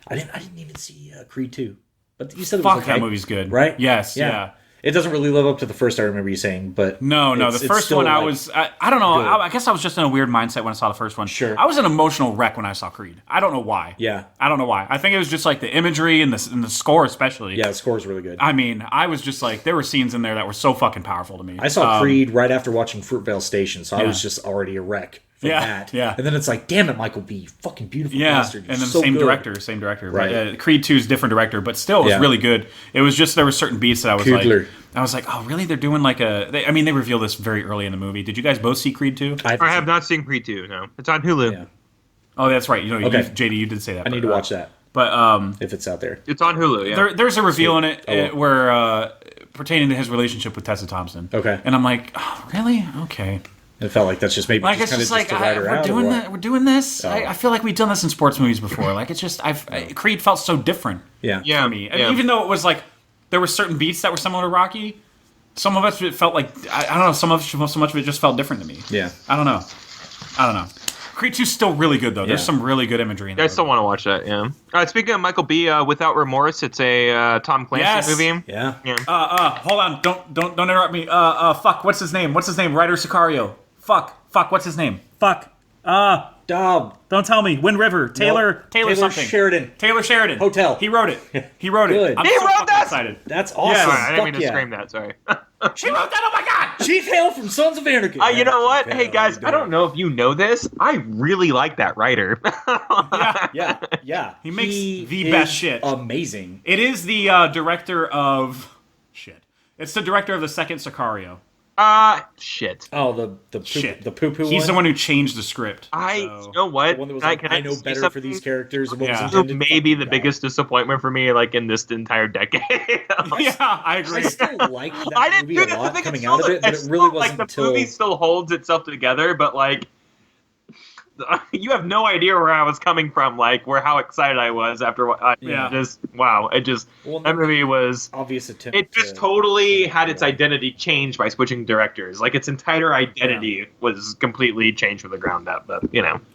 didn't even see Creed 2, but you said it was okay. That movie's good, right? Yes, yeah. It doesn't really live up to the first. I remember you saying, but no. The first one, I don't know. I guess I was just in a weird mindset when I saw the first one. Sure, I was an emotional wreck when I saw Creed. I don't know why. Yeah, I don't know why. I think it was just like the imagery and the score, especially. Yeah, the score is really good. I mean, I was just like, there were scenes in there that were so fucking powerful to me. I saw Creed right after watching Fruitvale Station, so I was just already a wreck. That. Yeah. And then it's like, damn it, Michael B. Fucking beautiful bastard. And then so same good. director. Right. Creed 2 is different director, but still it was really good. It was just, there were certain beats that I was like, oh, really? They're doing like they reveal this very early in the movie. Did you guys both see Creed 2? I have not seen Creed 2, no. It's on Hulu. Yeah. Oh, that's right. JD, you did say that. I need to watch that. But if it's out there. It's on Hulu, yeah. There's a reveal in it where pertaining to his relationship with Tessa Thompson. Okay. And I'm like, oh, really? Okay. It felt like that's just maybe like just it's kind just of like we're doing this. Oh. I feel like we've done this in sports movies before. Like it's just Creed felt so different. For me. And even though it was like there were certain beats that were similar to Rocky, some of it felt like I don't know. So much of it just felt different to me. Yeah. I don't know. Creed 2's still really good though. There's some really good imagery in there. I still want to watch that. Yeah. Speaking of Michael B. Without Remorse, it's a Tom Clancy movie. Yeah. Hold on. Don't interrupt me. Fuck. What's his name? Writer Sicario. Fuck. What's his name? Fuck. Dom. Don't tell me. Wind River. Taylor something. Taylor Sheridan. Hotel. He wrote it. Good. He wrote that? Excited. That's awesome. Yeah, I didn't mean to scream that. Sorry. She wrote that. Oh my god. Chief Hale from Sons of Anarchy. You know what? Hey guys, I don't know if you know this. I really like that writer. Yeah. He makes the best shit. Amazing. It is the director of shit. It's the director of the second Sicario. Shit. Oh, the poo-poo He's one? the one who changed the script. You know what? The one that was like, I know better for these characters. And what was intended. Maybe the biggest disappointment for me, like in this entire decade. I agree. I still like that movie a lot coming out of it, but it really wasn't until... The movie still holds itself together, but like... You have no idea where I was coming from, like how excited I was after that movie was obvious attempt. It just totally had its identity changed by switching directors. Like its entire identity was completely changed from the ground up. But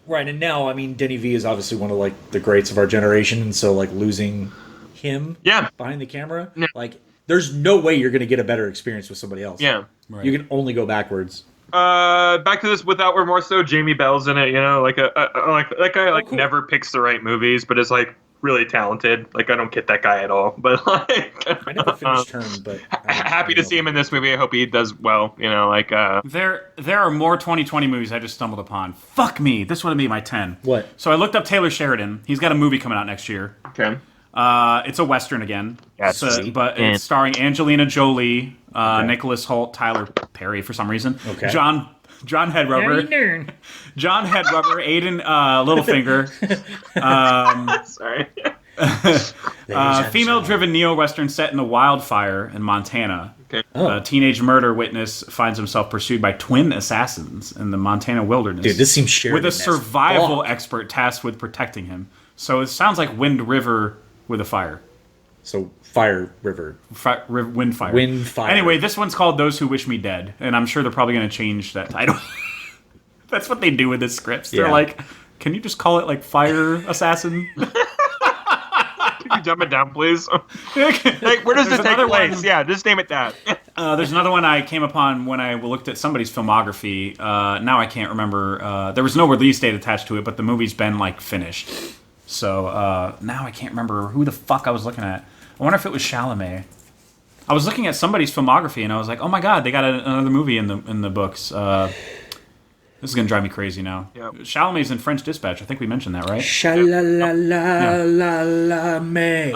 right. And now, I mean, Denny V is obviously one of like the greats of our generation, and so like losing him, behind the camera, like there's no way you're going to get a better experience with somebody else. Yeah, right. You can only go backwards. back to this without remorse though. Jamie Bell's in it, you know, like that guy cool. never picks the right movies, but is like really talented. Like I don't get that guy at all, but like I never finished Turn, but happy to see him in this movie. I hope he does well. You know, like There are more 2020 movies I just stumbled upon. Fuck me, this would have been my 10. What? So I looked up Taylor Sheridan. He's got a movie coming out next year. okay. It's a Western again. Yes. But it's starring Angelina Jolie, Nicholas Hoult, Tyler Perry for some reason. Okay. John Headrubber. John Headrubber, Aiden Littlefinger. Sorry. Female-driven neo-western set in a wildfire in Montana. Okay. A teenage murder witness finds himself pursued by twin assassins in the Montana wilderness. Dude, this seems with a Sheridan-esque. survival Fuck. expert tasked with protecting him. So it sounds like Wind River with a fire. So Fire River. Wind Fire. Wind Fire. Anyway, this one's called Those Who Wish Me Dead, and I'm sure they're probably going to change that title. That's what they do with the scripts. They're Yeah. like, can you just call it like Fire Assassin? Can you dumb it down, please? Like, where does this take place? One. Yeah, just name it that. There's another one I came upon when I looked at somebody's filmography. Now I can't remember. There was no release date attached to it, but the movie's been like finished. So now I can't remember who the fuck I was looking at. I wonder if it was Chalamet. I was looking at somebody's filmography and I was like, oh my god, they got another movie in the books. This is gonna drive me crazy now. Yep. Chalamet's in French Dispatch. I think we mentioned that, right? Sha-la-la-la-la-may.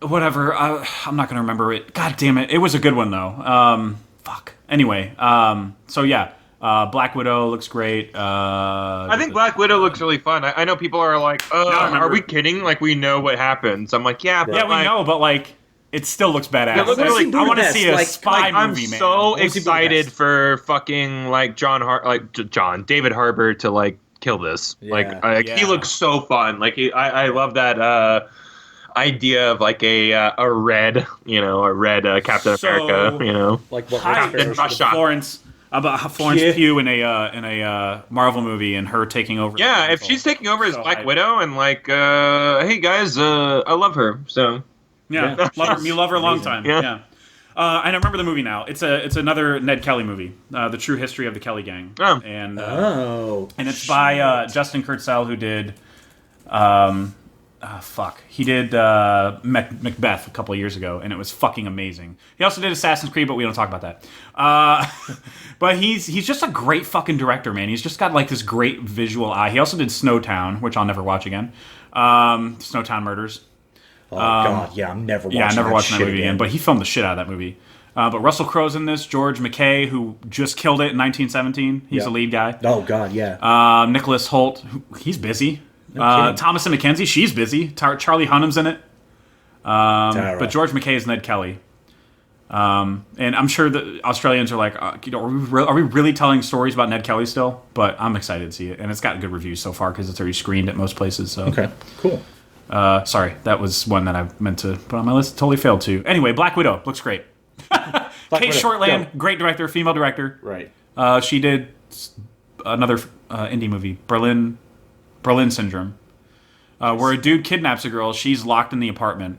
Whatever. I'm not gonna remember it. God damn it. It was a good one though. Fuck. Anyway. So yeah. Black Widow looks great. I think Black Widow looks really fun. I know people are like, are we kidding? Like, we know what happens. I'm like, yeah, but yeah, we know, but like, it still looks badass. Yeah, look, Like, really, I want to see a like, spy I'm movie, man. so Let's see excited Budapest. for fucking like David Harbour to like kill this. Yeah. He looks so fun. Like I love that idea of like a red Captain America. You know, Like what? Captain Russia. Florence Pugh in a Marvel movie and her taking over. Yeah, if she's taking over as Black Widow and like, hey guys, I love her. So yeah, love her, you love her a long time. Yeah. And I remember the movie now. It's another Ned Kelly movie, The True History of the Kelly Gang. Oh. And Oh. and it's by Justin Kurzel, who did he did Macbeth a couple of years ago, and it was fucking amazing. He also did Assassin's Creed, but we don't talk about that. But he's just a great fucking director, man. He's just got like this great visual eye. He also did Snowtown, which I'll never watch again. Snowtown Murders. Oh god, yeah, I'm never watching Yeah, I never that watched that shit movie again, but he filmed the shit out of that movie. But Russell Crowe's in this. George McKay, who just killed it in 1917. He's Yeah. the lead guy. Oh god, yeah. Nicholas Hoult, he's busy. kidding. Thomas and Mackenzie, she's busy. Charlie Hunnam's in it. Tara. But George McKay is Ned Kelly. And I'm sure the Australians are like, are we really telling stories about Ned Kelly still? But I'm excited to see it. And it's got good reviews so far because it's already screened at most places. So. Okay, cool. Sorry, that was one that I meant to put on my list. Totally failed to. Anyway, Black Widow looks great. Kate Widow, Shortland, go. great director, female director. Right. She did another indie movie, Berlin Syndrome, where a dude kidnaps a girl. She's locked in the apartment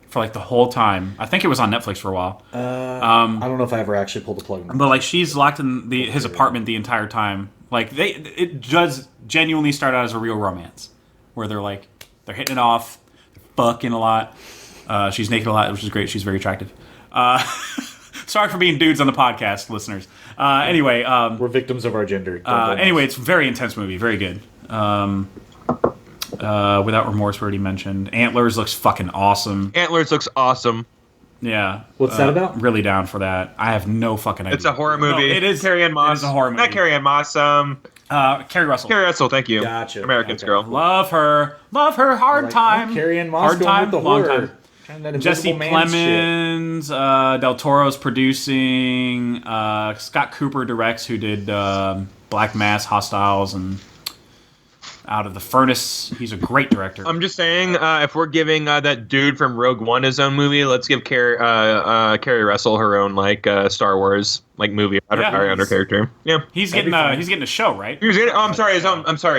for like the whole time. I think it was on Netflix for a while. I don't know if I ever actually pulled the plug on But like she's locked in his apartment the entire time. Like it does genuinely start out as a real romance, where they're hitting it off, they're fucking a lot. She's naked a lot, which is great. She's very attractive. Sorry for being dudes on the podcast, listeners. Anyway, We're victims of our gender. anyway, it's a very intense movie, very good. Without Remorse, we already mentioned. Antlers looks fucking awesome. Antlers looks awesome. Yeah. What's that about? Really down for that. I have no fucking idea. It's a horror movie. No, it is. Carrie Ann Moss. It is a horror movie. Not Carrie Ann Moss. Carrie Russell. Carrie Russell. Thank you. Gotcha. Americans Okay. girl. Love her. Hard time. Carrie Ann Moss Hard going time. with the Long horror. time. Kind of that Jesse Invisible Man shit. Plemons, Del Toro's producing, Scott Cooper directs, who did Black Mass, Hostiles, and Out of the Furnace. He's a great director. I'm just saying, if we're giving that dude from Rogue One his own movie, let's give Carrie Russell her own Star Wars movie about her under character. Yeah, he's getting a show, right? I'm sorry,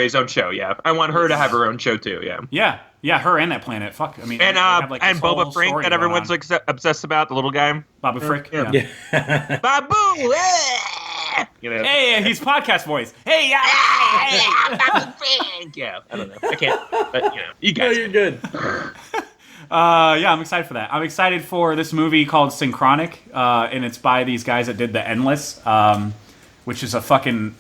his own show. Yeah, I want her to have her own show too. Yeah. Yeah, her and that planet. Fuck, I mean, And they have, this and whole Boba Frank story that going everyone's on. obsessed about, the little guy. Boba Frick. Yeah. Babu. Hey, he's podcast voice. Hey, yeah. Yeah, I don't know. I can't, but you No, guys. you're good. Yeah, I'm excited for that. I'm excited for this movie called Synchronic, and it's by these guys that did The Endless, which is a fucking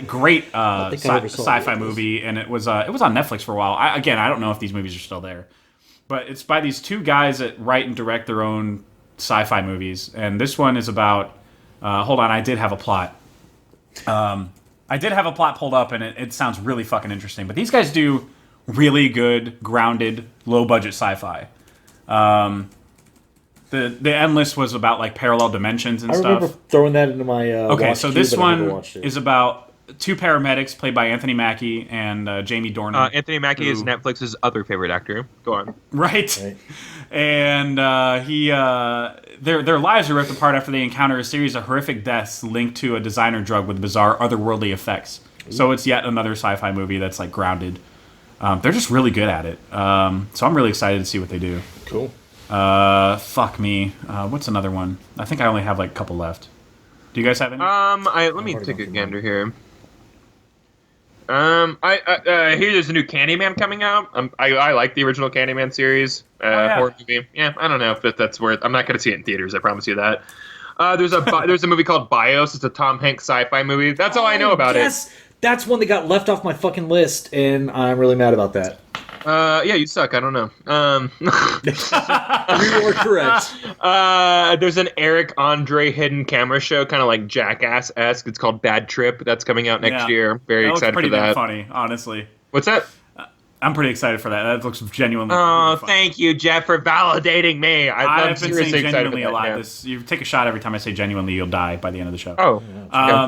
great sci-fi movie, and it was on Netflix for a while. I don't know if these movies are still there, but it's by these two guys that write and direct their own sci-fi movies, and this one is about. Hold on, I did have a plot. I did have a plot pulled up, and it sounds really fucking interesting. But these guys do really good, grounded, low-budget sci-fi. The Endless was about like parallel dimensions and stuff. I remember throwing that into my okay, so this one is is about two paramedics played by Anthony Mackie and Jamie Dornan. Anthony Mackie is Netflix's other favorite actor. Go on. Right. And their lives are ripped apart after they encounter a series of horrific deaths linked to a designer drug with bizarre otherworldly effects. So it's yet another sci-fi movie that's like grounded. They're just really good at it. So I'm really excited to see what they do. cool. Fuck me. What's another one? I think I only have like a couple left. Do you guys have any? Let me take a gander here. Here's a new Candyman coming out. I like the original Candyman series. Horror movie. Yeah, I don't know if that's worth. I'm not going to see it in theaters. I promise you that. There's a movie called Bios. It's a Tom Hanks sci-fi movie. That's all I know about it. That's one that got left off my fucking list, and I'm really mad about that. Yeah, you suck. I don't know. You were correct. There's an Eric Andre hidden camera show, kind of like Jackass-esque. It's called Bad Trip. That's coming out next year. Very excited for that. That looks pretty damn funny, honestly. What's that? I'm pretty excited for that. That looks genuinely. Oh, fun. Thank you, Jeff, for validating me. I've been saying genuinely a lot. You take a shot every time I say genuinely, you'll die by the end of the show. Oh,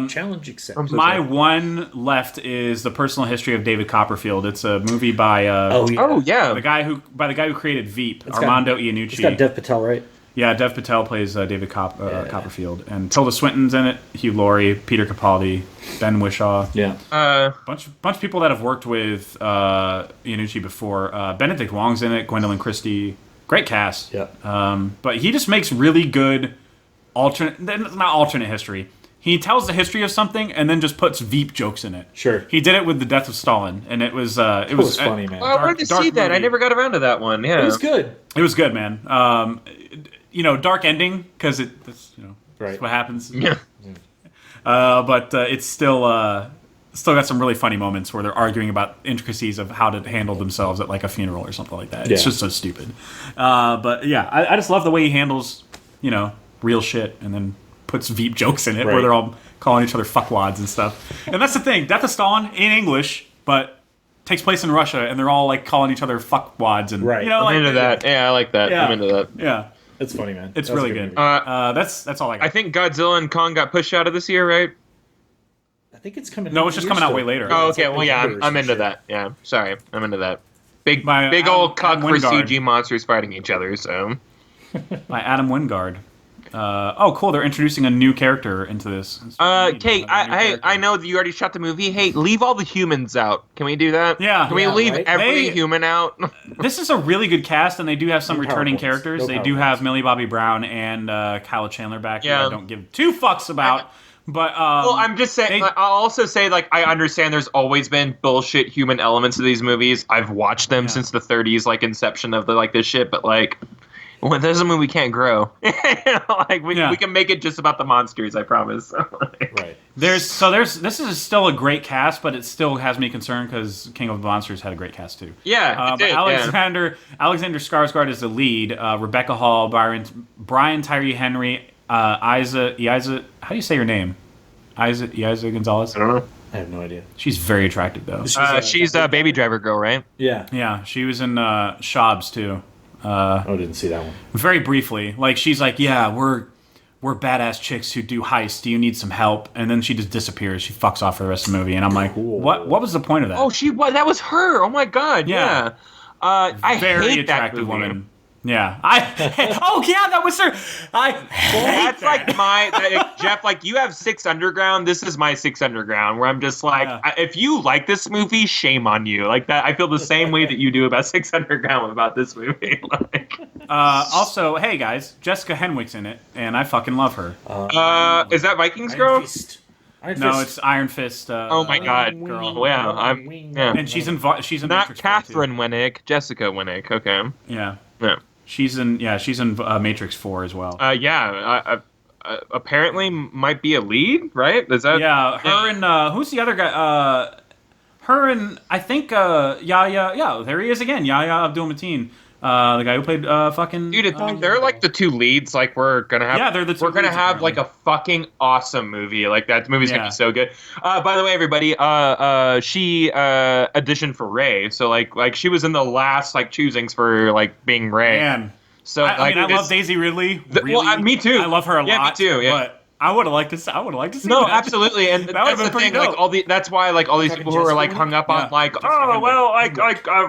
challenge accepted. My one left is The Personal History of David Copperfield. It's a movie by the guy who created Veep, Armando Iannucci. It's got Dev Patel, right? Yeah, Dev Patel plays David Copperfield, and Tilda Swinton's in it. Hugh Laurie, Peter Capaldi, Ben Whishaw. Yeah, bunch of people that have worked with Iannucci before. Benedict Wong's in it. Gwendolyn Christie. Great cast. Yeah. But he just makes really good alternate history. He tells the history of something and then just puts Veep jokes in it. Sure. He did it with The Death of Stalin, and it was funny, man. I wanted to see that. Movie. I never got around to that one. Yeah, it was good. It was good, man. Dark ending because that's right. what happens. Yeah. But it's still got some really funny moments where they're arguing about intricacies of how to handle themselves at like a funeral or something like that. It's just so stupid. But yeah, I just love the way he handles real shit and then puts Veep jokes in it where they're all calling each other fuckwads and stuff. And that's the thing. Death of Stalin in English, but takes place in Russia, and they're all like calling each other fuckwads and I'm into that. Yeah, I like that. Yeah. I'm into that. Yeah. It's funny, man. It's really good. That's all I got. I think Godzilla and Kong got pushed out of this year, right? I think it's coming. No, it's just coming out way later. Oh, okay. Well, yeah, I'm into that. Yeah, sorry, I'm into that. Big old cuck for CG monsters fighting each other. So, by Adam Wingard. Cool. They're introducing a new character into this. Kate, I know that you already shot the movie. Hey, leave all the humans out. Can we do that? Yeah. Can we leave every human out? This is a really good cast, and they do have some returning characters. They do have Millie Bobby Brown and Kyle Chandler back, who I don't give two fucks about. But well, I'm just saying. I'll also say, like, I understand there's always been bullshit human elements to these movies. I've watched them since the 30s, like inception of this shit. But like, well, that doesn't mean we can't grow. We can make it just about the monsters. I promise. Right. This is still a great cast, but it still has me concerned because King of the Monsters had a great cast too. Yeah. Alexander Skarsgård is the lead. Rebecca Hall, Brian Tyree Henry, Isa. How do you say your name? Isa Gonzalez. I don't know. I have no idea. She's very attractive though. She's a Baby Driver girl, right? Yeah. Yeah. She was in Shabs too. Didn't see that one. Very briefly, like she's like, yeah, we're badass chicks who do heists. Do you need some help? And then she just disappears. She fucks off for the rust of the movie, and I'm like, what was the point of that? Oh, that was her. Oh my god, yeah. I very hate attractive that movie. woman. Yeah, that was her. That's like Jeff. Like you have 6 Underground. This is my 6 Underground, where I'm just like, if you like this movie, shame on you. Like that, I feel the same way that you do about 6 Underground about this movie. Also, hey guys, Jessica Henwick's in it, and I fucking love her. Is that Vikings girl? Iron No, Fist. it's Iron Fist. Oh my God, girl. Wow, And she's in not Matrix 4, Catherine Winnick, Jessica Winnick. Okay. too. Yeah. Yeah. She's in Matrix 4 as well. Apparently might be a lead, right? Is that? Yeah, her and who's the other guy? Her and I think Yahya. Yeah, there he is again. Yahya Abdul-Mateen, the guy who played fucking. Dude, they're like the two leads. Like we're gonna have. Yeah, they're the two We're gonna leads, have like a fucking awesome movie. Like that movie's gonna be so good. By the way, everybody, she auditioned for Rey. So like she was in the last like choosings for like being Rey. Man. So I mean, I love Daisy Ridley. Really. Well, me too. I love her a lot. Yeah, me too. Yeah. But I would have liked to. I would have liked to see. No, that. absolutely, and That would've that's been the pretty thing. dope. Like that's why like all these people who are like hung up on like, oh well,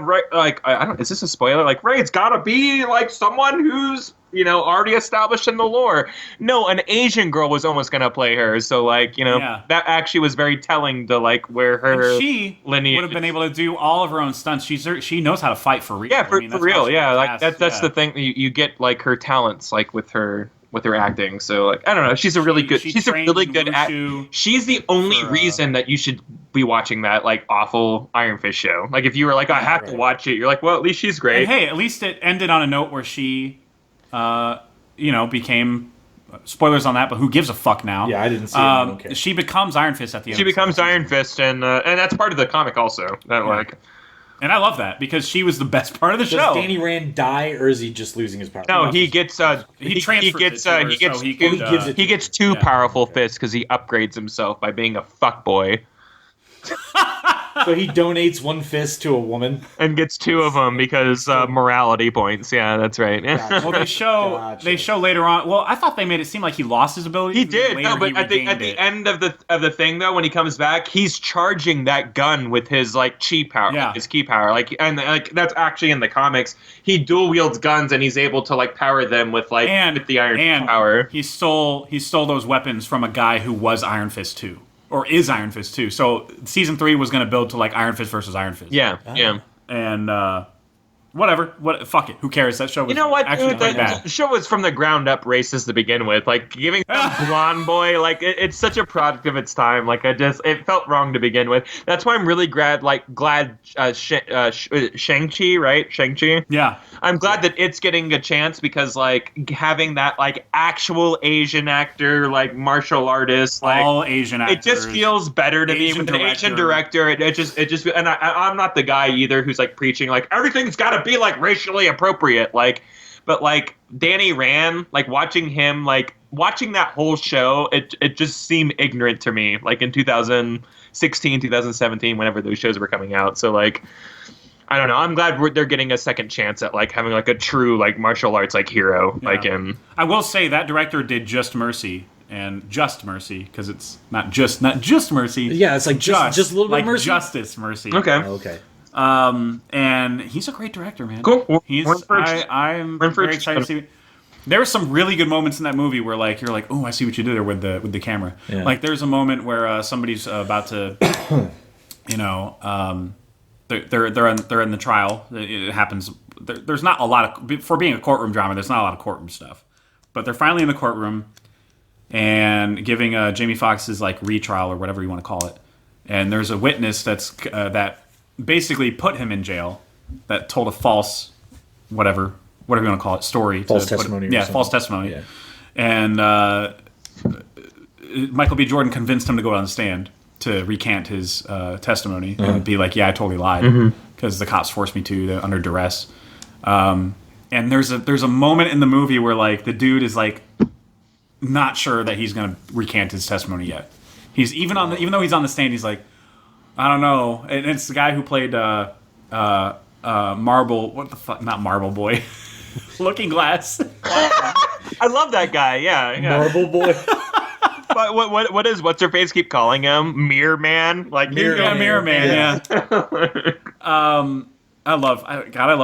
Ray, I don't. Is this a spoiler? Like Ray's gotta be like someone who's already established in the lore. No, an Asian girl was almost gonna play her. So like that actually was very telling to like where her and she lineage would have been able to do all of her own stunts. She knows how to fight for real. Yeah, for real. Yeah, like that's the the thing. You get like her talents like with her acting. So like I don't know, she's a really good. She's a really good actor. She's the only reason that you should be watching that like awful Iron Fist show. Like if you were like I have to watch it, you're like well at least she's great. And hey, at least it ended on a note where she, became. Spoilers on that, but who gives a fuck now? Yeah, I didn't see it. I don't care. She becomes Iron Fist at the end. She becomes Iron Fist, and that's part of the comic also. That like. And I love that because she was the best part of the show. Does Danny Rand die, or is he just losing his power? No, he gets he gets two powerful fists because he upgrades himself by being a fuckboy. So he donates one fist to a woman and gets two of them because morality points. Yeah, that's right. Well, they show later on. Well, I thought they made it seem like he lost his ability. He did. No, but at the end of the thing though, when he comes back, he's charging that gun with his like chi power, his ki power. Like that's actually in the comics. He dual wields guns and he's able to like power them with with the iron power. He stole those weapons from a guy who was Iron Fist 2. Or is Iron Fist 2. So season 3 was going to build to like Iron Fist versus Iron Fist. Yeah, yeah. And whatever. Fuck it. Who cares? That show was actually pretty bad. The show was from the ground up racist to begin with. Like giving some blonde boy, like it's such a product of its time. Like it felt wrong to begin with. That's why I'm really glad Shang-Chi, right? Shang-Chi? Yeah. I'm glad that it's getting a chance because like having that like actual Asian actor, like martial artist, like all Asian actors. It just feels better to me with an Asian director. It just and I'm not the guy either who's like preaching like everything's got to be like racially appropriate, but like Danny Rand, like watching that whole show, it just seemed ignorant to me, like in 2016, 2017, whenever those shows were coming out. So like, I don't know. I'm glad they're getting a second chance at like having like a true like martial arts like hero. Yeah. Like in. I will say that director did Just Mercy. And Just Mercy, because it's not just Mercy. Yeah, it's like just a little bit like of mercy. Justice Mercy. Okay. Okay. And he's a great director, man. Cool. I'm very excited to see. There were some really good moments in that movie where like you're like, oh, I see what you did there with the camera. Yeah. Like there's a moment where somebody's about to, they're in the trial. It happens. There's not a lot of for being a courtroom drama. There's not a lot of courtroom stuff, but they're finally in the courtroom and giving Jamie Foxx's like retrial or whatever you want to call it. And there's a witness that basically put him in jail, that told a false, whatever you want to call it, story. False testimony. False testimony. Yeah. And Michael B. Jordan convinced him to go on the stand to recant his testimony and be like, yeah, I totally lied because the cops forced me to under duress. And there's a moment in the movie where like the dude is like not sure that he's going to recant his testimony yet. He's even though he's on the stand, he's like, I don't know. And it's the guy who played Marble. What the fuck? Not Marble Boy. Looking Glass. I love that guy. Yeah. Marble Boy. But what's her face keep calling him? Mirror Man. Like Mirror Man. I love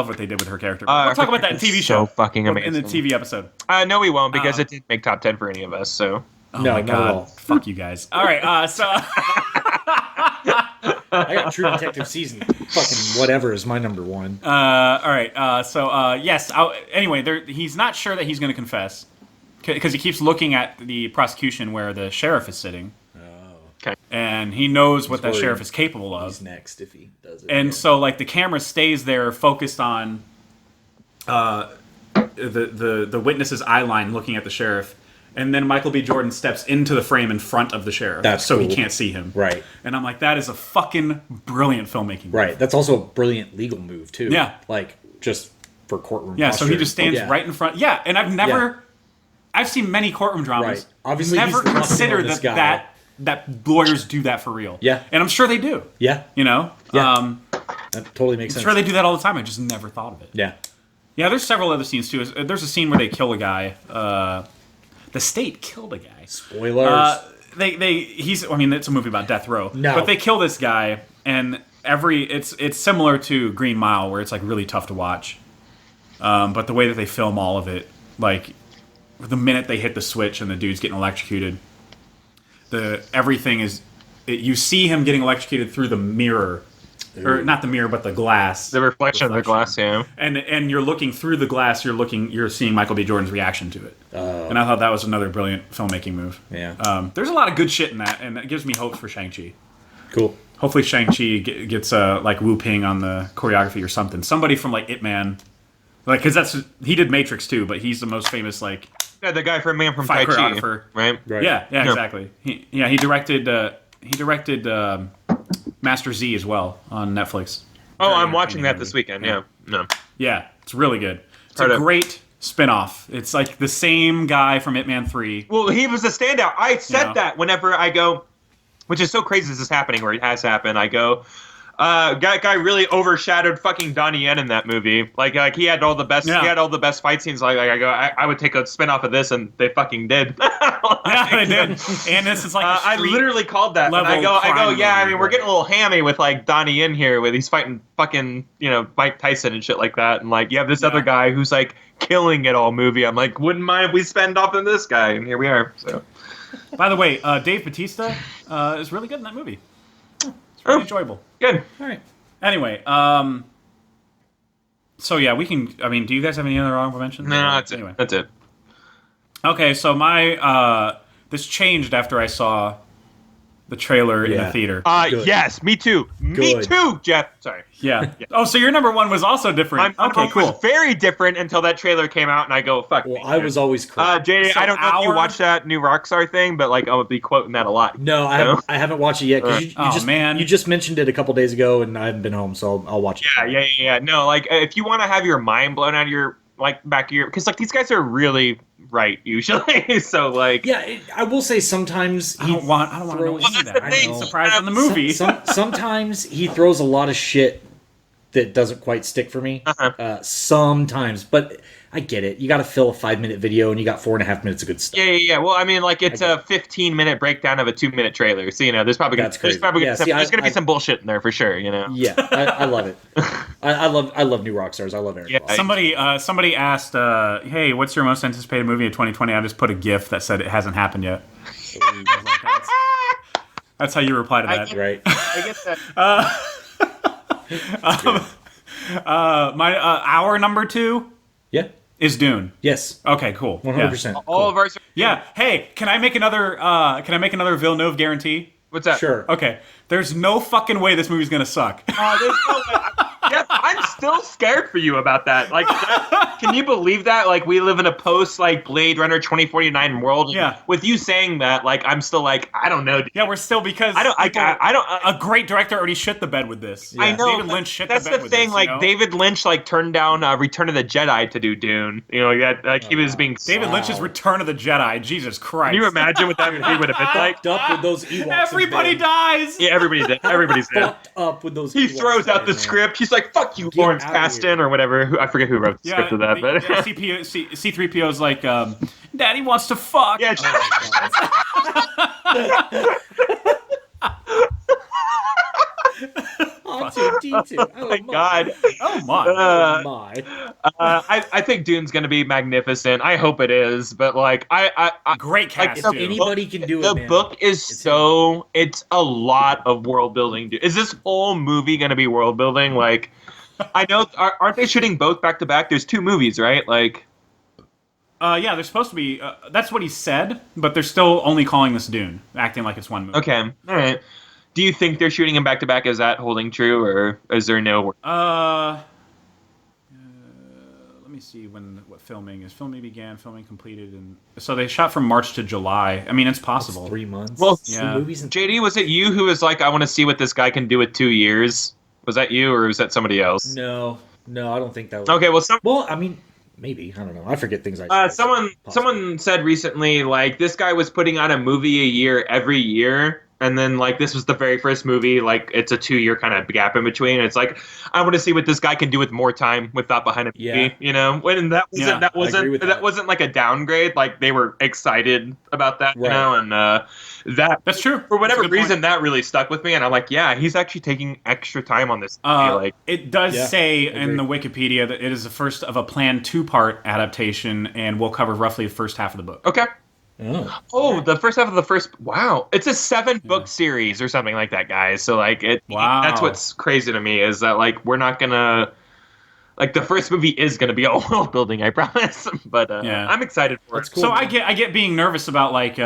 what they did with her character. We'll talk about that in TV show. So fucking amazing. In the TV episode. No, we won't because it didn't make top 10 for any of us. So. Oh no, my God. Fuck you guys. All right, so... I got True Detective season fucking whatever is my number one. All right, yes. Anyway, he's not sure that he's going to confess because he keeps looking at the prosecution where the sheriff is sitting. Oh. and he knows what that sheriff is capable of. He's next if he does it. And so, like, the camera stays there, focused on the witness's eye line, looking at the sheriff, and then Michael B. Jordan steps into the frame in front of the sheriff, so he can't see him. Right. And I'm like, that is a fucking brilliant filmmaking move. Right. That's also a brilliant legal move too. Yeah. Like just for courtroom. Yeah. So he posture. just stands right in front. Yeah. And I've seen many courtroom dramas. Right. Obviously, never he's considered that lawyers do that for real. Yeah. And I'm sure they do. Yeah. You know. Yeah. That totally makes sense. I'm sure they do that all the time. I just never thought of it. Yeah. Yeah. There's several other scenes too. There's a scene where they kill a guy. The state killed a guy. Spoilers. It's a movie about death row. No. But they kill this guy, and it's similar to Green Mile, where it's like really tough to watch. But the way that they film all of it, like the minute they hit the switch and the dude's getting electrocuted, you see him getting electrocuted through the mirror. Or not the mirror, but the glass. The reflection of the glass, yeah. And you're looking through the glass. You're seeing Michael B. Jordan's reaction to it. And I thought that was another brilliant filmmaking move. Yeah. There's a lot of good shit in that, and it gives me hope for Shang-Chi. Cool. Hopefully Shang-Chi gets like Wu Ping on the choreography or something. Somebody from like Ip Man, like because he did Matrix too, but he's the most famous like the guy from Man from fight Tai Chi, choreographer. right? Yeah, exactly. He directed Master Z as well on Netflix. Oh, I'm watching that this weekend. Yeah. No. Yeah, it's really good. It's a great spin-off. It's like the same guy from Ip Man 3. Well, he was a standout. I said that whenever I go, which is so crazy this is happening, where it has happened. I go, that guy really overshadowed fucking Donnie Yen in that movie. Like he had all the best. Yeah. He had all the best fight scenes. I would take a spin-off of this, and they fucking did. Yeah, they did. And this is like I literally called that. And I go, yeah. I mean, we're getting a little hammy with like Donnie Yen here, with he's fighting fucking Mike Tyson and shit like that, and like you have this other guy who's like killing it all movie. I'm like, wouldn't mind if we spend off on this guy, and here we are. So, by the way, Dave Bautista is really good in that movie. It's really enjoyable. Good. All right. Anyway, so yeah, we can. I mean, do you guys have any other honorable mentions? No, that's it. That's it. Okay, so my this changed after I saw the trailer in the theater. Yes, me too. Me too, Jeff. Sorry. Yeah. Oh, so your number one was also different. Okay, cool. Was very different until that trailer came out, and I go, fuck. Well, I was always correct. Jay, I don't know if you watched that new Rockstar thing, but like I'll be quoting that a lot. No, I haven't watched it yet. Cause you just mentioned it a couple days ago, and I haven't been home, so I'll watch it. Yeah. No, like if you want to have your mind blown out of your back of your, because like these guys are really right usually. So like, yeah, I will say sometimes I don't want to know that. I'm surprised in the movie. Sometimes he throws a lot of shit that doesn't quite stick for me. Sometimes, but I get it. You got to fill a 5-minute video, and you got 4.5 minutes of good stuff. Yeah. Well, I mean, like it's a 15-minute breakdown of a 2-minute trailer, so there's probably gonna be some bullshit in there for sure. Yeah, I love it. I love new rock stars. I love Aaron. Yeah. Somebody asked, "Hey, what's your most anticipated movie of 2020?" I just put a GIF that said it hasn't happened yet. That's how you reply to that, right? I get that. My our number 2. Yeah. Is Dune. Yes. Okay, cool. 100%. All of ours. Yeah. Hey, can I make another Villeneuve guarantee? What's that? Sure. Okay. There's no fucking way this movie's gonna suck. There's no way. Jeff, I'm still scared for you about that. Like, can you believe that? Like, we live in a post Blade Runner 2049 world. Yeah. With you saying that, like, I'm still like, I don't know. Yeah, we're still because I don't. A great director already shit the bed with this. Yeah. I know. David Lynch shit the bed with this. That's the thing. Like, David Lynch turned down Return of the Jedi to do Dune. He was being. David Lynch's Return of the Jedi. Jesus Christ. Can you imagine what that movie would have been like? Fucked up with those Ewoks. Everybody dies. Yeah, everybody's dead. Everybody's dead. Fucked up with those. He throws out the script. He's like, "Fuck you, Lawrence Kasdan," or whatever. I forget who wrote the script of that, but C-3PO's like, "Daddy wants to fuck." Yeah. Oh my god. Oh my. I think Dune's gonna be magnificent. I hope it is, but I great cast. Anybody can do it. The book is it's a lot of world building. Is this whole movie gonna be world building? Like, I know, aren't they shooting both back to back? There's 2 movies, right? Like, Yeah, they're supposed to be. That's what he said, but they're still only calling this Dune, acting like it's one movie. Okay, all right. Do you think they're shooting them back to back? Is that holding true, or is there no? Let me see what filming is. Filming began, filming completed, and so they shot from March to July. I mean, it's possible. That's 3 months. Well, yeah. Movies JD, was it you who was like, I want to see what this guy can do with 2 years? Was that you, or was that somebody else? No, I don't think that was. Okay, well, I mean, maybe, I don't know. I forget things I say. Someone said recently, like, this guy was putting out a movie a year every year, and then, like, this was the very first movie, like, it's a 2-year kind of gap in between. It's like, I want to see what this guy can do with more time with that behind a movie, you know? When that wasn't like a downgrade. Like, they were excited about that, you know? And that's true. For whatever reason, that really stuck with me, and I'm like, yeah, he's actually taking extra time on this movie. Like, it does say in the Wikipedia that it is the first of a planned 2-part adaptation, and will cover roughly the first half of the book. Okay. The first half of the first. Wow, it's a 7-book series or something like that, guys. So like, that's what's crazy to me is that like we're not gonna like the first movie is gonna be all world building, I promise. But I'm excited for it. Cool, so I get being nervous about like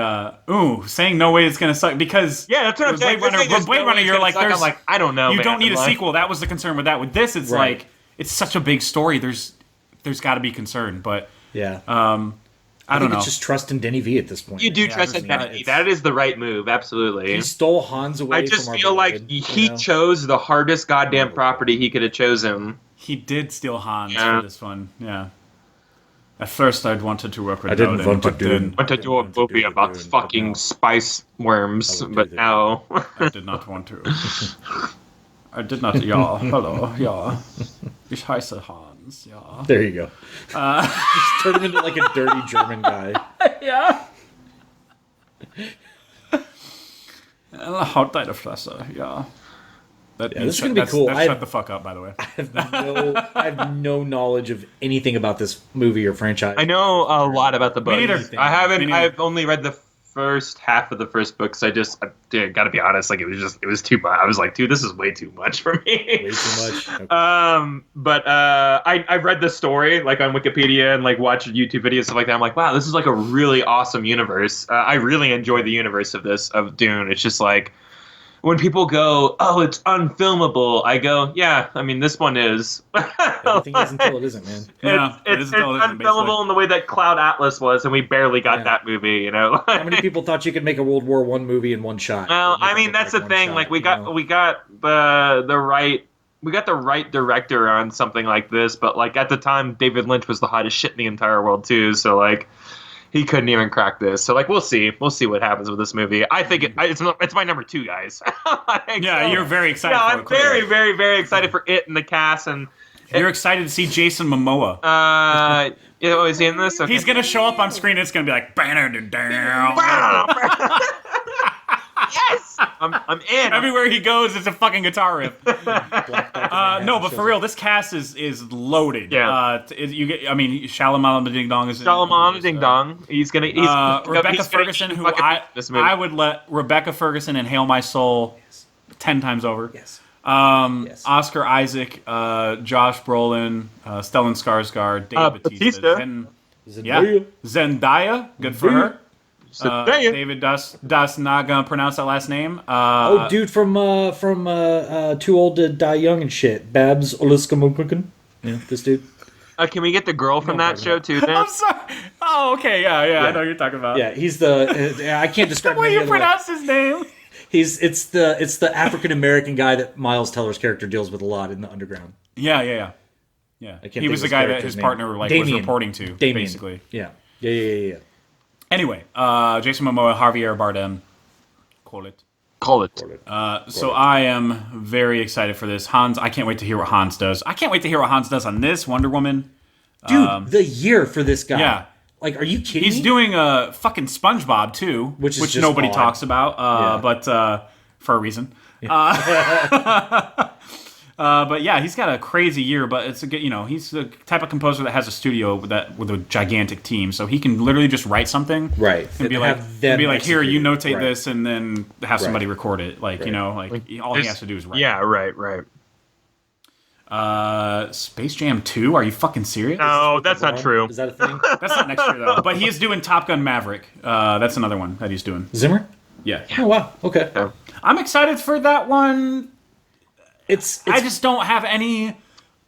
saying no way it's gonna suck because that's what I'm saying. Blade Runner, you're like I'm like, I don't know. You don't need a sequel. That was the concern with that. With this, it's like it's such a big story. There's got to be concern, but I don't know. It's just trust in Denny V at this point. You do trust in Denny V. That is the right move. Absolutely. He stole Hans away. I just feel like he chose the hardest goddamn property he could have chosen. He did steal Hans for this one. Yeah. At first, I'd wanted to work with I didn't want to do a movie about fucking spice worms, but now I did not want to. I did not. Ja, hello, ja. Ich heiße Hans. Ja. There you go. Just turn him into like a dirty German guy. Yeah. Haut deine Fresse. Ja. This is gonna be cool. Shut the fuck up, by the way. I have no knowledge of anything about this movie or franchise. I know a lot about the book. Me neither. I've only read the first half of the first book, so I gotta be honest. Like it was too much. I was like, dude, this is way too much for me. Way too much. Okay. But I've read the story like on Wikipedia and like watched YouTube videos stuff like that. I'm like, wow, this is like a really awesome universe. I really enjoy the universe of Dune. It's just like. When people go, oh, it's unfilmable, I go, yeah, I mean, this one is. Everything is until it isn't, man. Yeah, it's unfilmable in the way that Cloud Atlas was, and we barely got that movie, you know? How many people thought you could make a World War I movie in one shot? Well, I mean, that's the thing. Like, we got the right director on something like this, but, like, at the time, David Lynch was the hottest shit in the entire world, too, so, like... He couldn't even crack this, so like we'll see what happens with this movie. I think it's my number 2, guys. You're very excited. Yeah, for I'm very, very, very excited for it and the cast, and you're excited to see Jason Momoa. Is he in this? Okay. He's gonna show up on screen. And it's gonna be like, yes, I'm in. Everywhere he goes, it's a fucking guitar riff. No, but for real, this cast is loaded. Yeah. Shalamalama Ding Dong is Shalamalama Ding Dong. He's Rebecca Ferguson, who I would let Rebecca Ferguson inhale my soul 10 times over. Yes. Oscar Isaac, Josh Brolin, Stellan Skarsgård, Dave Bautista, Zendaya. Good for her. David Das not gonna pronounce that last name. Dude from Too Old to Die Young and shit. Babs Oliska. Yeah, this dude. Can we get the girl from that show too? Then? I'm sorry. Oh, okay, yeah. I know what you're talking about. Yeah, he's the. I can't describe the way you pronounce his name. It's the African American guy that Miles Teller's character deals with a lot in the underground. Yeah. He was the guy that his partner was reporting to, Damien. basically. Yeah. Anyway, Jason Momoa, Javier Bardem, call it. So I am very excited for this. Hans, I can't wait to hear what Hans does. I can't wait to hear what Hans does on this Wonder Woman. Dude, the year for this guy. Yeah. Like, are you kidding me? He's doing a fucking SpongeBob, too, which nobody talks about, but for a reason. Yeah. But yeah, he's got a crazy year. But it's he's the type of composer that has a studio with a gigantic team, so he can literally just write something, right? And be like, here, you notate this, and then have somebody record it. Like all he has to do is write. Yeah, right. Space Jam 2? Are you fucking serious? No, that's not true. Is that a thing? That's not next year though. But he is doing Top Gun Maverick. That's another one that he's doing. Zimmer? Yeah. Oh wow. Okay. Yeah. I'm excited for that one. It's I just don't have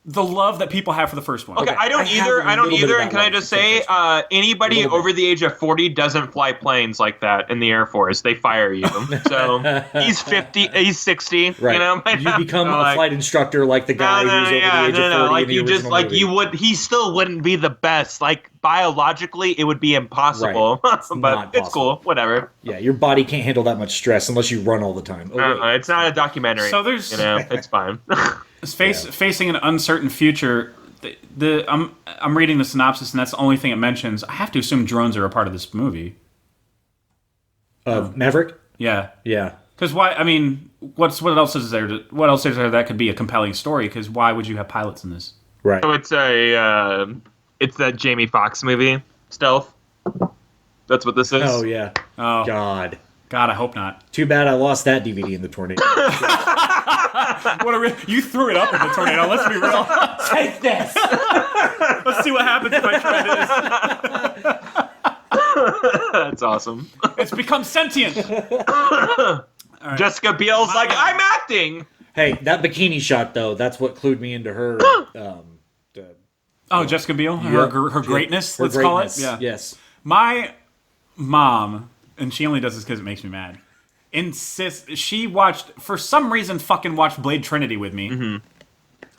the love that people have for the first one. Okay, I don't have either. a I don't little bit either. of And that can I love just for the say, first one. anybody little over the age of 40 doesn't fly planes like that in the Air Force. They fire you. So he's 50. He's 60. right. You know, You become a flight instructor like the guy who's over the age of 40 Like in the you just original like movie. you would. He still wouldn't be the best. Like biologically, it would be impossible. Right. It's but not it's cool. possible. Whatever. Yeah, your body can't handle that much stress unless you run all the time. Oh, wait. It's not a documentary. So there's- you know, it's fine. Facing an uncertain future. I'm reading the synopsis, and that's the only thing it mentions. I have to assume drones are a part of this movie. Maverick? Yeah. Yeah. Because why? I mean, what else is there? What else is there that could be a compelling story? Because why would you have pilots in this? Right. So it's that Jamie Foxx movie, Stealth. That's what this is. Oh, yeah. Oh God. God, I hope not. Too bad I lost that DVD in the tornado. You threw it up in the tornado. Let's be real. Take this! Let's see what happens if I try this. That's awesome. It's become sentient. Jessica Biel's like, I'm acting. Hey, that bikini shot, though, that's what clued me into her. Oh, Jessica Biel, Yep. her greatness. Her Let's greatness. call it. Yeah. Yes. My mom, and she only does this because it makes me mad, insists she for some reason watched Blade Trinity with me. Mm-hmm.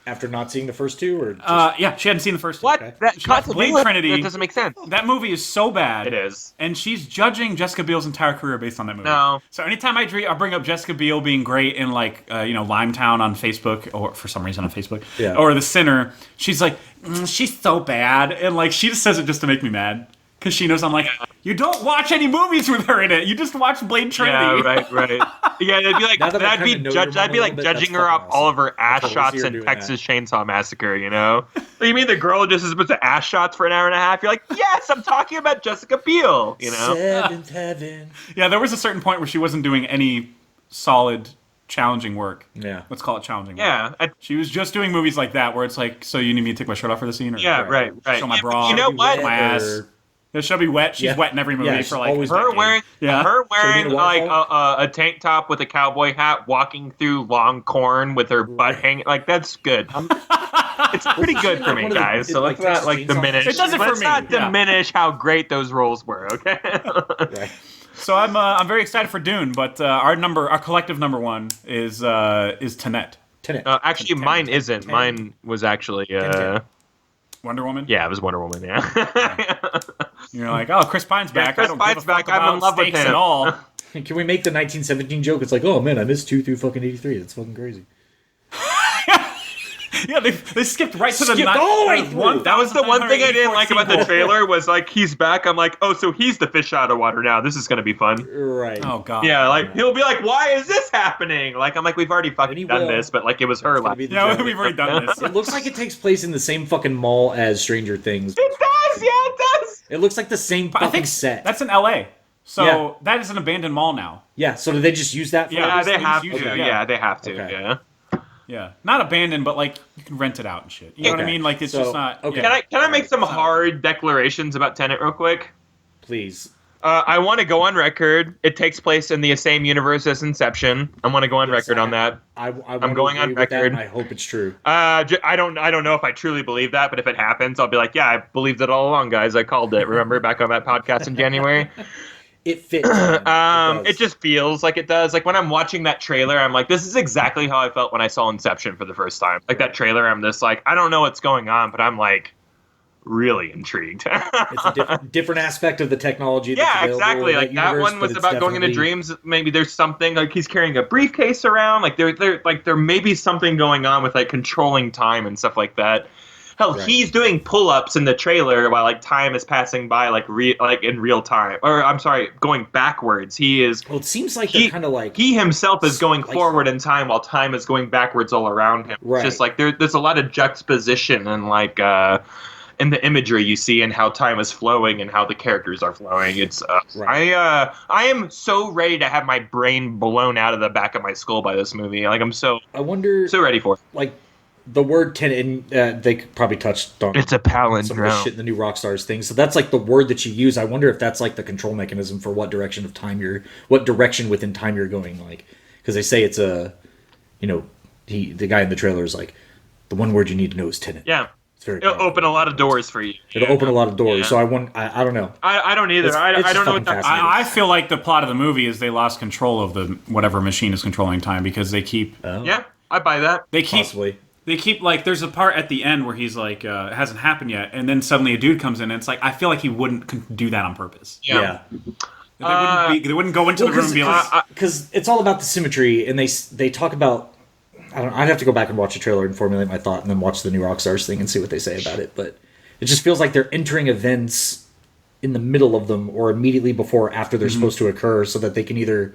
After not seeing the first two, or just... Yeah, she hadn't seen the first two. What? Okay. That She watched Blade Trinity. That doesn't make sense. That movie is so bad. It is. And she's judging Jessica Biel's entire career based on that movie. No. So anytime I bring up Jessica Biel being great in Limetown on Facebook, or for some reason on Facebook, Yeah. or The Sinner, she's like, she's so bad, and like she just says it just to make me mad because she knows I'm like, you don't watch any movies with her in it. You just watch Blade Trinity. Yeah, right. Yeah, it'd be like Now that I that'd be kinda know your mom that'd be a like little bit, judging that's her off fucking all of her ass totally shots see her in doing Texas Chainsaw Massacre. You know? You mean the girl just is supposed to ass shots for an hour and a half? You're like, yes, I'm talking about Jessica Biel. You know? Seventh heaven. Yeah, there was a certain point where she wasn't doing any solid, challenging work. Yeah. Let's call it challenging work. Yeah. She was just doing movies like that where it's like, so you need me to take my shirt off for the scene? Or Yeah, right. Show my Yeah, bra. but you know what? My ass. Yeah, she'll be wet. She's Yeah. wet in every movie Yeah, for she's like always a Her decade. wearing, Yeah. her Should we wearing need a like waterfall? a tank top with a cowboy hat, walking through long corn with her butt hanging. Like that's good. It's pretty good for like me, one of the- guys. So like let's not Texas like Chainsaw diminish. It does it for let's me, not yeah. diminish how great those roles were. Okay. Right. So I'm very excited for Dune, but our collective number one is Tenet. Tenet. Actually, mine isn't. Mine was actually. Wonder Woman. Yeah, it was Wonder Woman. Yeah. You're like, oh, Chris Pine's back. Chris I don't Pine's give a fuck back. I'm in about love with steaks him. at all. Can we make the 1917 joke? It's like, oh man, I missed 2 through fucking 83. That's fucking crazy. Yeah, they skipped right to the Skipped all the way through. That was the one thing I didn't like about the trailer was like he's back. I'm like, oh, so he's the fish out of water now. This is gonna be fun. Right. Oh god. Yeah, like he'll be like, why is this happening? Like I'm like, we've already fucking he done will. this, but like it was her It's gonna last. be the Yeah, joke. we've already done this. It looks like it takes place in the same fucking mall as Stranger Things. It does, yeah, it does. It looks like the same But fucking I think set. that's in L.A. So Yeah. that is an abandoned mall now. Yeah, so did they just use that for Yeah, this? They they have just to. use it, Yeah. yeah. They have to. Okay. Yeah. Yeah, not abandoned, but like you can rent it out and shit. You know what I Okay. mean? Like it's So, just not. okay. yeah. Can I make some hard declarations about Tenet real quick? Please. I want to go on record. It takes place in the same universe as Inception. I want to go on record on that. I'm going on record. I hope it's true. I don't know if I truly believe that, but if it happens, I'll be like, yeah, I believed it all along, guys. I called it. Remember back on that podcast in January? It fits. man. It just feels like it does. Like when I'm watching that trailer, I'm like, this is exactly how I felt when I saw Inception for the first time. Like that trailer, I'm just like, I don't know what's going on, but I'm like really intrigued. It's a different aspect of the technology. That's Yeah, available exactly. in Like that universe, one but was it's about going into definitely- dreams. Maybe there's something like he's carrying a briefcase around. Like there may be something going on with like controlling time and stuff like that. Hell, Right. he's doing pull-ups in the trailer while like time is passing by like in real time. Or I'm sorry, going backwards. He is. Well, it seems like they're kind of like He himself is going Like- forward in time while time is going backwards all around him. Right. It's just like there's a lot of juxtaposition and like in the imagery you see and how time is flowing and how the characters are flowing. It's Right. I am so ready to have my brain blown out of the back of my skull by this movie. Like I'm so I wonder, ready for it. like, the word tenet, and they probably touched on It's a palindrome. some of the shit in the new Rockstars thing. So that's like the word that you use. I wonder if that's like the control mechanism for what direction within time you're going. Like, because they say it's a, the guy in the trailer is like, the one word you need to know is tenet. Yeah. It'll open a lot of doors for you. It'll open a lot of doors. Yeah. So I don't know. I don't either. I don't know what that. I feel like the plot of the movie is they lost control of the whatever machine is controlling time because they keep. Oh. Yeah, I buy that. They keep. Possibly. They keep like there's a part at the end where he's like it hasn't happened yet, and then suddenly a dude comes in, and it's like I feel like he wouldn't do that on purpose. Yeah. They wouldn't go into the room and be like because it's all about the symmetry, and they talk about. I'd have to go back and watch the trailer and formulate my thought, and then watch the new Rockstars thing and see what they say about it. But it just feels like they're entering events in the middle of them, or immediately before or after they're supposed to occur, so that they can either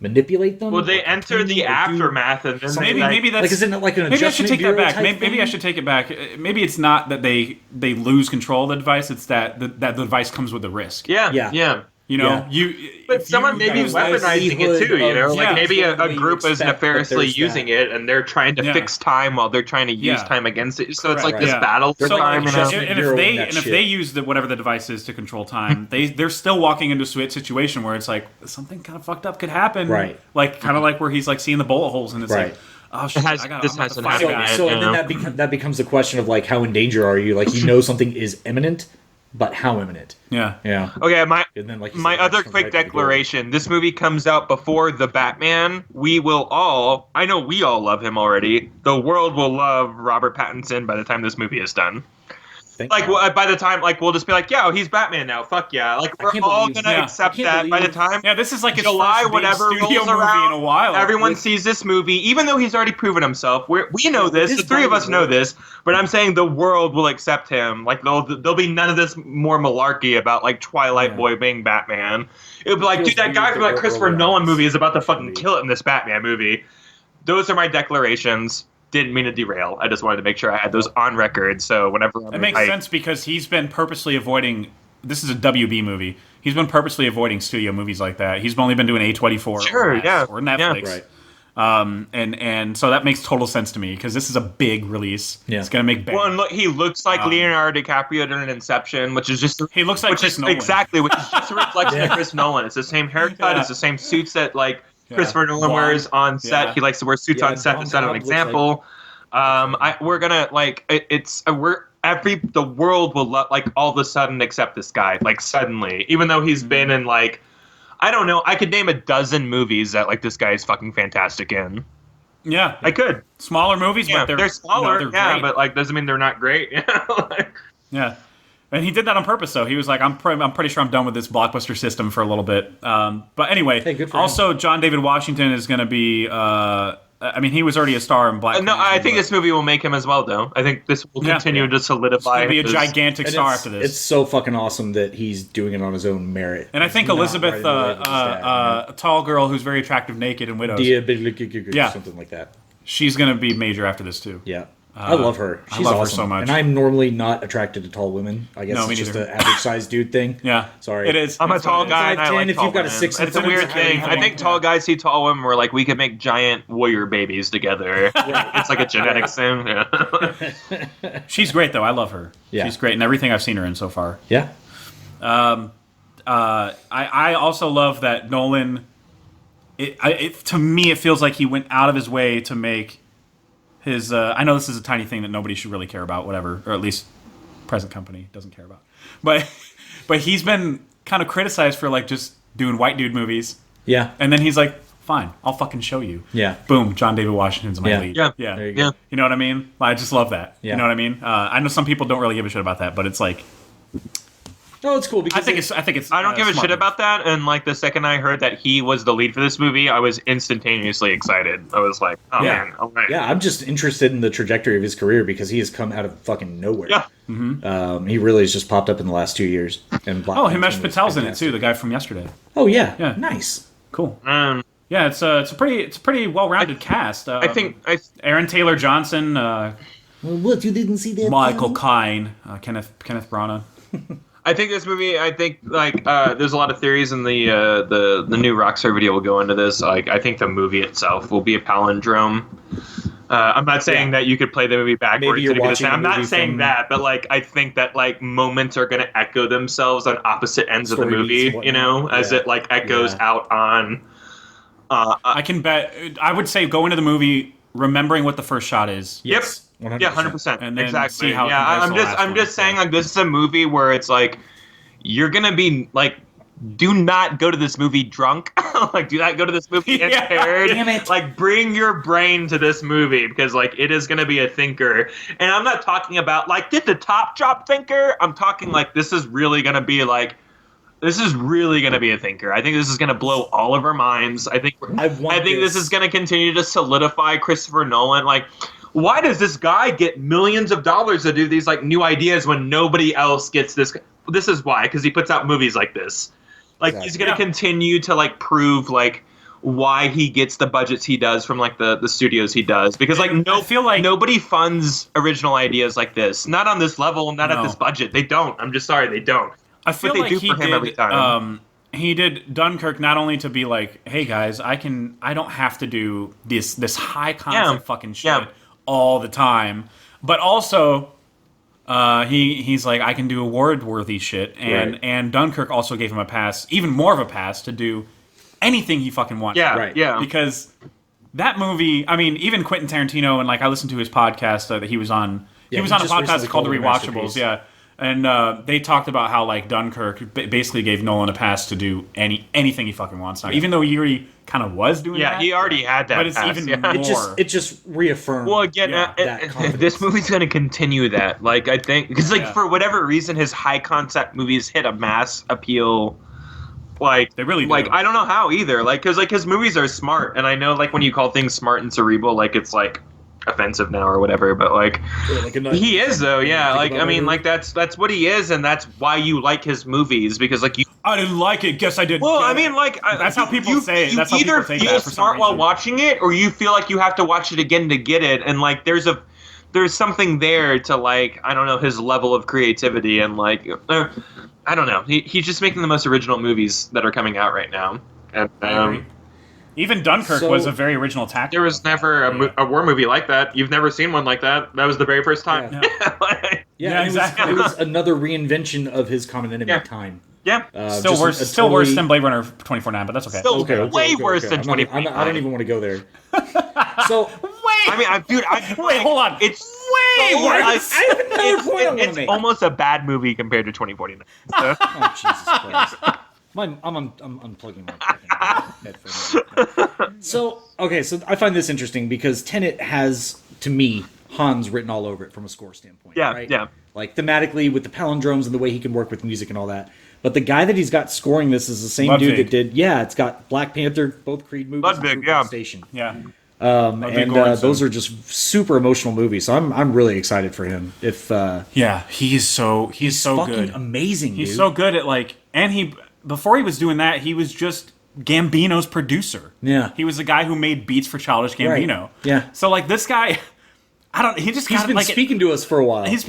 manipulate them. Well, they enter the aftermath, and then maybe that's like isn't it like an maybe I should take that back. Maybe I should. should take it back. Maybe it's not that they lose control of the device. It's that the device comes with the risk. Yeah. But someone may be weaponizing it too, like maybe a group is nefariously using it, and they're trying to fix time while they're trying to use time against it. So it's like this battle for time. And if they use whatever the device is to control time, they're still walking into a situation where it's like something kind of fucked up could happen, right? Like kind of like where he's like seeing the bullet holes, and it's like. Oh shit! This hasn't happened. So and then that becomes the question of like how in danger are you? Like something is imminent. But how imminent? Yeah. Okay, my other quick declaration. This movie comes out before The Batman. I know we all love him already. The world will love Robert Pattinson by the time this movie is done. By the time, we'll just be like, yeah, he's Batman now. Fuck yeah. Like, we're all going to accept that by the time. Yeah, this is like his July, first whatever studio rolls movie around, in a while. Everyone sees this movie, even though he's already proven himself. We know this. The three of us know this. But I'm saying the world will accept him. Like, there'll be none of this more malarkey about, like, Twilight Boy being Batman. It would be like, dude, that guy from that Christopher Nolan movie is about to fucking kill it in this Batman movie. Those are my declarations. Didn't mean to derail. I just wanted to make sure I had those on record. So whenever it makes sense because he's been purposely avoiding. This is a WB movie. He's been purposely avoiding studio movies like that. He's only been doing A24 or Netflix. Yeah, right. And so that makes total sense to me because this is a big release. Yeah. It's gonna make bang. Well, and look, he looks like Leonardo DiCaprio during Inception, which is just he looks like Chris Nolan. Exactly, which is just a reflection of Chris Nolan. It's the same haircut. It's the same suits that Christopher Nolan wears on set. Yeah. He likes to wear suits on set to set an example. We're gonna the world will all of a sudden accept this guy suddenly, even though he's been in I don't know. I could name a dozen movies that this guy is fucking fantastic in. Yeah, I could. Smaller movies, but they're smaller. They're great. But doesn't mean they're not great. Yeah. And he did that on purpose, though. He was like, I'm pretty sure I'm done with this blockbuster system for a little bit. But anyway, also, John David Washington is going to be... he was already a star in Black No, I think this movie will make him as well, though. I think this will continue to solidify. He's going to be a gigantic star after this. It's so fucking awesome that he's doing it on his own merit. And I think Elizabeth, a tall girl who's very attractive naked in Widows. Something like that. She's going to be major after this, too. Yeah. I love her. She's I love awesome. her so much. And I'm normally not attracted to tall women. I guess it's just an average-sized dude thing. Yeah. Sorry. It is. I'm a tall guy and I like tall women. It's a weird thing. I think tall guys see tall women where we could make giant warrior babies together. It's like a genetics thing. Yeah. She's great, though. I love her. Yeah. She's great in everything I've seen her in so far. Yeah. I also love that Nolan... to me, it feels like he went out of his way to make... his I know this is a tiny thing that nobody should really care about, whatever, or at least present company doesn't care about. But he's been kind of criticized for just doing white dude movies. Yeah. And then he's like, fine, I'll fucking show you. Yeah. Boom, John David Washington's my lead. Yeah. Yeah. There you go. You know what I mean? I just love that. Yeah. You know what I mean? I know some people don't really give a shit about that, but it's like No, it's cool because I think it's. I don't give a smart shit about that. And the second I heard that he was the lead for this movie, I was instantaneously excited. I was like, oh man, all right. Yeah, I'm just interested in the trajectory of his career because he has come out of fucking nowhere. Yeah. Mm-hmm. He really has just popped up in the last 2 years. And Himesh Patel's in it too, the guy from Yesterday. Oh yeah. Yeah. Nice. Cool. Yeah, it's a pretty well-rounded cast. I think Aaron Taylor Johnson. What, you didn't see that? Michael Caine, Kenneth Branagh. I think this movie. I think there's a lot of theories in the new Rockstar video will go into this. I think the movie itself will be a palindrome. I'm not saying that you could play the movie backwards. I'm not saying that, but like I think that like moments are going to echo themselves on opposite ends of the movie, you know, as it like echoes out on. I can bet. I would say go into the movie remembering what the first shot is. Yes. 100%. Yeah, 100%. And then exactly. see how it I'm just saying like this is a movie where it's like you're gonna be like, do not go to this movie drunk. Like, do not go to this movie impaired. Damn it. Like, bring your brain to this movie because, like, it is going to be a thinker. And I'm not talking about, like, did the top drop thinker? I'm talking, like, this is really going to be, like, this is really going to be a thinker. I think this is going to blow all of our minds. I think this is going to continue to solidify Christopher Nolan. Like, why does this guy get millions of dollars to do these, like, new ideas when nobody else gets this? This is why, because he puts out movies like this. Like, he's going to continue to, like, prove, like, why he gets the budgets he does from, like, the studios he does. Because, like, I feel like nobody funds original ideas like this. Not on this level, not at this budget. They don't. I'm just sorry, they don't. I feel like he did, every time. He did Dunkirk not only to be like, hey, guys, I don't have to do this high-concept fucking shit all the time. But also... he's like, I can do award-worthy shit, and Dunkirk also gave him a pass, even more of a pass, to do anything he fucking wants. Yeah. Because that movie, I mean, even Quentin Tarantino, and like I listened to his podcast that he was on. He was on a podcast called The Rewatchables. Yeah, and they talked about how like Dunkirk basically gave Nolan a pass to do anything he fucking wants now, even though he already kind of was doing that. Yeah, he already had that. But it's pass, even more. It just reaffirmed. Well, again, this movie's going to continue that. Like, I think because like for whatever reason, his high concept movies hit a mass appeal. Like they really do. Like I don't know how either. Like because like his movies are smart, and I know like when you call things smart and cerebral, like it's like offensive now or whatever. But like he is though. Yeah. Like I mean, like that's what he is, and that's why you like his movies because like you. I didn't like it. Guess I did. Well, I mean, like that's how people say it. That's how people think that. You either feel smart while watching it, or you feel like you have to watch it again to get it. And like, there's something there to like, I don't know, his level of creativity and like, I don't know. He's just making the most original movies that are coming out right now. And even Dunkirk was a very original tactic. There was never a war movie like that. You've never seen one like that. That was the very first time. Yeah, exactly. It was another reinvention of his common enemy, time. Yeah, still worse than Blade Runner 2049, but that's okay. Still way worse than 2049. I don't even want to go there. So I mean, dude, wait, hold on. It's way worse. I have another point I want to make. It's almost a bad movie compared to 2049. So. Oh Jesus Christ! I'm unplugging my headphones. So I find this interesting because Tenet has, to me, Hans written all over it from a score standpoint. Yeah, right? yeah. Like thematically with the palindromes and the way he can work with music and all that. But the guy that he's got scoring this is the same dude that did. Yeah, it's got Black Panther, both Creed movies, Ludwig, yeah. Station. Yeah. And those are just super emotional movies. So I'm really excited for him. He's so fucking good, amazing. He's dude. so good at like, and before he was doing that, he was just Gambino's producer. Yeah, he was the guy who made beats for Childish Gambino. Right. Yeah, so like this guy. He's been like speaking to us for a while. He's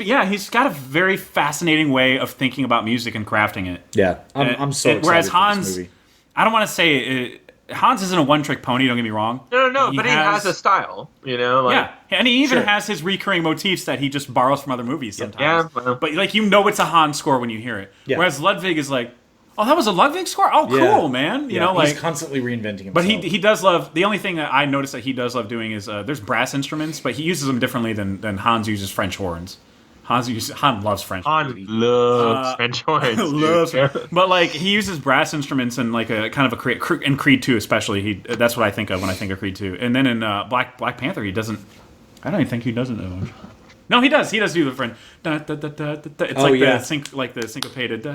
got a very fascinating way of thinking about music and crafting it. Yeah, I'm so excited. Whereas for Hans, this movie. I don't want to say Hans isn't a one-trick pony. Don't get me wrong. No, but he has a style. You know, like, yeah, and he even has his recurring motifs that he just borrows from other movies sometimes. Yeah, but like it's a Hans score when you hear it. Yeah. Whereas Ludwig is like, oh, that was a Ludwig score? Oh, cool, man. You know, like he's constantly reinventing himself. But he does love, the only thing that I noticed that he does love doing is there's brass instruments, but he uses them differently than Hans uses French horns. Hans loves French horns. Hans loves French horns. But like he uses brass instruments in like a kind of in Creed 2 especially. That's what I think of when I think of Creed 2. And then in Black Panther he doesn't. I don't even think he doesn't know. No, he does. He does do the French. It's the syncopated.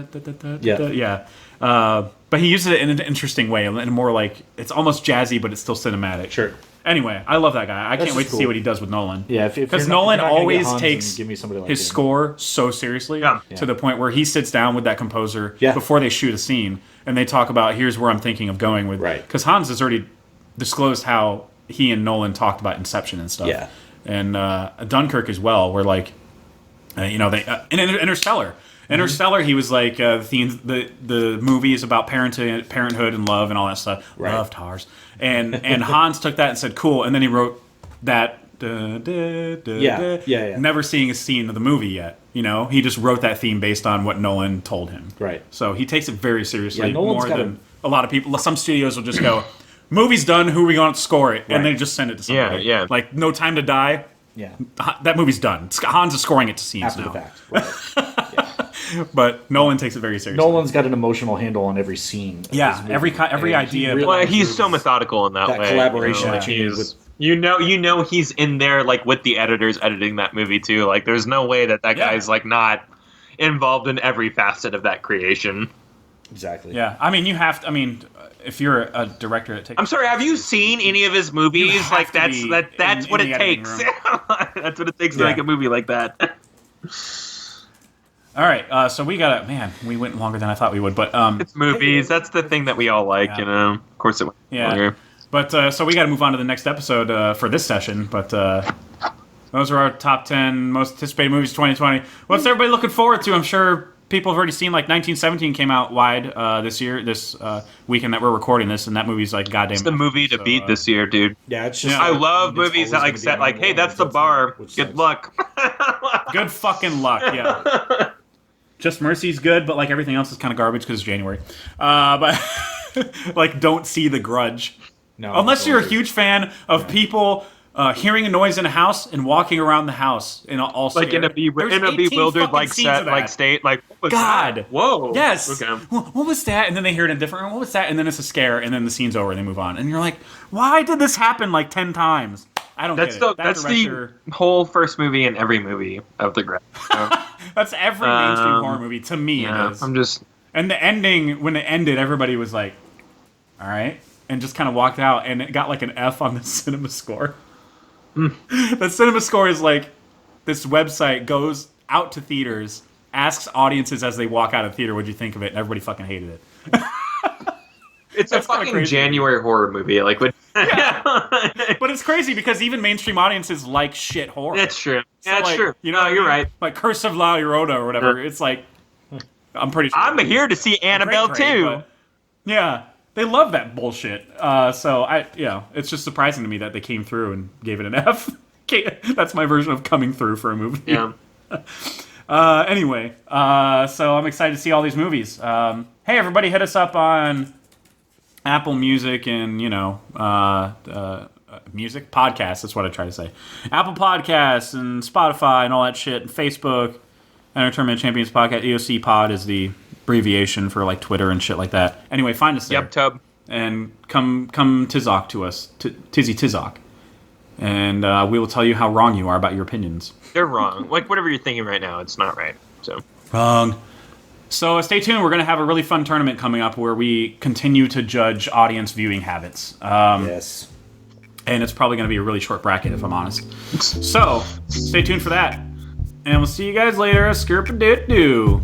Yeah. But he uses it in an interesting way, and more like it's almost jazzy, but it's still cinematic. Sure. Anyway, I love that guy. I can't wait to see what he does with Nolan. Yeah, because Nolan always takes like his score so seriously to the point where he sits down with that composer before they shoot a scene, and they talk about here's where I'm thinking of going with. Right. Because Hans has already disclosed how he and Nolan talked about Inception and stuff. Yeah. And Dunkirk as well, where like, in Interstellar. Interstellar, he was like the movie is about parenthood and love and all that stuff. Right. Love TARS. And Hans took that and said cool, and then he wrote that Yeah. Never seeing a scene of the movie yet. You know, he just wrote that theme based on what Nolan told him. Right. So he takes it very seriously, Nolan's more than a lot of people. Some studios will just go, movie's done, who are we going to score it? And they just send it to somebody. Yeah. Like No Time to Die. Yeah. That movie's done. Hans is scoring it to scenes After now. the fact. Right. But Nolan takes it very seriously. Nolan's got an emotional handle on every scene. Yeah, every idea. Well, he's so methodical in that way. That collaboration like, that you need with. You know he's in there like with the editors editing that movie too. Like there's no way that guy's like not involved in every facet of that creation. Exactly. Yeah, I mean you have to. I mean, if you're a director that takes. I'm sorry. Have you seen any of his movies? Like that's what it takes. That's what it takes to make a movie like that. All right, so we we went longer than I thought we would, but it's movies. That's the thing that we all like, you know. Of course, it went longer. But so we got to move on to the next episode for this session. But those are our top 10 most anticipated movies of 2020. What's everybody looking forward to? I'm sure people have already seen, like, 1917 came out wide this weekend that we're recording this, and that movie's like goddamn. It's the movie to beat this year, dude. Yeah, it's just. I love movies that like set like, hey, that's the bar. Good luck. Good fucking luck. Yeah. Just Mercy's good, but like everything else is kind of garbage because it's January. But like, don't see The Grudge. No, unless you're a huge fan of people hearing a noise in a house and walking around the house in all like in a bewildered like set like state like what was God that? Whoa, yes, okay. What was that? And then they hear it in a different room. What was that? And then it's a scare, and then the scene's over and they move on, and you're like, why did this happen like 10 times? I don't get it. That's the whole first movie in every movie of The Grudge. So. That's every mainstream horror movie to me. Yeah, it is. I'm just and the ending when it ended, everybody was like, all right. And just kind of walked out, and it got like an F on the cinema score. The cinema score is like, this website goes out to theaters, asks audiences as they walk out of theater, what'd you think of it? And everybody fucking hated it. It's a fucking January horror movie. Like, But it's crazy because even mainstream audiences like shit horror. That's true. So That's like, true. You know, you're right. Like Curse of La Llorona or whatever. It's like, I'm pretty sure. I'm here to see Annabelle too. Yeah. They love that bullshit. So it's just surprising to me that they came through and gave it an F. That's my version of coming through for a movie. Yeah. Anyway, so I'm excited to see all these movies. Hey, everybody, hit us up on Apple Music and music podcasts. That's what I try to say. Apple Podcasts and Spotify and all that shit. And Facebook, Entertainment Champions Podcast. EoC Pod is the abbreviation for like Twitter and shit like that. Anyway, find us there. Yep, Tub. And come Tizok to us, Tizzy Tizok, and we will tell you how wrong you are about your opinions. They're wrong. Like whatever you're thinking right now, it's not right. So wrong. So stay tuned. We're going to have a really fun tournament coming up where we continue to judge audience viewing habits. Yes. And it's probably going to be a really short bracket, if I'm honest. So stay tuned for that. And we'll see you guys later. Skirp-a-doot-doo.